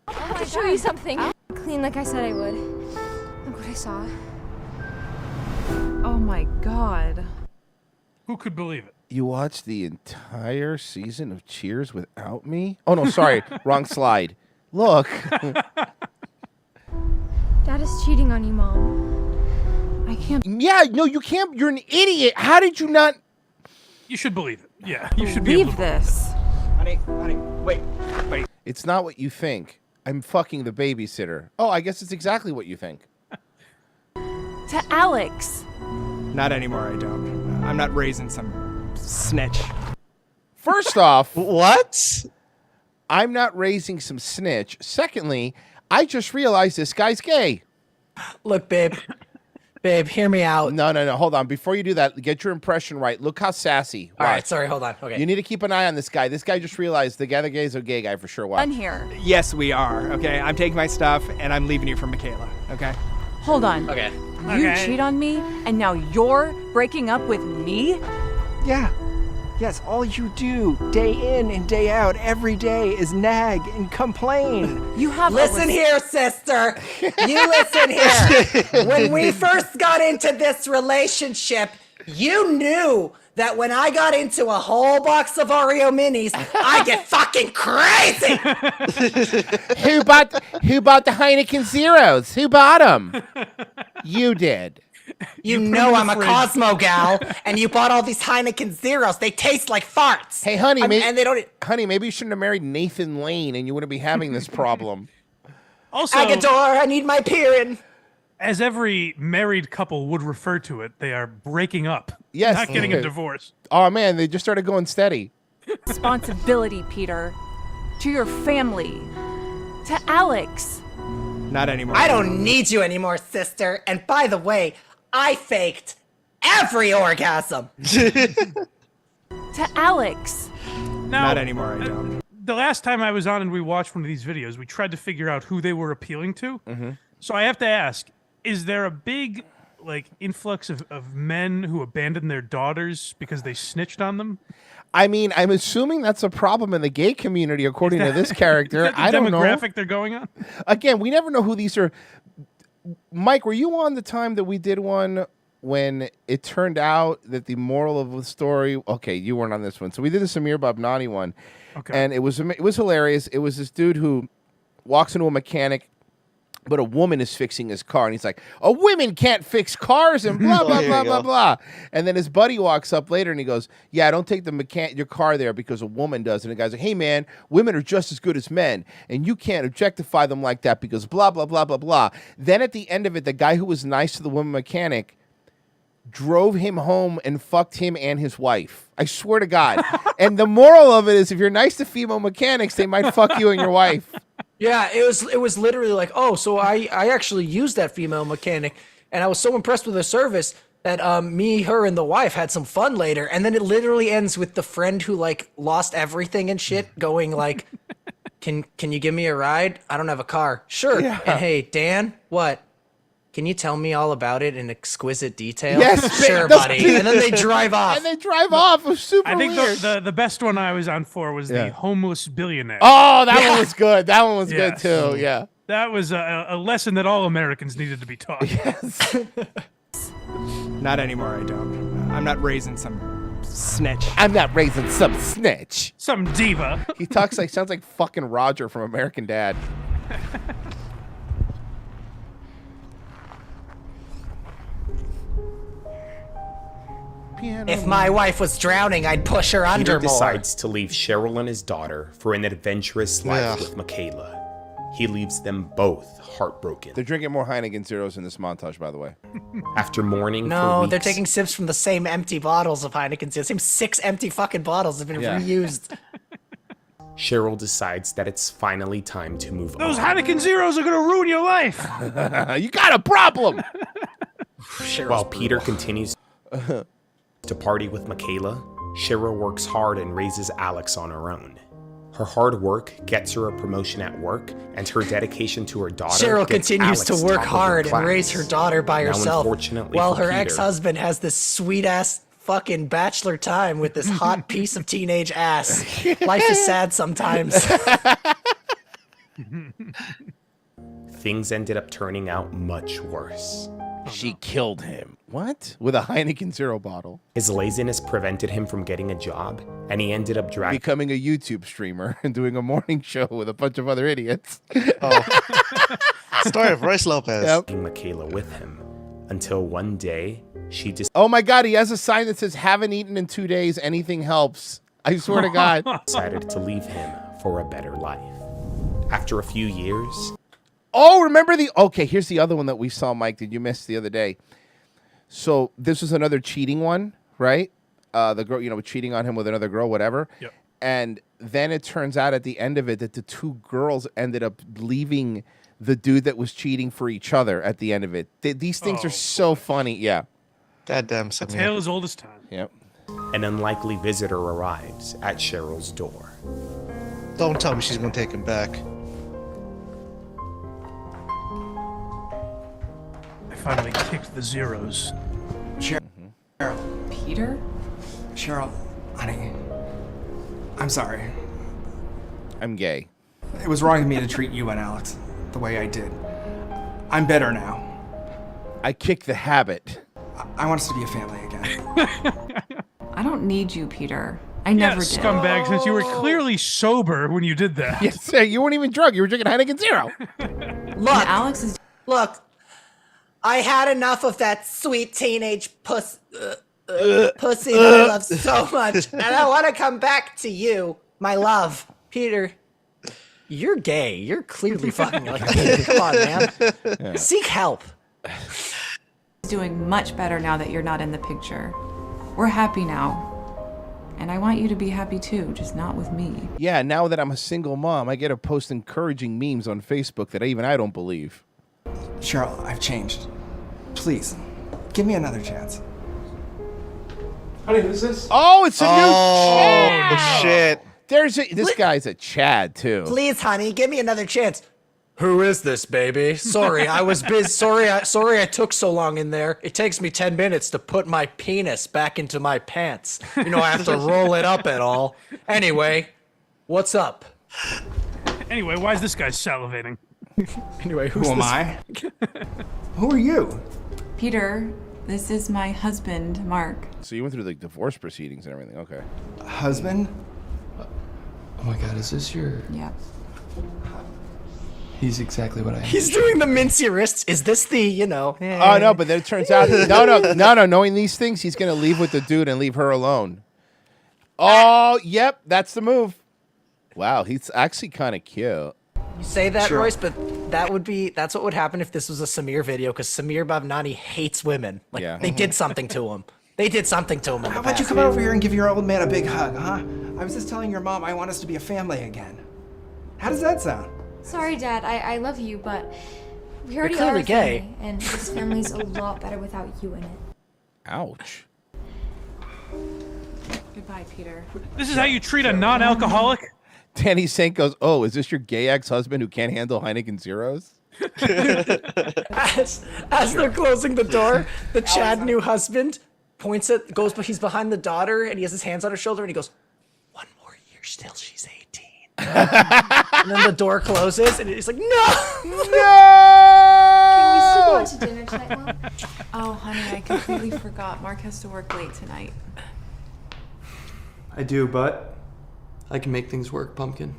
I can show you something. Clean like I said I would. Look what I saw. Oh my god. Who could believe it? You watched the entire season of Cheers without me? Oh, no, sorry. Wrong slide. Look. Dad is cheating on you, Mom. I can't. Yeah, no, you can't. You're an idiot. How did you not? You should believe it. Yeah, you should be able Believe to this. Honey, wait. It's not what you think. I'm fucking the babysitter. Oh, I guess it's exactly what you think. To Alex. Not anymore, I don't. I'm not raising some snitch. First off, what? I'm not raising some snitch. Secondly, I just realized this guy's gay. Look, babe. Babe, hear me out. No. Hold on. Before you do that, get your impression right. Look how sassy. All right, sorry, hold on. Okay. You need to keep an eye on this guy. This guy just realized the other guy is a gay guy for sure. Watch. I'm here. Yes, we are. Okay, I'm taking my stuff and I'm leaving you for Michaela. Okay. Hold on. Okay. You cheat on me, and now you're breaking up with me? Yeah. Yes, all you do day in and day out every day is nag and complain. You have Listen here, sister. You listen here. When we first got into this relationship, you knew that when I got into a whole box of Oreo minis, I get fucking crazy. Who bought the Heineken Zeros? Who bought them? You did. You know I'm a Cosmo gal, and you bought all these Heineken Zeros. They taste like farts. Hey, honey, and they don't. Honey, maybe you shouldn't have married Nathan Lane, and you wouldn't be having this problem. Also, Agador, I need my Pirin. As every married couple would refer to it, they are breaking up. Yes. Not getting a divorce. Oh man, they just started going steady. Responsibility, Peter. To your family. To Alex. Not anymore. I don't need you anymore, sister. And by the way, I faked every orgasm. To Alex. Now, Not anymore, I don't. The last time I was on and we watched one of these videos, we tried to figure out who they were appealing to. Mm-hmm. So I have to ask, is there a big influx of men who abandon their daughters because they snitched on them? I mean, I'm assuming that's a problem in the gay community, according to this character. Is that the I don't know. demographic they're going on? Again, we never know who these are. Mike, were you on the time that we did one when it turned out that the moral of the story? Okay, you weren't on this one. So we did the Samir Babnani one, and it was hilarious. It was this dude who walks into a mechanic, but a woman is fixing his car, and he's like, "Oh, women can't fix cars," and blah blah blah blah blah. And then his buddy walks up later, and he goes, "Yeah, don't take your car there because a woman does." And the guy's like, "Hey man, women are just as good as men, and you can't objectify them like that because blah blah blah blah blah." Then at the end of it, the guy who was nice to the woman mechanic drove him home and fucked him and his wife. I swear to God. And the moral of it is, if you're nice to female mechanics, they might fuck you and your wife. Yeah, it was literally like, oh, so I actually used that female mechanic, and I was so impressed with her service that me, her, and the wife had some fun later. And then it literally ends with the friend who lost everything and shit going like, can you give me a ride? I don't have a car. Sure. Yeah. And hey, Dan, what? Can you tell me all about it in exquisite detail? Yes, sure, buddy. And then they drive off. And they drive off. It was super I think weird. the best one I was on for was the homeless billionaire. Oh, that one was good. That one was good too. Yeah. That was a lesson that all Americans needed to be taught. Yes. Not anymore, I don't. I'm not raising some snitch. I'm not raising some snitch. Some diva. He sounds like fucking Roger from American Dad. If my wife was drowning, I'd push her under Peter more. decides to leave Cheryl and his daughter for an adventurous life with Michaela. He leaves them both heartbroken. They're drinking more Heineken Zeros in this montage, by the way. After mourning for No, weeks, they're taking sips from the same empty bottles of Heineken. The same 6 empty fucking bottles have been reused. Cheryl decides that it's finally time to move Those on. Heineken Zeros are gonna ruin your life. You got a problem. While Peter continues to party with Michaela, Cheryl works hard and raises Alex on her own. Her hard work gets her a promotion at work, and her dedication to her daughter Cheryl gets continues Alex to work top of her hard and class. raise her daughter by Now, herself, unfortunately while for her Peter, ex-husband has this sweet-ass fucking bachelor time with this hot piece of teenage ass. Life is sad sometimes. Things ended up turning out much worse. She killed him. What? With a Heineken Zero bottle. His laziness prevented him from getting a job, and he ended up becoming a YouTube streamer and doing a morning show with a bunch of other idiots. Story of Royce Lopez. taking Michaela with him until one day she just Oh my God, he has a sign that says, haven't eaten in 2 days, anything helps. I swear to God. decided to leave him for a better life. After a few years, Oh, remember okay, here's the other one that we saw, Mike, that you missed the other day. So this was another cheating one, right? The girl, cheating on him with another girl, whatever. Yep. And then it turns out at the end of it that the two girls ended up leaving the dude that was cheating for each other at the end of it. These things are so funny. Yeah. Goddamn. A tale as old as time. Yep. an unlikely visitor arrives at Cheryl's door. Don't tell me she's gonna take him back. I finally kicked the zeros. Cheryl. Peter? Cheryl, honey. I'm sorry. I'm gay. It was wrong of me to treat you and Alex the way I did. I'm better now. I kicked the habit. I want us to be a family again. I don't need you, Peter. I never did. Scumbag, since you were clearly sober when you did that. Yes, you weren't even drunk. You were drinking Heineken Zero. Look, I had enough of that sweet teenage pussy that I love so much, and I want to come back to you, my love, Peter. You're gay. You're clearly fucking like a baby. Come on, man. Yeah. Seek help. He's doing much better now that you're not in the picture. We're happy now. And I want you to be happy too, just not with me. Yeah, now that I'm a single mom, I get to post encouraging memes on Facebook that even I don't believe. Cheryl, I've changed. Please, give me another chance. Honey, who's this? Oh, it's a new Oh, Chad. shit. This guy's a Chad too. Please, honey, give me another chance. Who is this, baby? Sorry, I was busy. Sorry, I took so long in there. It takes me 10 minutes to put my penis back into my pants. You know, I have to roll it up and all. Anyway, what's up? Anyway, why is this guy salivating? Anyway, Who am I? Who are you? Peter, this is my husband, Mark. So you went through the divorce proceedings and everything. Okay. Husband? Oh my god, is this your... Yeah. He's exactly what I am. He's doing the mincy wrists. Is this the, you know... Oh, no, but then it turns out... No. Knowing these things, he's going to leave with the dude and leave her alone. Oh, yep, that's the move. Wow, he's actually kind of cute. You say that, Sure. Royce, but that's what would happen if this was a Samir video, because Samir Bhavnani hates women. Like, they did something to him. They did something to him in How the about you past. come over here and give your old man a big hug, huh? I was just telling your mom I want us to be a family again. How does that sound? Sorry, Dad. I love you, but we already are clearly a gay. family, and this family's a lot better without you in it. Ouch. Goodbye, Peter. This is how you treat a non-alcoholic? Danny Saint goes, oh, is this your gay ex-husband who can't handle Heineken Zeros? As they're closing the door, the Chad new husband points at, but he's behind the daughter, and he has his hands on her shoulder, and he goes, "1 more year, still she's 18." And then the door closes, and he's like, "No, Can we still go out to dinner tonight, Mom? Oh, honey, I completely forgot. Mark has to work late tonight. I do, but I can make things work, Pumpkin.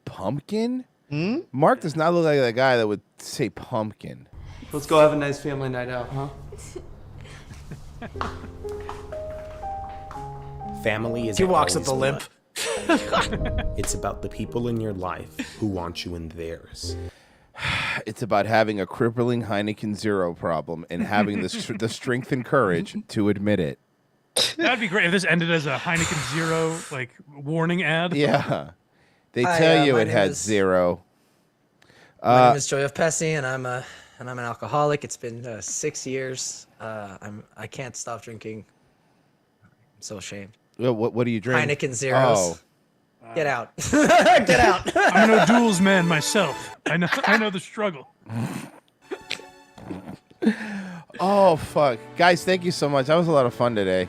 Pumpkin? Mark does not look like the guy that would say pumpkin. Let's go have a nice family night out, huh? Family is He walks with the limp. It's about the people in your life who want you in theirs. It's about having a crippling Heineken Zero problem and having the strength and courage to admit it. That'd be great if this ended as a Heineken Zero like warning ad. Yeah. They Hi, tell you my it name had is- zero. My name is Joy of Pesci, and I'm an alcoholic. It's been 6 years. I can't stop drinking. I'm so ashamed. What do you drink? Heineken Zeros. Oh. Get out. Get out. I'm no duels man myself. I know the struggle. Oh, fuck. Guys, thank you so much. That was a lot of fun today.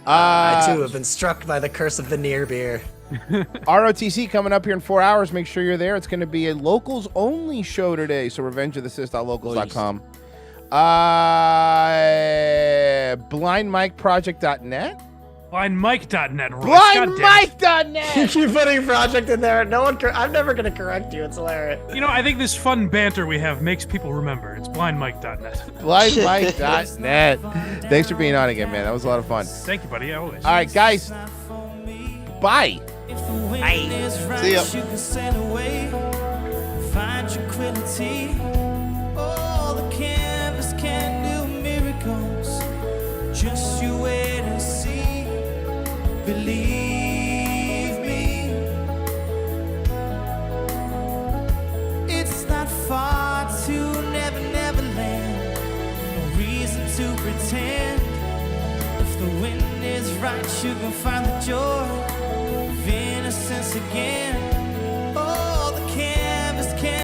I too have been struck by the curse of the near beer. ROTC coming up here in 4 hours. Make sure you're there. It's going to be a locals only show today. So revengeofthesist.locals.com. Blindmikeproject.net. Blindmike.net. Blindmike.net. You keep putting project in there. No one. I'm never gonna correct you. It's hilarious. You know, I think this fun banter we have makes people remember. It's blindmike.net. Blindmike.net. Thanks for being on again, man. That was a lot of fun. Thank you, buddy. Always. All right, guys. Bye. See ya. Find tranquility. Oh, the canvas can do miracles. Just you wait and see. Believe me. It's not far to Never Land. No reason to pretend. If the wind is right, you can find the joy of innocence again.